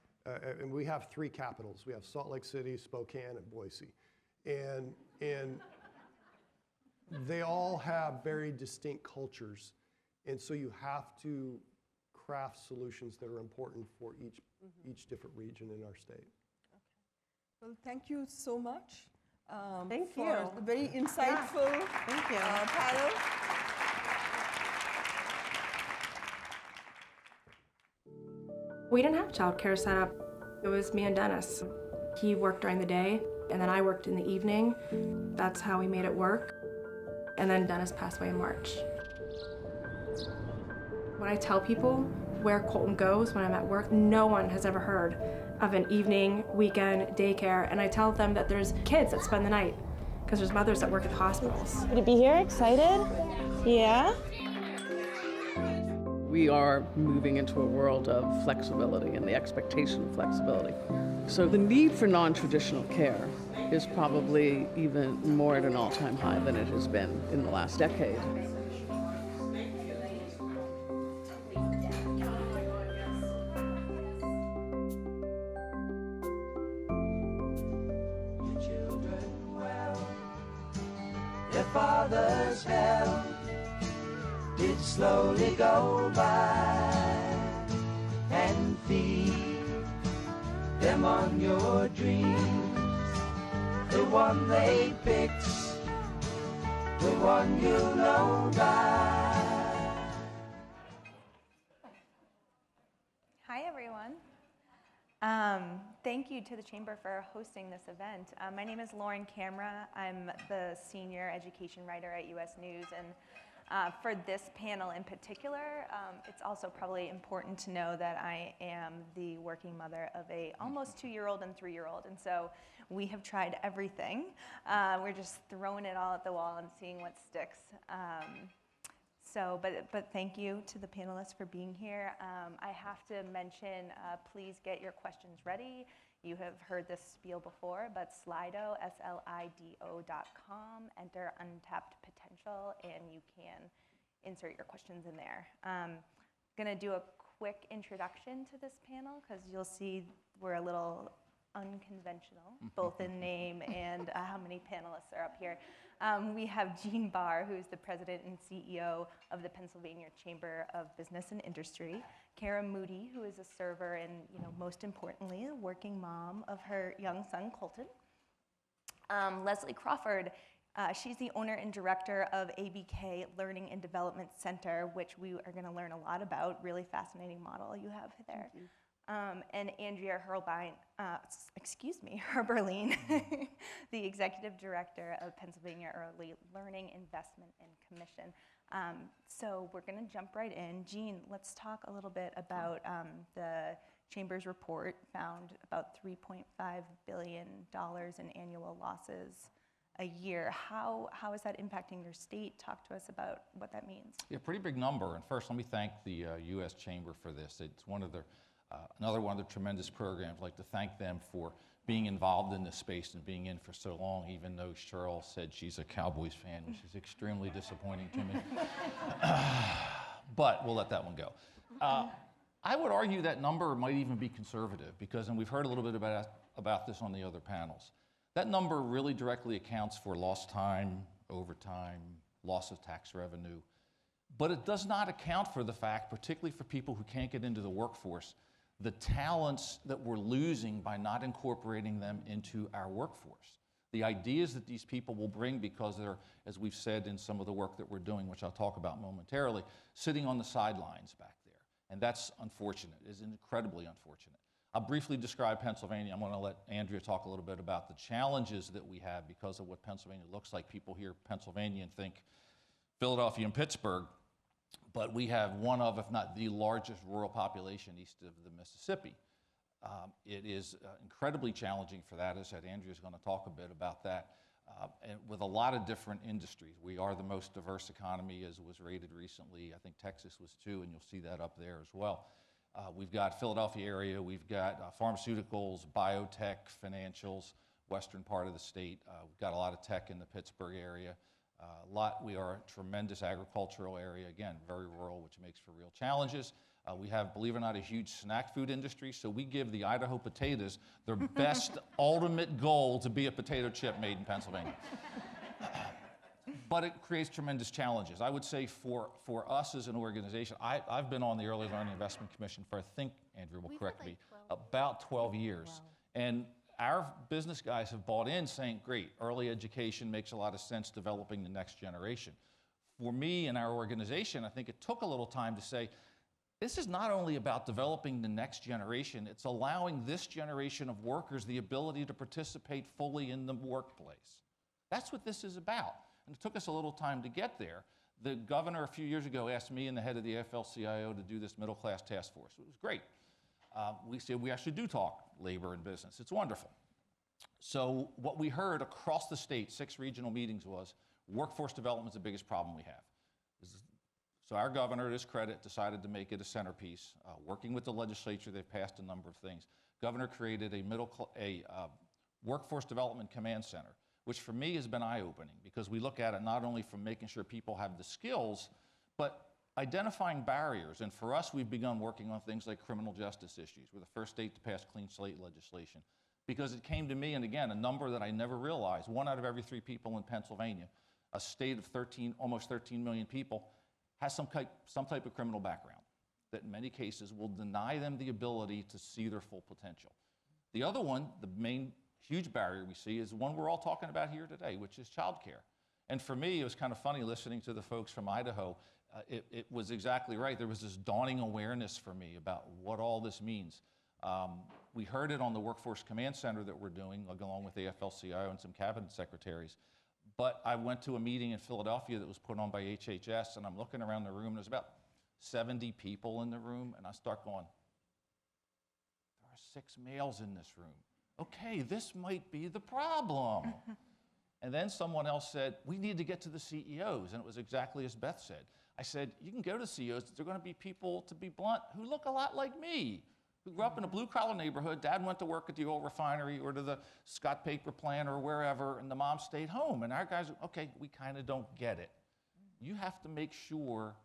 And we have 3 capitals. We have Salt Lake City, Spokane, and Boise. And they all have very distinct cultures. And so you have to craft solutions that are important for each different region in our state. Okay. Well, thank you so much. Thank for you. the very insightful panel. We didn't have childcare set up. It was me and Dennis. He worked during the day, and then I worked in the evening. That's how we made it work. And then Dennis passed away in March. When I tell people where Colton goes when I'm at work, no one has ever heard of an evening, weekend, daycare, and I tell them that there's kids that spend the night because there's mothers that work at hospitals. Good to be here, excited? Yeah? We are moving into a world of flexibility and the expectation of flexibility. So the need for non-traditional care is probably even more at an all-time high than it has been in the last decade. Their father's health did slowly go by, and feed them on your dreams. The one they picked, the one you know by. Hi, everyone. Thank you to the Chamber for hosting this event. My name is Lauren Camera. I'm the senior education writer at US News, and for this panel in particular, it's also probably important to know that I am the working mother of a almost 2-year-old and 3-year-old, and so we have tried everything. We're just throwing it all at the wall and seeing what sticks. But thank you to the panelists for being here. I have to mention, please get your questions ready. You have heard this spiel before, but Slido, SLIDO.com, enter Untapped Potential, and you can insert your questions in there. Gonna do a quick introduction to this panel, because you'll see we're a little unconventional, both in name and how many panelists are up here. We have Jean Barr, who's the president and CEO of the Pennsylvania Chamber of Business and Industry. Kara Moody, who is a server and, most importantly, a working mom of her young son, Colton. Leslie Crawford, she's the owner and director of ABK Learning and Development Center, which we are gonna learn a lot about. Really fascinating model you have there. And Andrea Herberlein, the executive director of Pennsylvania Early Learning Investment and Commission. So we're going to jump right in. Jean, let's talk a little bit about the Chamber's report found about $3.5 billion in annual losses a year. How is that impacting your state? Talk to us about what that means. Yeah, pretty big number. And first, let me thank the U.S. Chamber for this. It's one of their another one of the tremendous programs. I'd like to thank them for being involved in this space and being in for so long, even though Cheryl said she's a Cowboys fan, which is extremely disappointing to me. But we'll let that one go. I would argue that number might even be conservative, because, and we've heard a little bit about this on the other panels, that number really directly accounts for lost time, overtime, loss of tax revenue. But it does not account for the fact, particularly for people who can't get into the workforce, the talents that we're losing by not incorporating them into our workforce. The ideas that these people will bring, because they're, as we've said in some of the work that we're doing, which I'll talk about momentarily, sitting on the sidelines back there. And that's unfortunate. It is incredibly unfortunate. I'll briefly describe Pennsylvania. I'm going to let Andrea talk a little bit about the challenges that we have because of what Pennsylvania looks like. People hear Pennsylvania and think Philadelphia and Pittsburgh. But we have one of, if not the largest rural population east of the Mississippi. It is incredibly challenging for that. As I said, Andrea's going to talk a bit about that. And with a lot of different industries. We are the most diverse economy, as was rated recently. I think Texas was too, and you'll see that up there as well. We've got Philadelphia area, we've got pharmaceuticals, biotech, financials, western part of the state. We've got a lot of tech in the Pittsburgh area. We are a tremendous agricultural area, again, very rural, which makes for real challenges. We have, believe it or not, a huge snack food industry, so we give the Idaho potatoes their best ultimate goal to be a potato chip made in Pennsylvania. But it creates tremendous challenges. I would say for us as an organization, I've been on the Early Learning Investment Commission for, I think, Andrew will correct me, about 12 years. Wow. And our business guys have bought in saying, great, early education makes a lot of sense, developing the next generation. For me and our organization, I think it took a little time to say, this is not only about developing the next generation, it's allowing this generation of workers the ability to participate fully in the workplace. That's what this is about. And it took us a little time to get there. The governor a few years ago asked me and the head of the AFL-CIO to do this middle class task force. It was great. We said we actually do talk labor and business. It's wonderful. So what we heard across the state, 6 regional meetings, was workforce development is the biggest problem we have. So our governor, to his credit, decided to make it a centerpiece. Working with the legislature, they've passed a number of things. Governor created a workforce development command center, which for me has been eye-opening because we look at it not only from making sure people have the skills, but identifying barriers. And for us, we've begun working on things like criminal justice issues. We're the first state to pass clean slate legislation because it came to me, and again, a number that I never realized, 1 out of every 3 people in Pennsylvania, a state of almost 13 million people, has some type of criminal background that in many cases will deny them the ability to see their full potential. The other one, the main huge barrier we see, is one we're all talking about here today, which is childcare. And for me, it was kind of funny listening to the folks from Idaho. It was exactly right. There was this dawning awareness for me about what all this means. We heard it on the Workforce Command Center that we're doing, along with the AFL-CIO and some cabinet secretaries. But I went to a meeting in Philadelphia that was put on by HHS, and I'm looking around the room. There's about 70 people in the room, and I start going, there are 6 males in this room. Okay, this might be the problem. And then someone else said, we need to get to the CEOs, and it was exactly as Beth said. I said, you can go to CEOs, they're going to be people, to be blunt, who look a lot like me, who grew up in a blue-collar neighborhood. Dad went to work at the oil refinery or to the Scott paper plant or wherever, and the mom stayed home. And our guys, okay, we kind of don't get it. You have to make sure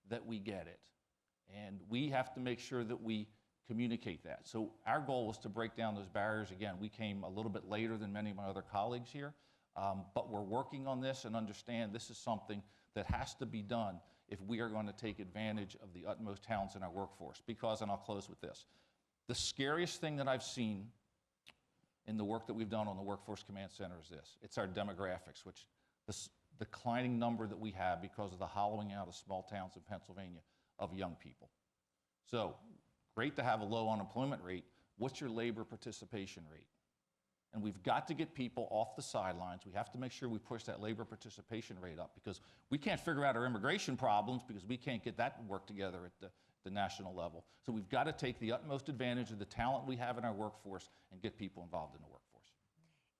that we get it. And we have to make sure that we communicate that. So our goal was to break down those barriers. Again, we came a little bit later than many of my other colleagues here, but we're working on this and understand this is something that has to be done if we are going to take advantage of the utmost talents in our workforce. Because, and I'll close with this, the scariest thing that I've seen in the work that we've done on the Workforce Command Center is this. It's our demographics, which this declining number that we have because of the hollowing out of small towns in Pennsylvania of young people. So, great to have a low unemployment rate. What's your labor participation rate? And we've got to get people off the sidelines. We have to make sure we push that labor participation rate up because we can't figure out our immigration problems because we can't get that work together at the national level. So we've got to take the utmost advantage of the talent we have in our workforce and get people involved in the workforce.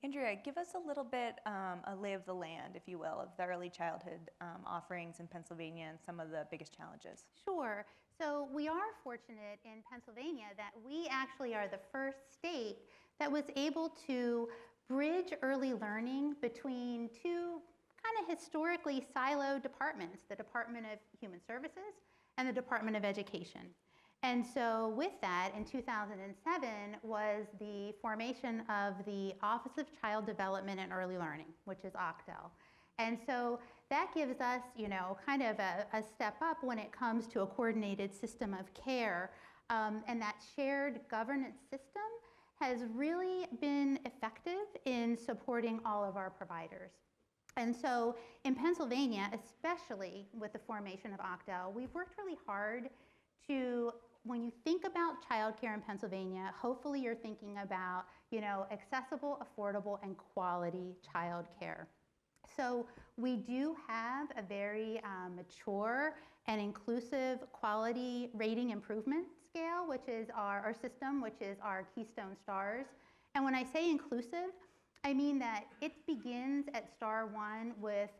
Andrea, give us a little bit a lay of the land, if you will, of the early childhood offerings in Pennsylvania and some of the biggest challenges. Sure. So we are fortunate in Pennsylvania that we actually are the first state that was able to bridge early learning between 2 kind of historically siloed departments, the Department of Human Services and the Department of Education. And so with that, in 2007 was the formation of the Office of Child Development and Early Learning, which is OCDEL. And so that gives us, you know, kind of a step up when it comes to a coordinated system of care. And that shared governance system has really been effective in supporting all of our providers. And so in Pennsylvania, especially with the formation of OCDEL, we've worked really hard to, when you think about childcare in Pennsylvania, hopefully you're thinking about, you know, accessible, affordable, and quality childcare. So we do have a very mature and inclusive quality rating improvement scale, which is our system, which is our Keystone Stars. And when I say inclusive, I mean that it begins at Star 1 with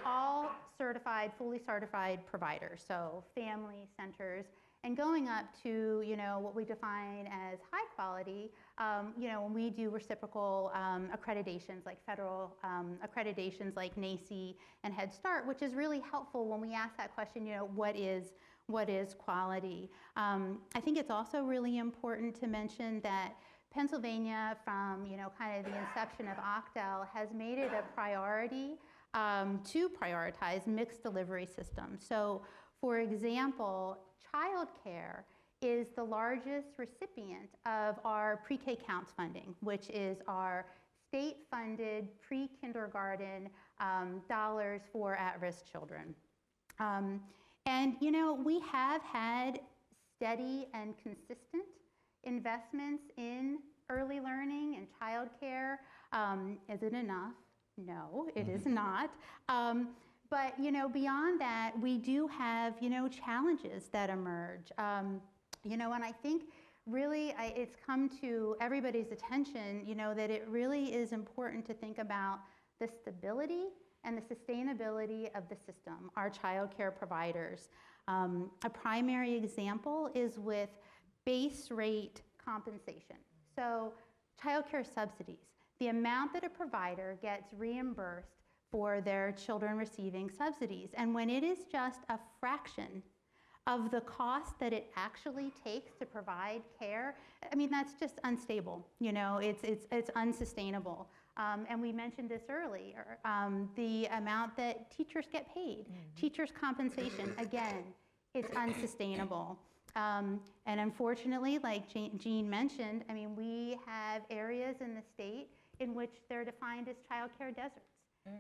all certified, fully certified providers, so family centers, and going up to, you know, what we define as high quality, you know, when we do reciprocal accreditations, like federal accreditations like NACE and Head Start, which is really helpful when we ask that question, you know, what is quality? I think it's also really important to mention that Pennsylvania, from, you know, kind of the inception of OCDEL, has made it a priority to prioritize mixed delivery systems. So, for example, childcare is the largest recipient of our pre-K counts funding, which is our state-funded pre-kindergarten dollars for at-risk children. And, you know, we have had steady and consistent investments in early learning and childcare. Is it enough? No, it is not. But, you know, beyond that, we do have, you know, challenges that emerge. You know, and I think really it's come to everybody's attention, you know, that it really is important to think about the stability and the sustainability of the system, our childcare providers. A primary example is with base rate compensation. So childcare subsidies, the amount that a provider gets reimbursed for their children receiving subsidies. And when it is just a fraction of the cost that it actually takes to provide care, I mean, that's just unstable. You know, it's unsustainable. And we mentioned this earlier, the amount that teachers get paid, teachers' compensation, again, it's unsustainable. And unfortunately, like Jean mentioned, I mean, we have areas in the state in which they're defined as childcare deserts,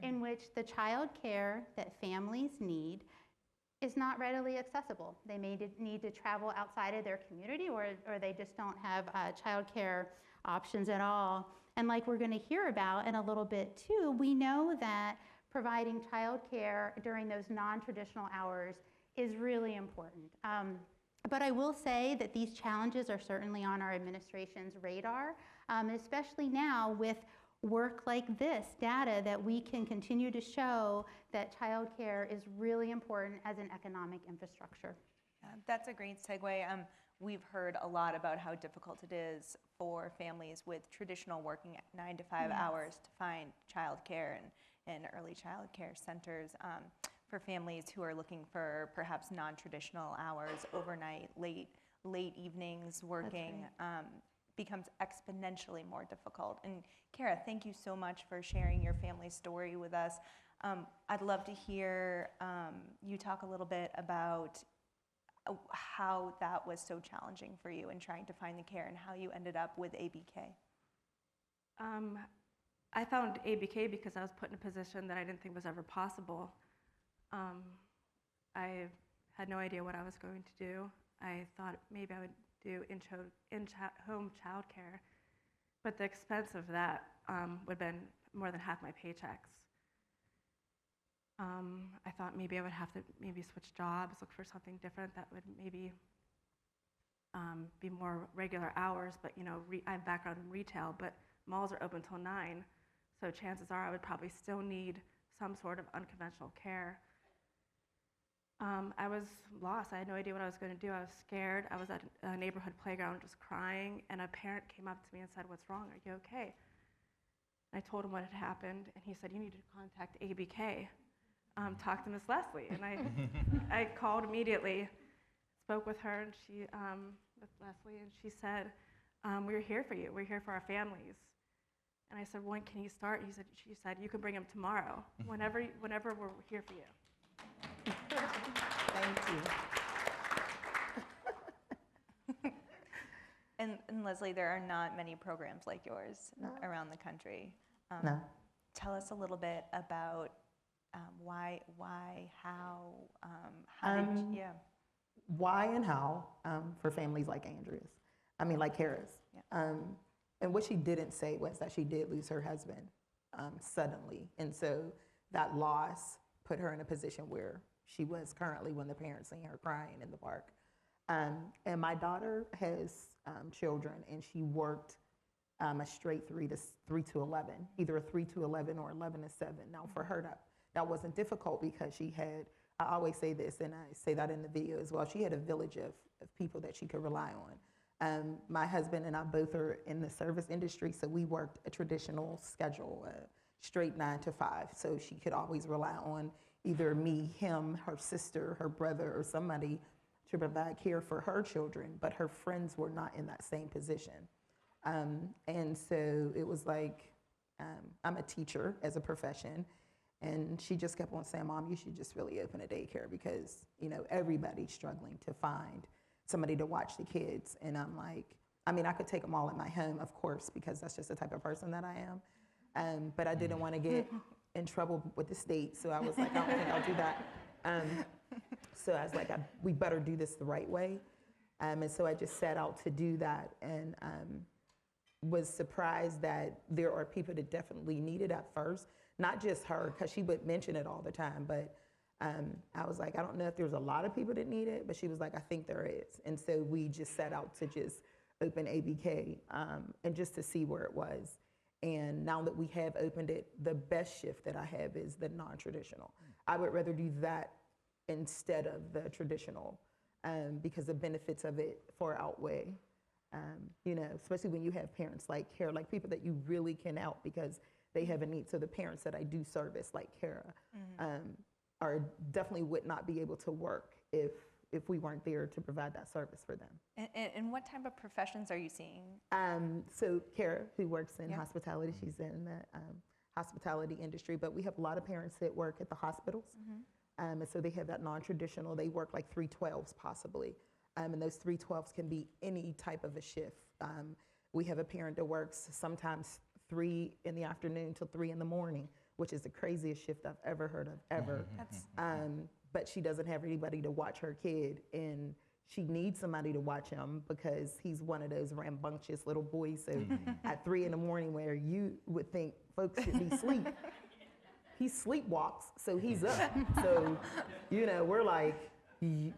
in which the childcare that families need is not readily accessible. They may need to travel outside of their community, or they just don't have childcare options at all. And like we're going to hear about in a little bit too, we know that providing childcare during those non-traditional hours is really important. But I will say that these challenges are certainly on our administration's radar, especially now with work like this, data that we can continue to show that childcare is really important as an economic infrastructure. That's a great segue. We've heard a lot about how difficult it is for families with traditional working 9 to 5 hours to find childcare and early childcare centers. For families who are looking for perhaps non-traditional hours, overnight, late evenings working, becomes exponentially more difficult. And Kara, thank you so much for sharing your family story with us. I'd love to hear you talk a little bit about how that was so challenging for you in trying to find the care and how you ended up with ABK. I found ABK because I was put in a position that I didn't think was ever possible. I had no idea what I was going to do. I thought maybe I would do in-home childcare, but the expense of that would have been more than half my paychecks. I thought maybe I would have to switch jobs, look for something different that would maybe be more regular hours, but you know, I have background in retail, but malls are open till 9, so chances are I would probably still need some sort of unconventional care. I was lost. I had no idea what I was going to do. I was scared. I was at a neighborhood playground just crying, and a parent came up to me and said, "What's wrong? Are you okay?" I told him what had happened, and he said, "You need to contact ABK. Talk to Miss Leslie." And I called immediately, spoke with her, and with Leslie, and she said, "We're here for you. We're here for our families." And I said, "When can you start?" She said, "You can bring him tomorrow, whenever we're here for you." Thank you. And Leslie, there are not many programs like yours around the country. No. Tell us a little bit about why, how did you, Why and how for families like Andrea's, like Kara's. Yeah. And what she didn't say was that she did lose her husband suddenly. And so that loss put her in a position where she was currently when the parents seen her crying in the park. And my daughter has children, and she worked a straight 3 to 11, either a 3 to 11 or 11 to 7. Now for her, that wasn't difficult because she had, I always say this, and I say that in the video as well, she had a village of people that she could rely on. My husband and I both are in the service industry, so we worked a traditional schedule, straight 9 to 5. So she could always rely on either me, him, her sister, her brother, or somebody to provide care for her children, but her friends were not in that same position. And so it was like, I'm a teacher as a profession, and she just kept on saying, "Mom, you should just really open a daycare because, you know, everybody's struggling to find somebody to watch the kids." And I'm like, I could take them all at my home, of course, because that's just the type of person that I am. But I didn't want to get in trouble with the state, so I was like, I don't think I'll do that. So I was like, we better do this the right way. And so I just set out to do that, and was surprised that there are people that definitely need it at first. Not just her, because she would mention it all the time, but I was like, I don't know if there's a lot of people that need it, but she was like, I think there is. And so we just set out to just open ABK and just to see where it was. And now that we have opened it, the best shift that I have is the non-traditional. I would rather do that instead of the traditional because the benefits of it far outweigh You know, especially when you have parents like Kara, like people that you really can help because they have a need. So the parents that I do service, like Kara, are definitely would not be able to work if we weren't there to provide that service for them. And what type of professions are you seeing? So Kara, who works in hospitality, she's in the hospitality industry, but we have a lot of parents that work at the hospitals. And so they have that non-traditional, they work like 312s possibly. And those 312s can be any type of a shift. We have a parent that works sometimes 3 in the afternoon till 3 in the morning, which is the craziest shift I've ever heard of, ever. But she doesn't have anybody to watch her kid, and she needs somebody to watch him because he's one of those rambunctious little boys. So at 3 in the morning, where you would think folks should be asleep, he sleepwalks, so he's up. So, you know, we're like, he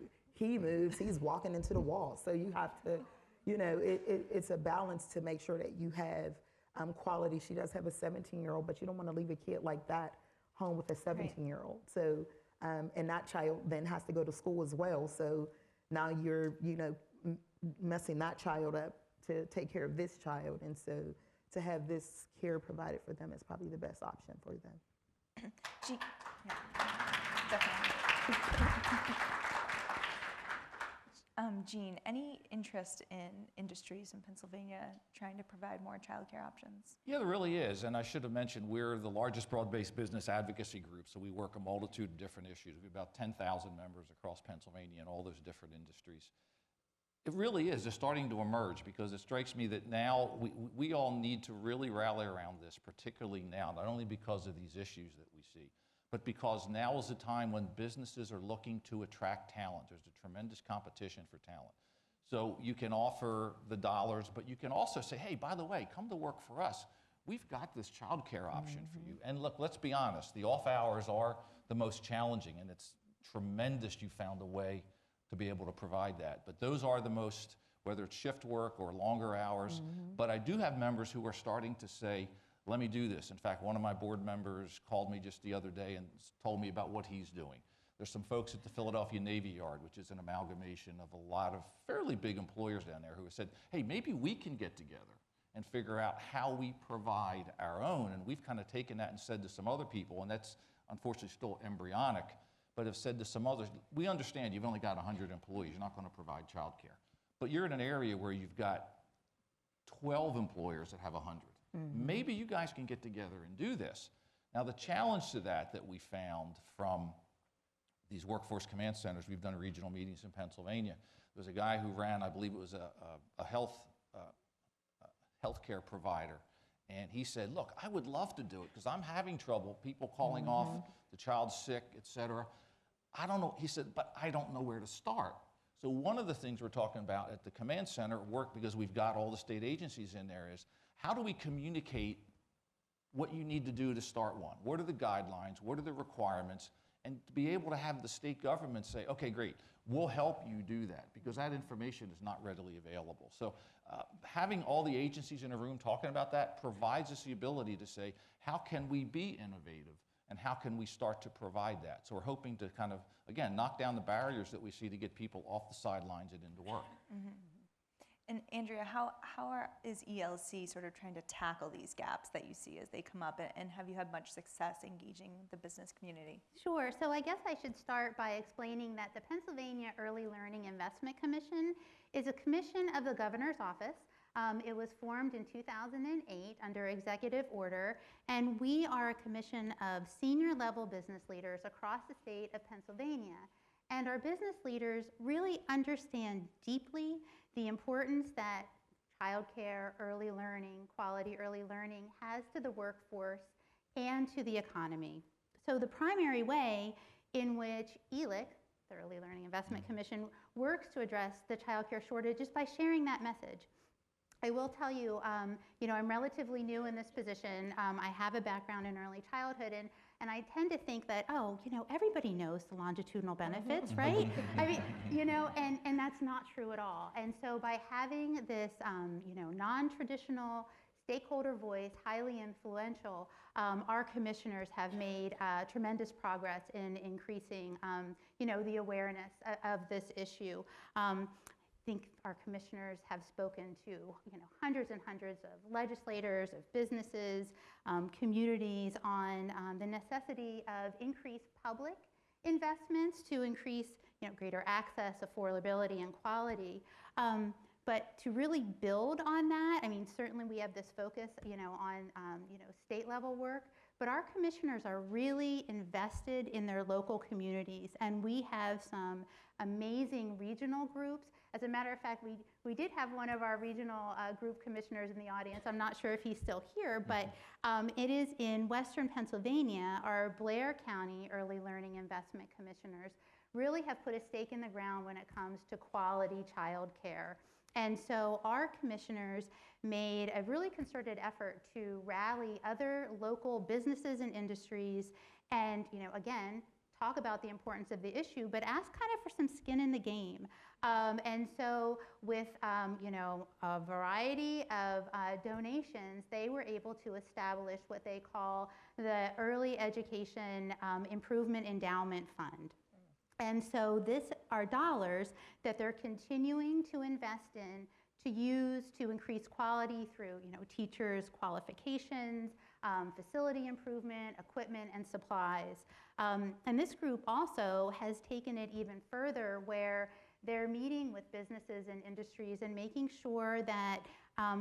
moves, he's walking into the wall. So you have to, you know, it's a balance to make sure that you have quality. She does have a 17-year-old, but you don't want to leave a kid like that home with a 17-year-old. So, and that child then has to go to school as well. So now you're, you know, messing that child up to take care of this child. And so to have this care provided for them is probably the best option for them. Jean, any interest in industries in Pennsylvania trying to provide more childcare options? Yeah, there really is. And I should have mentioned we're the largest broad-based business advocacy group, so we work a multitude of different issues. We have about 10,000 members across Pennsylvania in all those different industries. It really is. It's starting to emerge because it strikes me that now we all need to really rally around this, particularly now, not only because of these issues that we see, but because now is the time when businesses are looking to attract talent. There's a tremendous competition for talent. So you can offer the dollars, but you can also say, hey, by the way, come to work for us. We've got this childcare option for you. And look, let's be honest, the off hours are the most challenging, and it's tremendous you found a way to be able to provide that. But those are the most, whether it's shift work or longer hours. But I do have members who are starting to say, let me do this. In fact, one of my board members called me just the other day and told me about what he's doing. There's some folks at the Philadelphia Navy Yard, which is an amalgamation of a lot of fairly big employers down there, who have said, hey, maybe we can get together and figure out how we provide our own. And we've kind of taken that and said to some other people, and that's unfortunately still embryonic, but have said to some others, we understand you've only got 100 employees, you're not going to provide childcare. But you're in an area where you've got 12 employers that have 100. Maybe you guys can get together and do this. Now, the challenge to that we found from these workforce command centers, we've done regional meetings in Pennsylvania. There was a guy who ran, I believe it was a healthcare provider, and he said, look, I would love to do it because I'm having trouble, people calling off, the child's sick, et cetera. I don't know, he said, but I don't know where to start. So one of the things we're talking about at the command center work, because we've got all the state agencies in there, is how do we communicate what you need to do to start one? What are the guidelines? What are the requirements? And to be able to have the state government say, okay, great, we'll help you do that, because that information is not readily available. So having all the agencies in a room talking about that provides us the ability to say, how can we be innovative? And how can we start to provide that? So we're hoping to kind of, again, knock down the barriers that we see to get people off the sidelines and into work. And Andrea, how is ELC sort of trying to tackle these gaps that you see as they come up, and have you had much success engaging the business community? Sure. So I guess I should start by explaining that the Pennsylvania Early Learning Investment Commission is a commission of the governor's office. It was formed in 2008 under executive order, and we are a commission of senior level business leaders across the state of Pennsylvania. And our business leaders really understand deeply the importance that childcare, early learning, quality early learning has to the workforce and to the economy. So the primary way in which ELIC, the Early Learning Investment Commission, works to address the childcare shortage is by sharing that message. I will tell you, I'm relatively new in this position. I have a background in early childhood, and I tend to think that, everybody knows the longitudinal benefits, right? I mean, and that's not true at all. And so by having this, non-traditional stakeholder voice, highly influential, our commissioners have made tremendous progress in increasing, the awareness of this issue. think our commissioners have spoken to hundreds and hundreds of legislators, of businesses, communities on the necessity of increased public investments to increase greater access, affordability, and quality. But to really build on that, I mean, certainly we have this focus, on state level work, but our commissioners are really invested in their local communities, and we have some amazing regional groups. As a matter of fact, we did have one of our regional group commissioners in the audience. I'm not sure if he's still here, but it is in Western Pennsylvania. Our Blair County Early Learning Investment Commissioners really have put a stake in the ground when it comes to quality child care. And so our commissioners made a really concerted effort to rally other local businesses and industries and, again, talk about the importance of the issue, but ask kind of for some skin in the game. And so with, a variety of donations, they were able to establish what they call the Early Education Improvement Endowment Fund. And so these are dollars that they're continuing to invest in to use to increase quality through, teachers' qualifications, facility improvement, equipment, and supplies. And this group also has taken it even further where they're meeting with businesses and industries and making sure that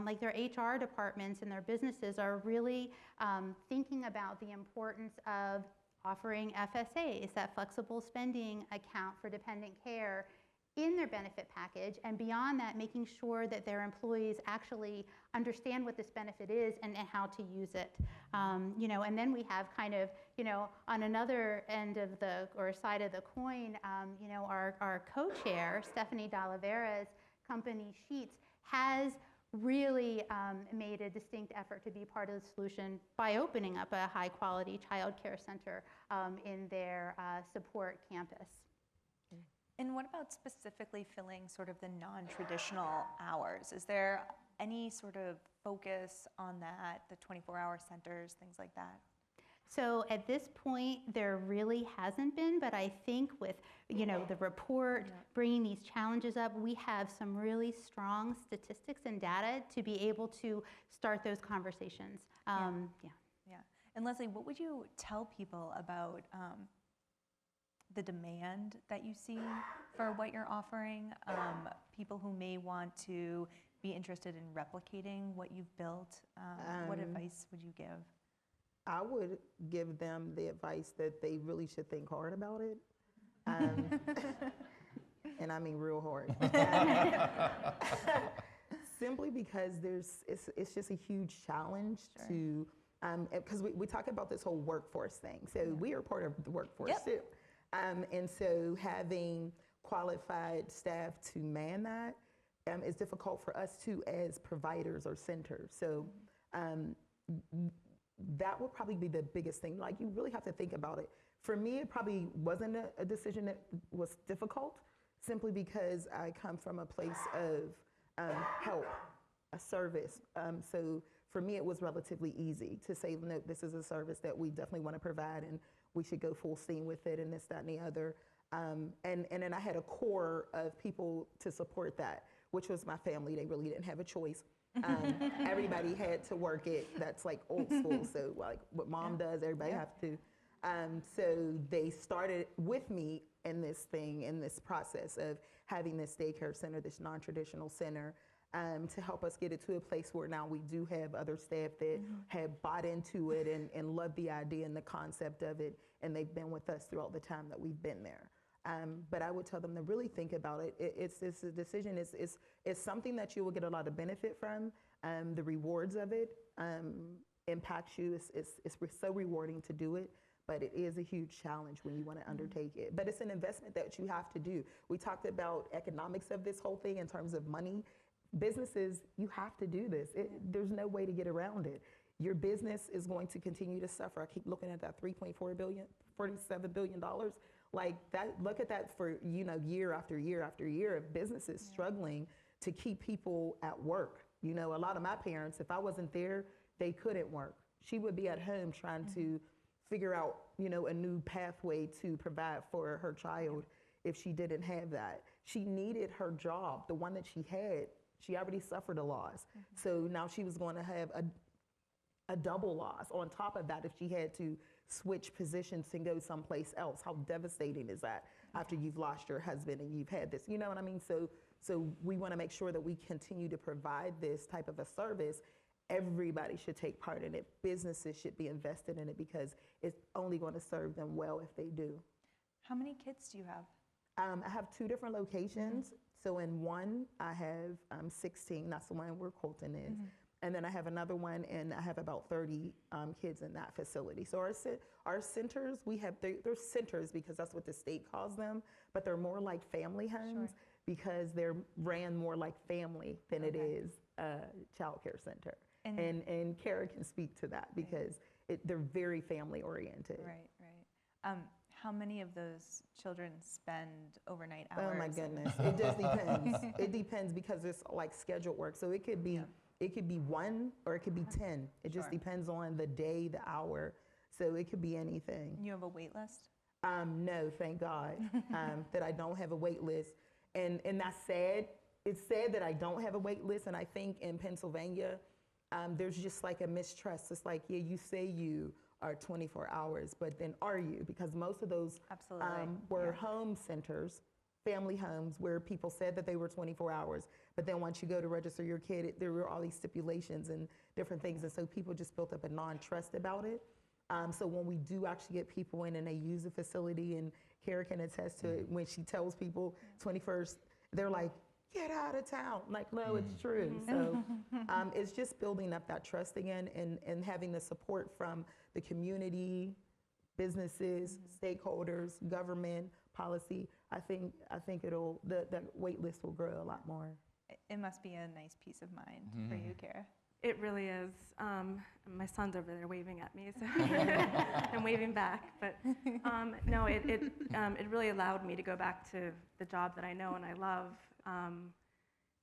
like their HR departments and their businesses are really thinking about the importance of offering FSAs, that flexible spending account for dependent care, in their benefit package, and beyond that, making sure that their employees actually understand what this benefit is and how to use it. And then we have kind of, on another end of or side of the coin, our co-chair, Stephanie Dallavera's company Sheets, has really made a distinct effort to be part of the solution by opening up a high-quality child care center in their support campus. And what about specifically filling sort of the non-traditional hours? Is there any sort of focus on that, the 24-hour centers, things like that? So at this point, there really hasn't been, but I think with, the report bringing these challenges up, we have some really strong statistics and data to be able to start those conversations. Yeah. And Leslie, what would you tell people about the demand that you see for what you're offering? People who may want to be interested in replicating what you've built, what advice would you give? I would give them the advice that they really should think hard about it. And I mean real hard. Simply because it's just a huge challenge to, because we talk about this whole workforce thing. So we are part of the workforce too. And so having qualified staff to man that is difficult for us too as providers or centers. So that would probably be the biggest thing. Like, you really have to think about it. For me, it probably wasn't a decision that was difficult, simply because I come from a place of help, a service. So for me, it was relatively easy to say, no, this is a service that we definitely want to provide, and we should go full steam with it, and this, that, and the other. And then I had a core of people to support that, which was my family. They really didn't have a choice. Everybody had to work it. That's like old school. So like what mom does, everybody have to. So they started with me in this thing, in this process of having this daycare center, this non-traditional center, to help us get it to a place where now we do have other staff that have bought into it and love the idea and the concept of it, and they've been with us throughout the time that we've been there. But I would tell them to really think about it. It's a decision. It's something that you will get a lot of benefit from. The rewards of it impacts you. It's so rewarding to do it, but it is a huge challenge when you want to undertake it. But it's an investment that you have to do. We talked about economics of this whole thing in terms of money. Businesses, you have to do this. There's no way to get around it. Your business is going to continue to suffer. I keep looking at that $3.4 billion, $47 billion. Like that, look at that for, year after year after year of businesses struggling to keep people at work. A lot of my parents, if I wasn't there, they couldn't work. She would be at home trying to figure out, a new pathway to provide for her child if she didn't have that. She needed her job, the one that she had. She already suffered a loss. So now she was going to have a double loss on top of that if she had to switch positions and go someplace else. How devastating is that after you've lost your husband and you've had this, you know what I mean? So we want to make sure that we continue to provide this type of a service. Everybody should take part in it. Businesses should be invested in it because it's only going to serve them well if they do. How many kids do you have? I have 2 different locations. So in one, I have 16. That's the one where Colton is. And then I have another one, and I have about 30 kids in that facility. So our centers, they're centers because that's what the state calls them, but they're more like family homes because they're ran more like family than it is a child care center. And Kara can speak to that because they're very family oriented. Right. How many of those children spend overnight hours? Oh my goodness, it just depends. It depends because it's like scheduled work. So it could be 1 or it could be 10. It just depends on the day, the hour. So it could be anything. You have a wait list? No, thank God that I don't have a wait list. And that's sad. It's sad that I don't have a wait list. And I think in Pennsylvania, there's just like a mistrust. It's like, yeah, you say you are 24 hours, but then are you? Because most of those were home centers, family homes, where people said that they were 24 hours. But then once you go to register your kid, there were all these stipulations and different things. And so people just built up a non-trust about it. So when we do actually get people in and they use the facility, and Kara can attest to it, when she tells people 21st, they're like, get out of town. Like, no, it's true. So it's just building up that trust again and having the support from the community, businesses, stakeholders, government, policy. I think the wait list will grow a lot more. It must be a nice peace of mind for you, Kara. It really is. My son's over there waving at me, so I'm waving back. But no, it really allowed me to go back to the job that I know and I love.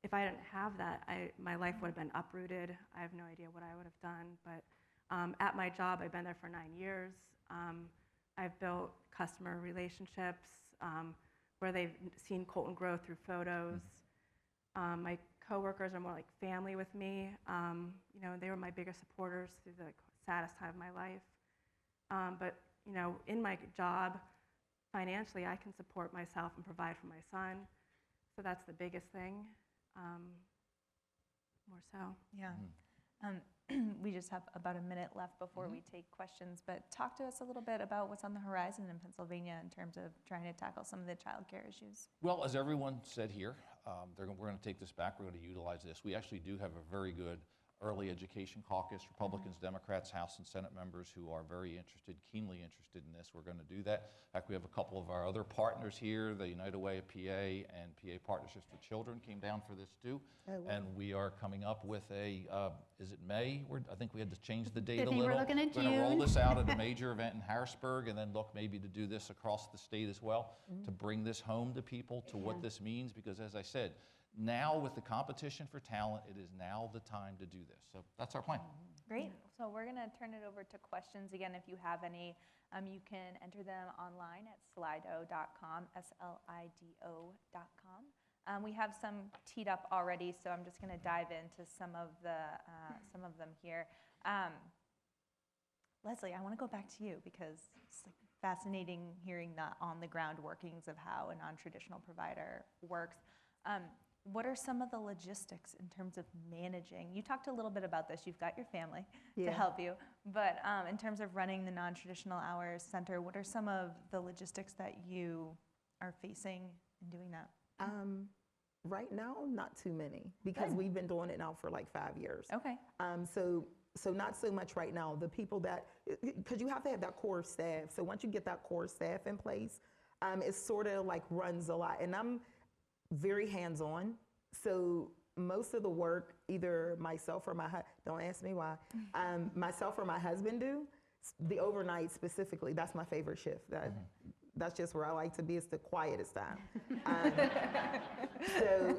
If I didn't have that, my life would have been uprooted. I have no idea what I would have done. But at my job, I've been there for 9 years. I've built customer relationships where they've seen Colton grow through photos. My coworkers are more like family with me. You know, they were my biggest supporters through the saddest time of my life. But you know, in my job, financially, I can support myself and provide for my son. So that's the biggest thing, more so. Yeah. We just have about a minute left before we take questions, but talk to us a little bit about what's on the horizon in Pennsylvania in terms of trying to tackle some of the child care issues. Well, as everyone said here, we're going to take this back. We're going to utilize this. We actually do have a very good early education caucus, Republicans, Democrats, House and Senate members who are very interested, keenly interested in this. We're going to do that. In fact, we have a couple of our other partners here, the United Way of PA and PA Partnerships for Children came down for this too. Oh, wow. And we are coming up with a, is it May? I think we had to change the date a little. We're looking at June. We're going to roll this out at a major event in Harrisburg and then look maybe to do this across the state as well, to bring this home to people, to what this means, because as I said, now with the competition for talent, it is now the time to do this. So that's our plan. Great. So we're going to turn it over to questions. Again, if you have any, you can enter them online at slido.com, slido.com. We have some teed up already, so I'm just going to dive into some of them here. Leslie, I want to go back to you because it's like fascinating hearing the on-the-ground workings of how a non-traditional provider works. What are some of the logistics in terms of managing? You talked a little bit about this. You've got your family to help you. But in terms of running the non-traditional hours center, what are some of the logistics that you are facing in doing that? Right now, not too many because we've been doing it now for like 5 years. Okay. So not so much right now. The people that, because you have to have that core staff. So once you get that core staff in place, it sort of like runs a lot. And I'm very hands-on, so most of the work either myself or don't ask me why, myself or my husband do. The overnight specifically, that's my favorite shift. That's just where I like to be. It's the quietest time. So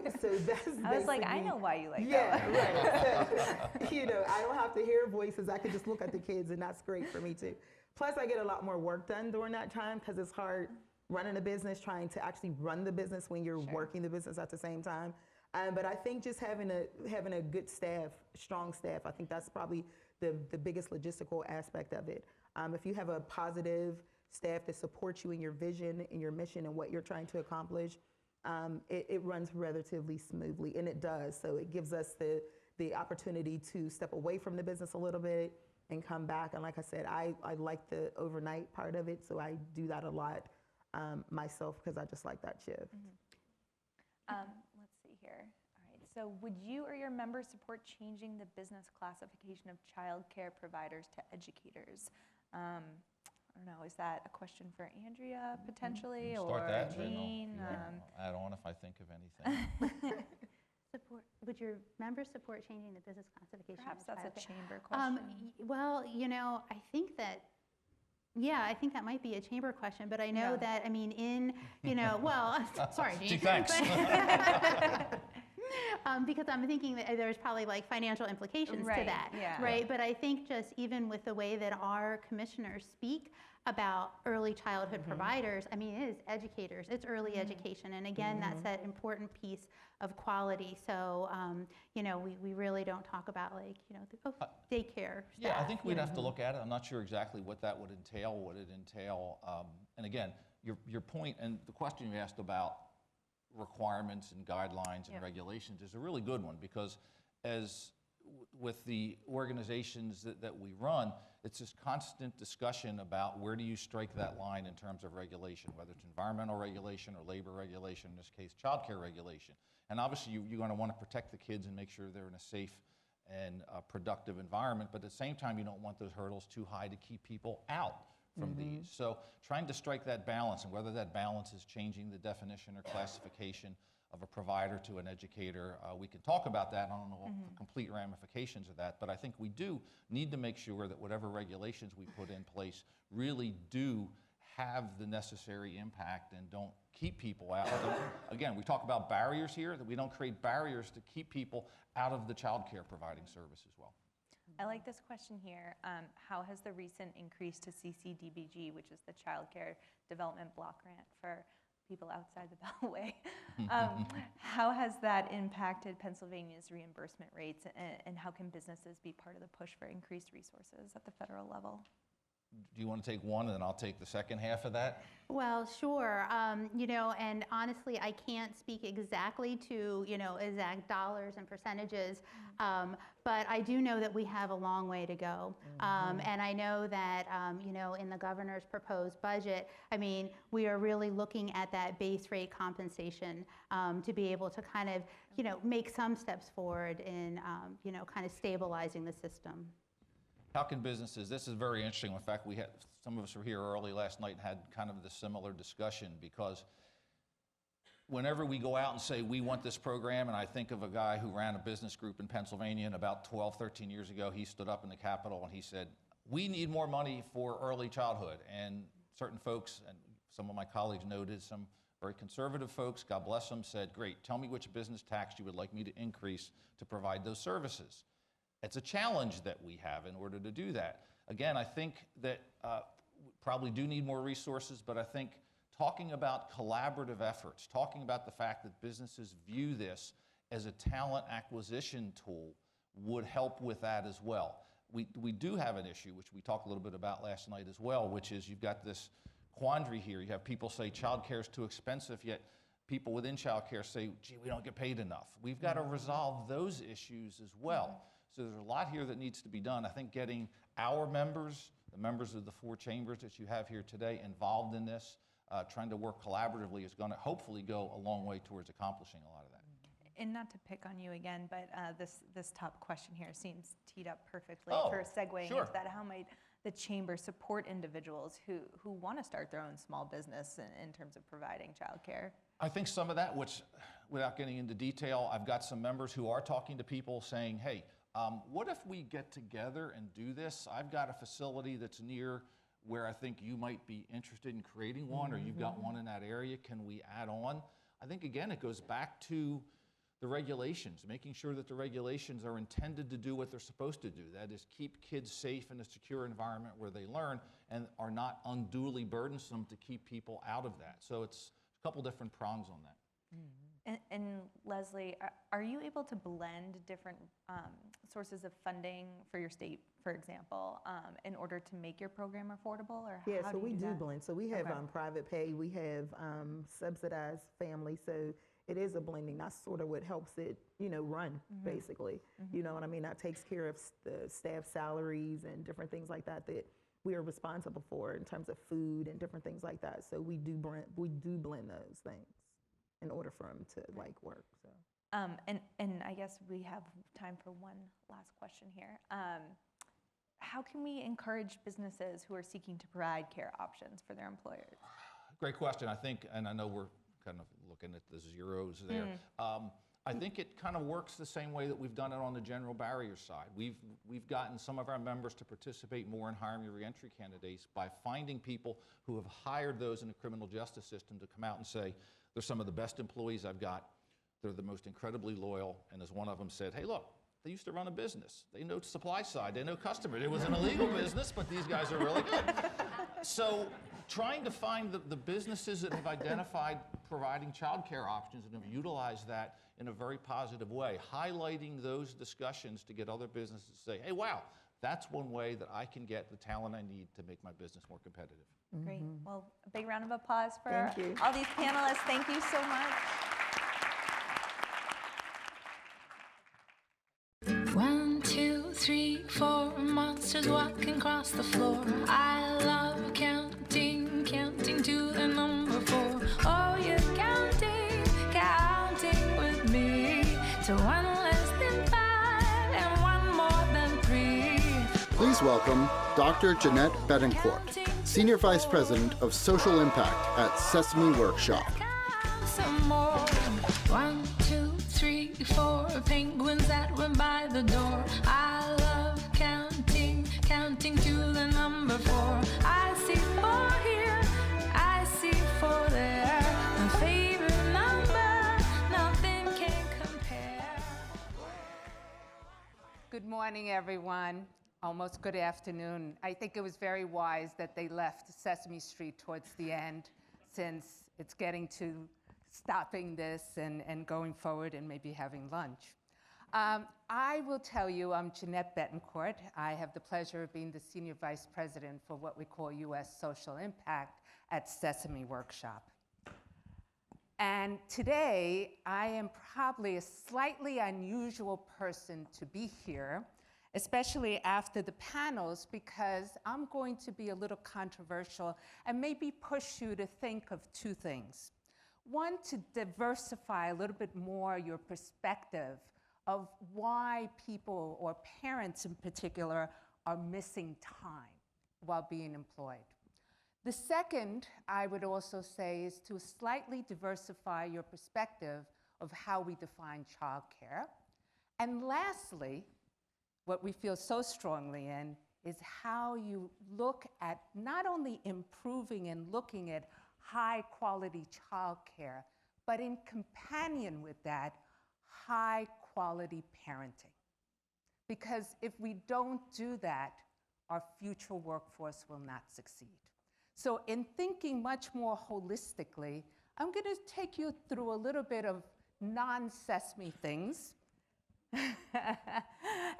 that's I was like, I know why you like that. Yeah, right. So, you know, I don't have to hear voices. I can just look at the kids, and that's great for me too. Plus, I get a lot more work done during that time because it's hard. running a business, trying to actually run the business when you're working the business at the same time. But I think just having a good staff, strong staff, I think that's probably the biggest logistical aspect of it. If you have a positive staff that supports you in your vision and your mission and what you're trying to accomplish, it runs relatively smoothly, and it does. So it gives us the opportunity to step away from the business a little bit and come back. And like I said, I like the overnight part of it, so I do that a lot myself because I just like that shift. Let's see here. All right. So would you or your members support changing the business classification of childcare providers to educators? I don't know, is that a question for Andrea potentially, or Jean? Add on if I think of anything. Would your members support changing the business classification? Perhaps that's childcare? a chamber question. Well, you know, I think that might be a chamber question, but I know that, I mean, sorry, Jean. Gee, thanks. Because I'm thinking that there's probably like financial implications to that, right? But I think just even with the way that our commissioners speak about early childhood providers, I mean, it is educators, it's early education. And again, that's that important piece of quality. So, you know, we really don't talk about like, you know, daycare staff. Yeah, I think we'd have to look at it. I'm not sure exactly what that would entail, and again, your point and the question you asked about requirements and guidelines and regulations is a really good one, because with the organizations that we run, it's this constant discussion about where do you strike that line in terms of regulation, whether it's environmental regulation or labor regulation, in this case, childcare regulation. And obviously you're going to want to protect the kids and make sure they're in a safe and productive environment, but at the same time you don't want those hurdles too high to keep people out from these. So trying to strike that balance, and whether that balance is changing the definition or classification of a provider to an educator, we can talk about that. I don't know the complete ramifications of that, but I think we do need to make sure that whatever regulations we put in place really do have the necessary impact and don't keep people out. Again, we talk about barriers here, that we don't create barriers to keep people out of the child care providing service as well. I like this question here. How has the recent increase to CCDBG, which is the Child Care Development Block Grant for people outside the Beltway, how has that impacted Pennsylvania's reimbursement rates, and how can businesses be part of the push for increased resources at the federal level? Do you want to take one, and then I'll take the second half of that? Well, sure. You know, and honestly, I can't speak exactly to, you know, exact dollars and percentages, but I do know that we have a long way to go. And I know that, you know, in the governor's proposed budget, I mean, we are really looking at that base rate compensation to be able to kind of, you know, make some steps forward in, you know, kind of stabilizing the system. How can businesses, this is very interesting. In fact, we had, some of us were here early last night and had kind of the similar discussion, because whenever we go out and say we want this program, and I think of a guy who ran a business group in Pennsylvania, and about 12, 13 years ago, he stood up in the Capitol and he said, we need more money for early childhood. And certain folks, and some of my colleagues noted, some very conservative folks, God bless them, said, great, tell me which business tax you would like me to increase to provide those services. It's a challenge that we have in order to do that. Again, I think that we probably do need more resources, but I think talking about collaborative efforts, talking about the fact that businesses view this as a talent acquisition tool would help with that as well. We do have an issue, which we talked a little bit about last night as well, which is you've got this quandary here. You have people say childcare is too expensive, yet people within childcare say, gee, we don't get paid enough. We've got to resolve those issues as well. So there's a lot here that needs to be done. I think getting our members, the members of the 4 chambers that you have here today, involved in this, trying to work collaboratively, is going to hopefully go a long way towards accomplishing a lot of that. And not to pick on you again, but this top question here seems teed up perfectly for segueing into that. How might the chamber support individuals who want to start their own small business in terms of providing childcare? I think some of that, which, without getting into detail, I've got some members who are talking to people saying, hey, what if we get together and do this? I've got a facility that's near where I think you might be interested in creating one, or you've got one in that area. Can we add on? I think, again, it goes back to the regulations, making sure that the regulations are intended to do what they're supposed to do. That is, keep kids safe in a secure environment where they learn and are not unduly burdensome to keep people out of that. So it's a couple different prongs on that. And Leslie, are you able to blend different sources of funding for your state, for example, in order to make your program affordable? Or Yeah, how so we you do that? blend. So we have Okay. private pay, we have subsidized family. So it is a blending. That's sort of what helps it, run, basically. You know what I mean? That takes care of the staff salaries and different things like that that we are responsible for in terms of food and different things like that. So we do blend those things in order for them to work. So. And I guess we have time for one last question here. How can we encourage businesses who are seeking to provide care options for their employers? Great question. I think, and I know we're kind of looking at the zeros there. I think it kind of works the same way that we've done it on the general barrier side. We've gotten some of our members to participate more in hiring reentry candidates by finding people who have hired those in the criminal justice system to come out and say, they're some of the best employees I've got. They're the most incredibly loyal. And as one of them said, hey, look, they used to run a business. They know supply side, they know customers. It was an illegal business, but these guys are really good. So trying to find the businesses that have identified providing childcare options and have utilized that in a very positive way, highlighting those discussions to get other businesses to say, hey, wow, that's one way that I can get the talent I need to make my business more competitive. Great. Well, a big round of applause for Thank you. all these panelists. Thank you so much. 1, 2, 3, 4 monsters walking across the floor. I love counting to the number 4. Oh, you're counting with me to 1 less than 5 and 1 more than 3. Please welcome Dr. Jeanette Betancourt, Senior Vice President of Social Impact at Sesame Workshop. Some more. 1, 2, 3, 4 penguins that were by the door. I love counting to the number 4. I see 4 here, I see 4 there. My favorite number, nothing can compare. Good morning, everyone. Almost good afternoon. I think it was very wise that they left Sesame Street towards the end, since it's getting to stopping this and going forward and maybe having lunch. I will tell you, I'm Jeanette Betancourt. I have the pleasure of being the Senior Vice President for what we call U.S. Social Impact at Sesame Workshop. And today, I am probably a slightly unusual person to be here, especially after the panels, because I'm going to be a little controversial and maybe push you to think of 2 things. One, to diversify a little bit more your perspective of why people, or parents in particular, are missing time while being employed. The second, I would also say, is to slightly diversify your perspective of how we define childcare. And lastly, what we feel so strongly in is how you look at not only improving and looking at high quality childcare, but in companion with that, high quality parenting. Because if we don't do that, our future workforce will not succeed. So in thinking much more holistically, I'm going to take you through a little bit of non-Sesame things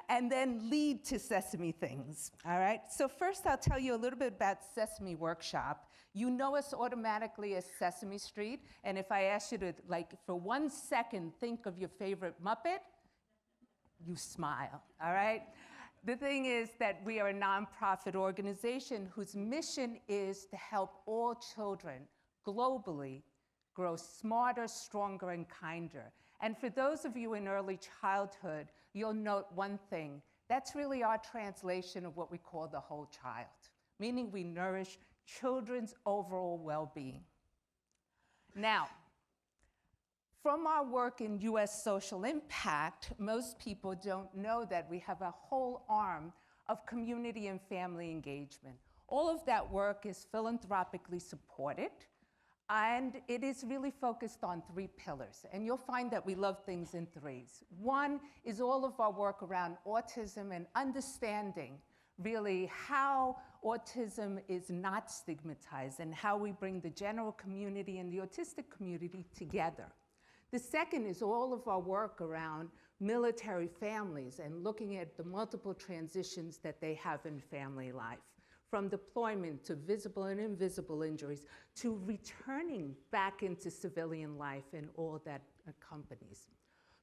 and then lead to Sesame things, all right? So first I'll tell you a little bit about Sesame Workshop. You know us automatically as Sesame Street, and if I ask you to, for 1 second, think of your favorite Muppet, you smile, all right? The thing is that we are a nonprofit organization whose mission is to help all children globally grow smarter, stronger, and kinder. And for those of you in early childhood, you'll note one thing. That's really our translation of what we call the whole child, meaning we nourish children's overall well-being. Now, from our work in U.S. social impact, most people don't know that we have a whole arm of community and family engagement. All of that work is philanthropically supported. And it is really focused on 3 pillars. And you'll find that we love things in 3s. One is all of our work around autism and understanding really how autism is not stigmatized and how we bring the general community and the autistic community together. The second is all of our work around military families and looking at the multiple transitions that they have in family life, from deployment to visible and invisible injuries to returning back into civilian life and all that accompanies.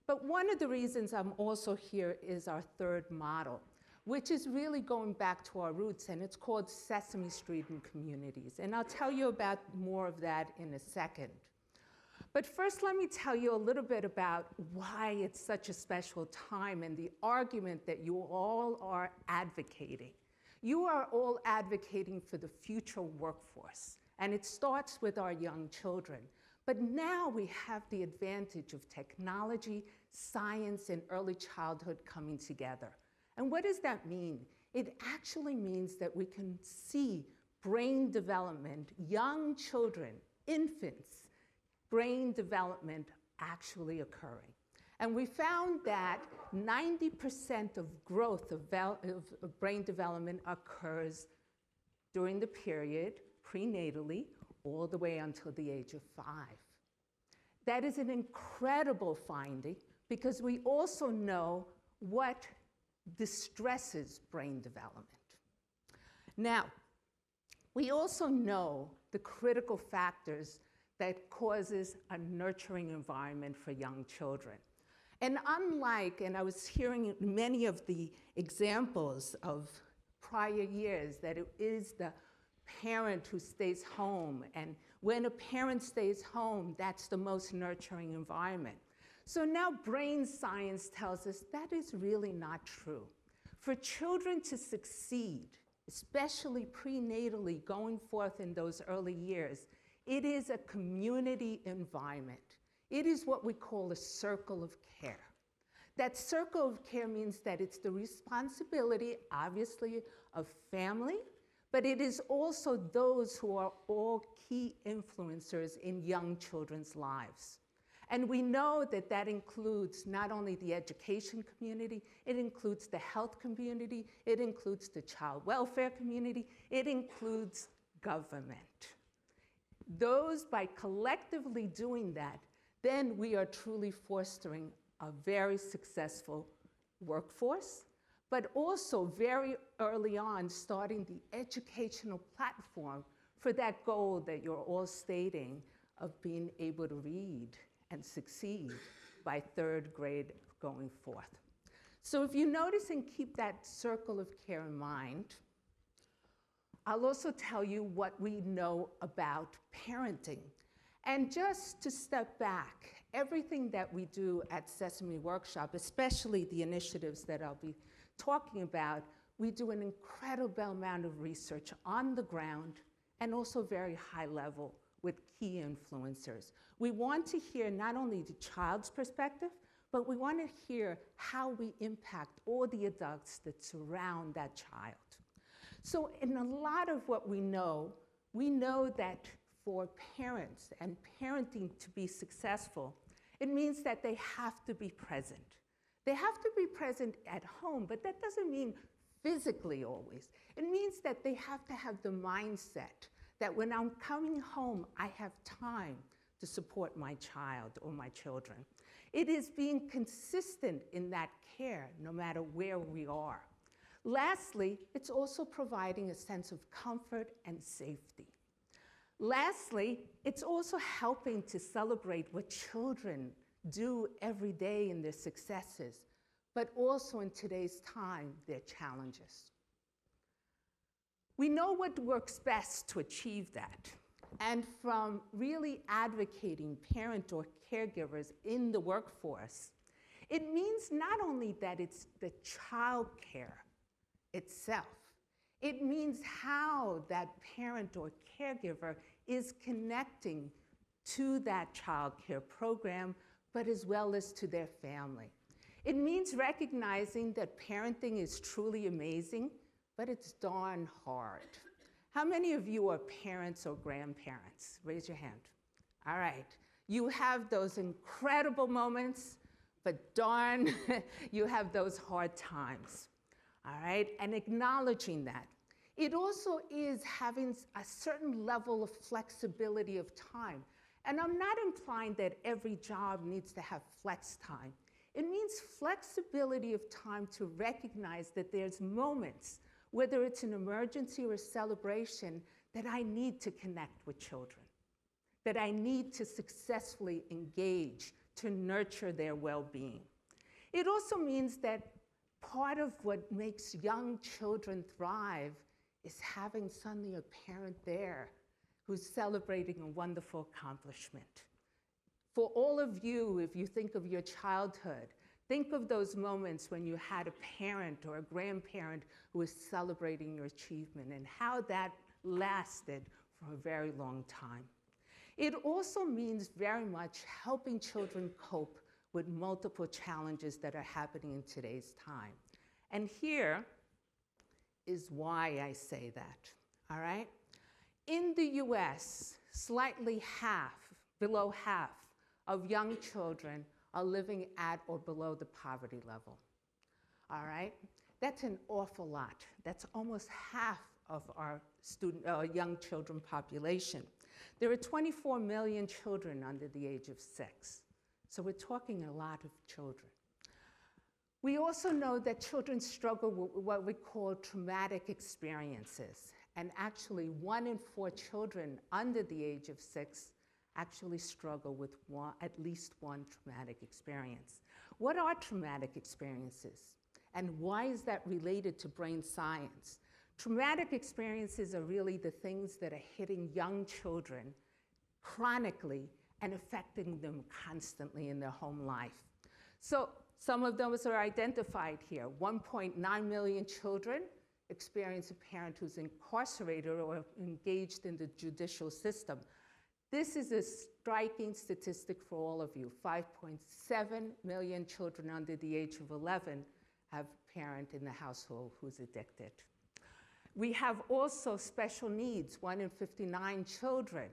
But one of the reasons I'm also here is our third model, which is really going back to our roots, and it's called Sesame Street and Communities. And I'll tell you about more of that in a second. But first, let me tell you a little bit about why it's such a special time and the argument that you all are advocating. You are all advocating for the future workforce, and it starts with our young children. But now we have the advantage of technology, science, and early childhood coming together. And what does that mean? It actually means that we can see brain development, young children, infants, brain development actually occurring. And we found that 90% of growth of brain development occurs during the period prenatally all the way until the age of 5. That is an incredible finding because we also know what distresses brain development. Now, we also know the critical factors that causes a nurturing environment for young children. And unlike, and I was hearing many of the examples of prior years, that it is the parent who stays home, and when a parent stays home, that's the most nurturing environment. So now brain science tells us that is really not true. For children to succeed, especially prenatally going forth in those early years, it is a community environment. It is what we call a circle of care. That circle of care means that it's the responsibility, obviously, of family, but it is also those who are all key influencers in young children's lives. And we know that that includes not only the education community, it includes the health community, it includes the child welfare community, it includes government. Those, by collectively doing that, then we are truly fostering a very successful workforce, but also very early on starting the educational platform for that goal that you're all stating of being able to read and succeed by 3rd grade going forth. So if you notice and keep that circle of care in mind, I'll also tell you what we know about parenting. And just to step back, everything that we do at Sesame Workshop, especially the initiatives that I'll be talking about, we do an incredible amount of research on the ground and also very high level with key influencers. We want to hear not only the child's perspective, but we want to hear how we impact all the adults that surround that child. So in a lot of what we know that for parents and parenting to be successful, it means that they have to be present. They have to be present at home, but that doesn't mean physically always. It means that they have to have the mindset that when I'm coming home, I have time to support my child or my children. It is being consistent in that care no matter where we are. Lastly, it's also providing a sense of comfort and safety. Lastly, it's also helping to celebrate what children do every day in their successes, but also in today's time, their challenges. We know what works best to achieve that. And from really advocating parent or caregivers in the workforce, it means not only that it's the child care itself, it means how that parent or caregiver is connecting to that child care program, but as well as to their family. It means recognizing that parenting is truly amazing, but it's darn hard. How many of you are parents or grandparents? Raise your hand. All right. You have those incredible moments, but darn, you have those hard times. All right? And acknowledging that. It also is having a certain level of flexibility of time. And I'm not implying that every job needs to have flex time. It means flexibility of time to recognize that there's moments, whether it's an emergency or a celebration, that I need to connect with children, that I need to successfully engage to nurture their well-being. It also means that part of what makes young children thrive is having suddenly a parent there who's celebrating a wonderful accomplishment. For all of you, if you think of your childhood, think of those moments when you had a parent or a grandparent who was celebrating your achievement and how that lasted for a very long time. It also means very much helping children cope with multiple challenges that are happening in today's time. And here is why I say that, all right? In the US, slightly below half of young children are living at or below the poverty level, all right? That's an awful lot. That's almost half of our young children population. There are 24 million children under the age of 6. So we're talking a lot of children. We also know that children struggle with what we call traumatic experiences. And actually, 1 in 4 children under the age of 6 actually struggle with at least one traumatic experience. What are traumatic experiences? And why is that related to brain science? Traumatic experiences are really the things that are hitting young children chronically and affecting them constantly in their home life. So some of those are identified here. 1.9 million children experience a parent who's incarcerated or engaged in the judicial system. This is a striking statistic for all of you. 5.7 million children under the age of 11 have a parent in the household who's addicted. We have also special needs. 1 in 59 children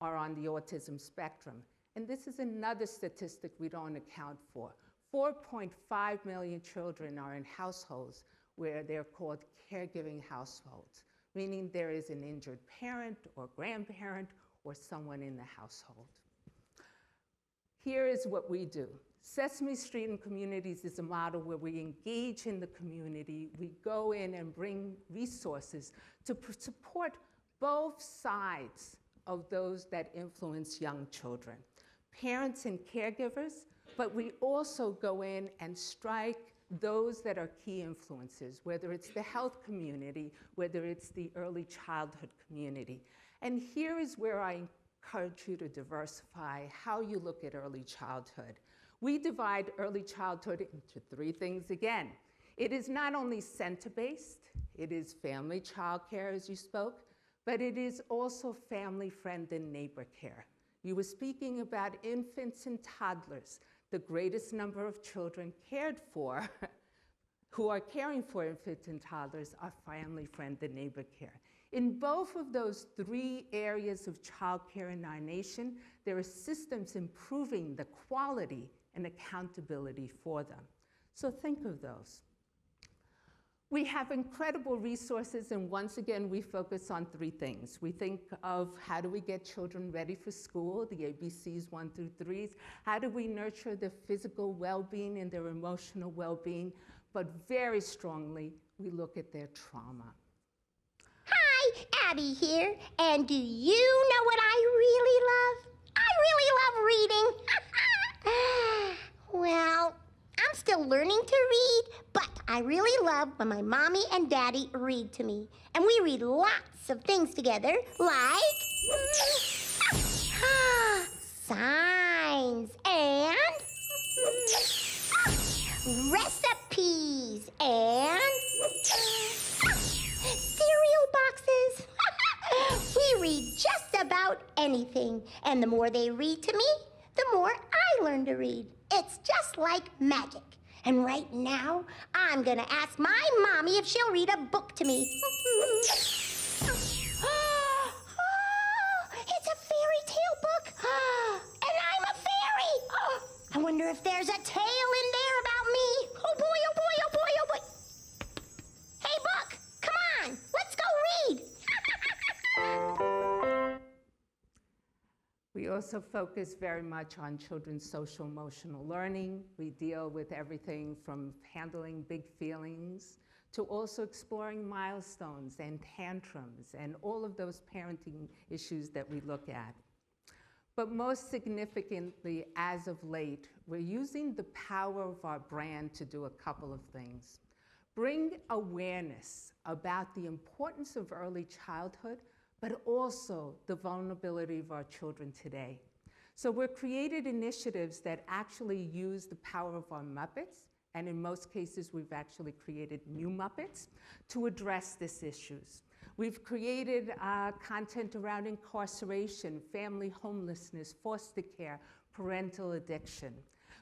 are on the autism spectrum. And this is another statistic we don't account for. 4.5 million children are in households where they're called caregiving households, meaning there is an injured parent or grandparent or someone in the household. Here is what we do. Sesame Street and Communities is a model where we engage in the community. We go in and bring resources to support both sides of those that influence young children, parents and caregivers, but we also go in and strike those that are key influences, whether it's the health community, whether it's the early childhood community. And here is where I encourage you to diversify how you look at early childhood. We divide early childhood into 3 things again. It is not only center-based, it is family childcare, as you spoke, but it is also family, friend, and neighbor care. You were speaking about infants and toddlers. The greatest number of children cared for who are caring for infants and toddlers are family, friend, and neighbor care. In both of those 3 areas of childcare in our nation, there are systems improving the quality and accountability for them. So think of those. We have incredible resources, and once again, we focus on 3 things. We think of how do we get children ready for school, the ABCs 1 through 3s. How do we nurture their physical well-being and their emotional well-being? But very strongly, we look at their trauma. Hi, Abby here, and do you know what I really love? I really love reading. Well, I'm still learning to read, but I really love when my mommy and daddy read to me. And we read lots of things together, like signs and recipes and cereal boxes. We read just about anything, and the more they read to me, the more I learn to read. It's just like magic. And right now, I'm gonna ask my mommy if she'll read a book to me. I wonder if there's a tale in there about me. Oh boy, oh boy, oh boy, oh boy. Hey, book, come on, let's go read. We also focus very much on children's social emotional learning. We deal with everything from handling big feelings to also exploring milestones and tantrums and all of those parenting issues that we look at. But most significantly, as of late, we're using the power of our brand to do a couple of things. Bring awareness about the importance of early childhood, but also the vulnerability of our children today. So we've created initiatives that actually use the power of our Muppets, and in most cases, we've actually created new Muppets to address these issues. We've created content around incarceration, family homelessness, foster care, parental addiction.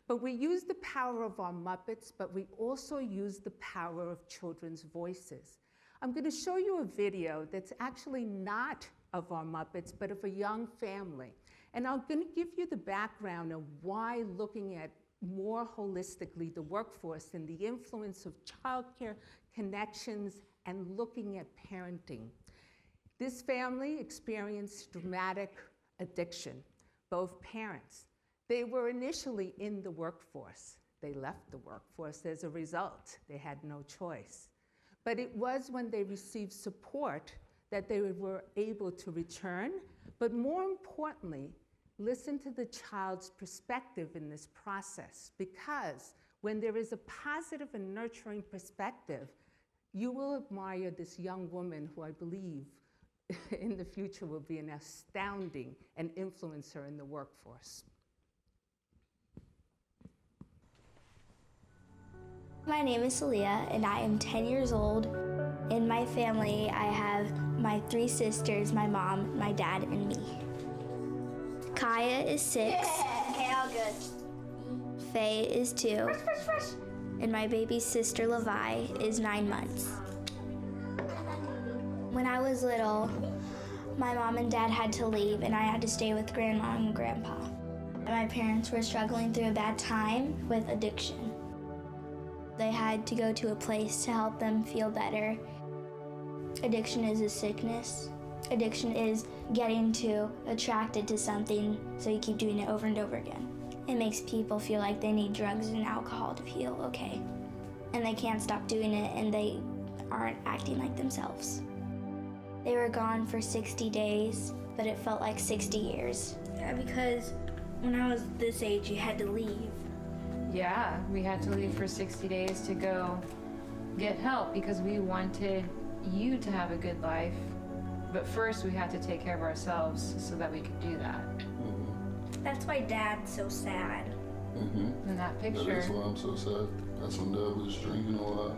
But we use the power of our Muppets, but we also use the power of children's voices. I'm going to show you a video that's actually not of our Muppets, but of a young family. And I'm going to give you the background of why looking at more holistically the workforce and the influence of childcare, connections, and looking at parenting. This family experienced dramatic addiction, both parents. They were initially in the workforce. They left the workforce as a result. They had no choice. But it was when they received support that they were able to return, but more importantly, listen to the child's perspective in this process, because when there is a positive and nurturing perspective, you will admire this young woman who I believe in the future will be an astounding and influencer in the workforce. My name is Celia, and I am 10 years old. In my family, I have my 3 sisters, my mom, my dad, and me. Kaya is 6. Okay, all good. Faye is 2. And my baby sister, Levi, is 9 months. When I was little, my mom and dad had to leave, and I had to stay with grandma and grandpa. My parents were struggling through a bad time with addiction. They had to go to a place to help them feel better. Addiction is a sickness. Addiction is getting too attracted to something, so you keep doing it over and over again. It makes people feel like they need drugs and alcohol to feel okay. And they can't stop doing it, and they aren't acting like themselves. They were gone for 60 days, but it felt like 60 years. Yeah, because when I was this age, you had to leave. Yeah, we had to leave for 60 days to go get help because we wanted you to have a good life. But first, we had to take care of ourselves so that we could do that. That's why Dad's so sad. In that picture. That's why I'm so sad. That's when Dad was drinking a lot.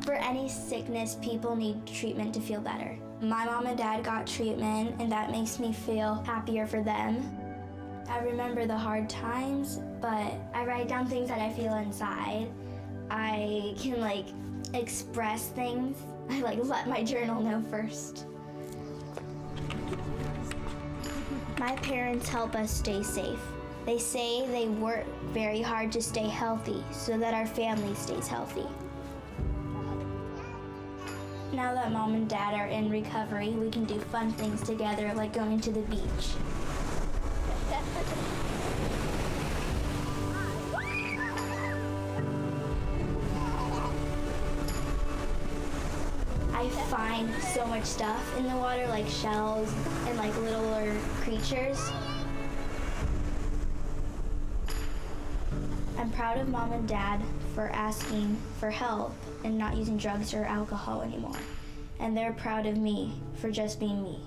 For any sickness, people need treatment to feel better. My mom and dad got treatment, and that makes me feel happier for them. I remember the hard times, but I write down things that I feel inside. I can express things. I let my journal know first. My parents help us stay safe. They say they work very hard to stay healthy so that our family stays healthy. Now that Mom and Dad are in recovery, we can do fun things together, like going to the beach. I find so much stuff in the water, like shells and littler creatures. I'm proud of Mom and Dad for asking for help and not using drugs or alcohol anymore. And they're proud of me for just being me.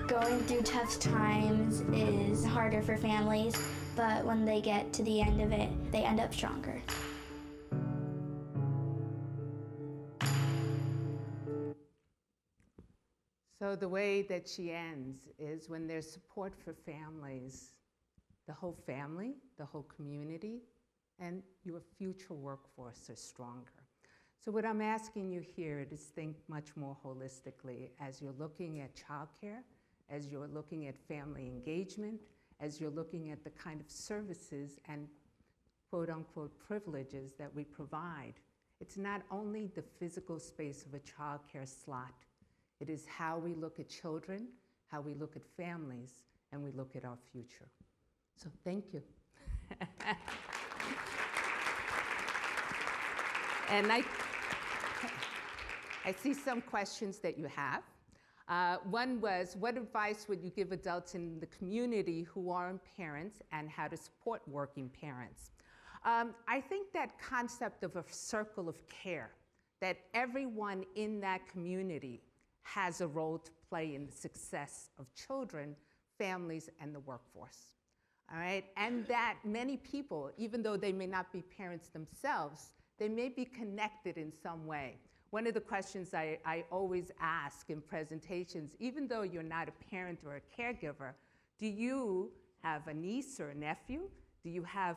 Going through tough times is harder for families, but when they get to the end of it, they end up stronger. So the way that she ends is when there's support for families, the whole family, the whole community, and your future workforce are stronger. So what I'm asking you here is think much more holistically as you're looking at childcare as you're looking at family engagement, as you're looking at the kind of services and quote-unquote privileges that we provide. It's not only the physical space of a childcare slot, it is how we look at children, how we look at families, and we look at our future. So thank you. And I see some questions that you have. One was, what advice would you give adults in the community who aren't parents and how to support working parents? I think that concept of a circle of care, that everyone in that community has a role to play in the success of children, families, and the workforce. All right? And that many people, even though they may not be parents themselves, they may be connected in some way. One of the questions I always ask in presentations, even though you're not a parent or a caregiver, do you have a niece or a nephew? Do you have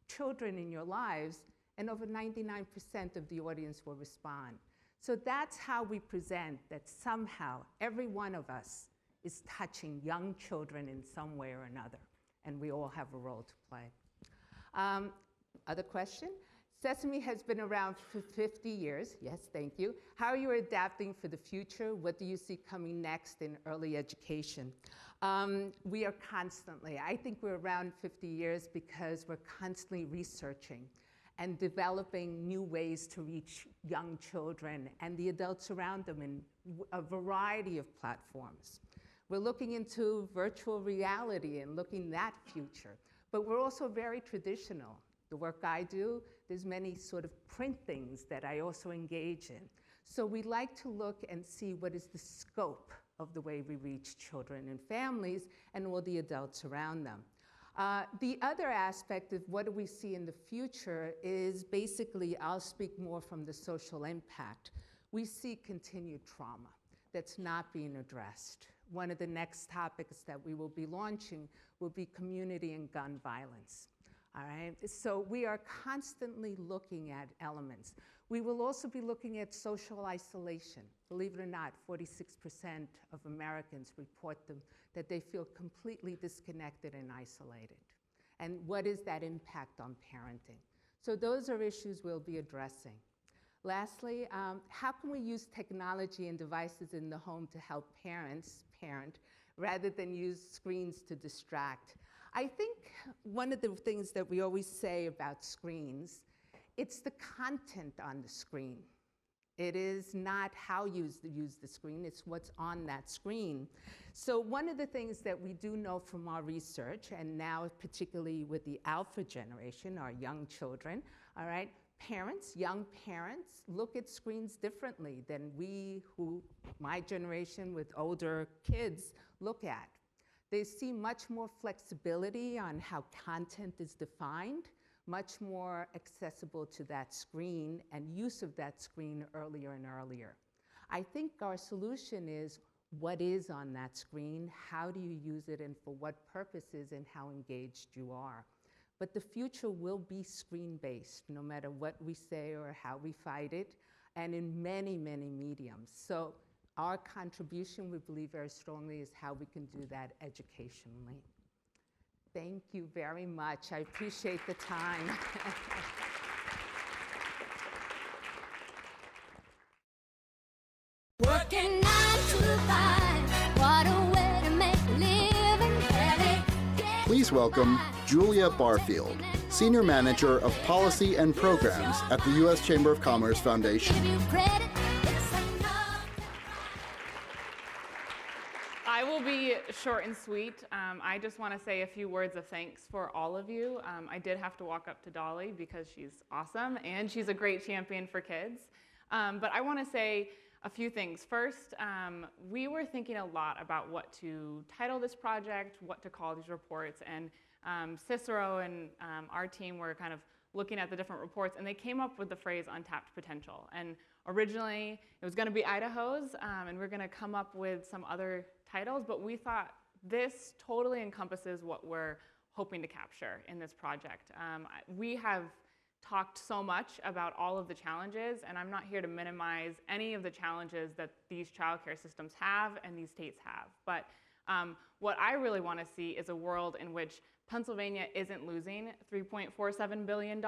children in your lives? And over 99% of the audience will respond. So that's how we present that somehow every one of us is touching young children in some way or another, and we all have a role to play. Other question? Sesame has been around for 50 years. Yes, thank you. How are you adapting for the future? What do you see coming next in early education? We are constantly, I think we're around 50 years because we're constantly researching and developing new ways to reach young children and the adults around them in a variety of platforms. We're looking into virtual reality and looking at that future, but we're also very traditional. The work I do, there's many sort of print things that I also engage in. So we like to look and see what is the scope of the way we reach children and families and all the adults around them. The other aspect of what do we see in the future is basically, I'll speak more from the social impact. We see continued trauma that's not being addressed. One of the next topics that we will be launching will be community and gun violence. All right, so we are constantly looking at elements. We will also be looking at social isolation. Believe it or not, 46% of Americans report that they feel completely disconnected and isolated. And what is that impact on parenting? So those are issues we'll be addressing. Lastly, how can we use technology and devices in the home to help parents parent rather than use screens to distract? I think one of the things that we always say about screens, it's the content on the screen. It is not how you use the screen, it's what's on that screen. So one of the things that we do know from our research, and now particularly with the alpha generation, our young children, all right, parents, young parents, look at screens differently than we who, my generation with older kids, look at. They see much more flexibility on how content is defined, much more accessible to that screen and use of that screen earlier and earlier. I think our solution is what is on that screen, how do you use it, and for what purposes, and how engaged you are. But the future will be screen-based, no matter what we say or how we fight it, and in many, many mediums. So our contribution, we believe very strongly, is how we can do that educationally. Thank you very much. I appreciate the time. Working 9 to 5, what a way to make a living. Please welcome Julia Barfield, Senior Manager of Policy and Programs at the U.S. Chamber of Commerce Foundation. I will be short and sweet. I just want to say a few words of thanks for all of you. I did have to walk up to Dolly because she's awesome and she's a great champion for kids. But I want to say a few things. First, we were thinking a lot about what to title this project, what to call these reports, and Cicero and our team were kind of looking at the different reports, and they came up with the phrase Untapped Potential. And originally, it was going to be Idaho's, and we're going to come up with some other titles, but we thought this totally encompasses what we're hoping to capture in this project. We have talked so much about all of the challenges, and I'm not here to minimize any of the challenges that these childcare systems have and these states have. But What I really want to see is a world in which Pennsylvania isn't losing $3.47 billion,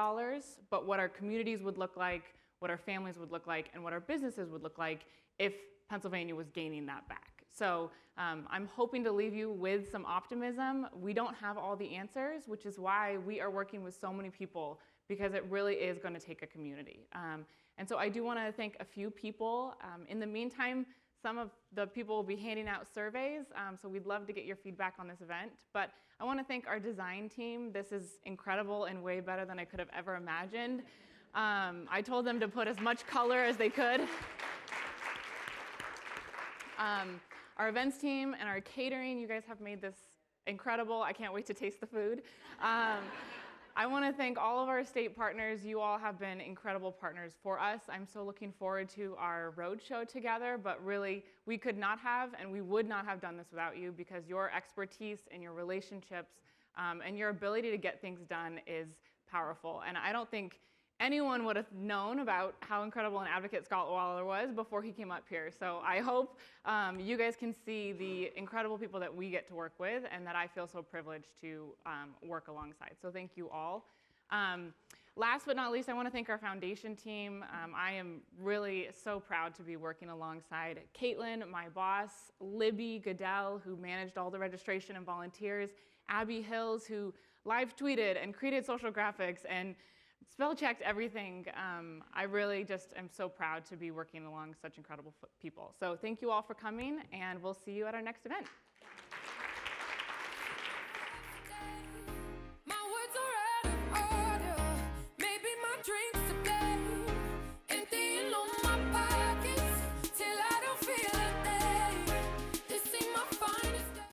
but what our communities would look like, what our families would look like, and what our businesses would look like if Pennsylvania was gaining that back. So I'm hoping to leave you with some optimism. We don't have all the answers, which is why we are working with so many people, because it really is going to take a community. And so I do want to thank a few people. In the meantime, some of the people will be handing out surveys, so we'd love to get your feedback on this event. But I want to thank our design team. This is incredible and way better than I could have ever imagined. I told them to put as much color as they could. Our events team and our catering, you guys have made this incredible. I can't wait to taste the food. I want to thank all of our state partners. You all have been incredible partners for us. I'm so looking forward to our road show together, but really we could not have and we would not have done this without you, because your expertise and your relationships and your ability to get things done is powerful. And I don't think anyone would have known about how incredible an advocate Scott Waller was before he came up here. So I hope you guys can see the incredible people that we get to work with and that I feel so privileged to work alongside. So thank you all. Last but not least, I want to thank our foundation team. I am really so proud to be working alongside Caitlin, my boss, Libby Goodell, who managed all the registration and volunteers, Abby Hills, who live tweeted and created social graphics and spell checked everything. I really just am so proud to be working along such incredible people. So thank you all for coming, and we'll see you at our next event.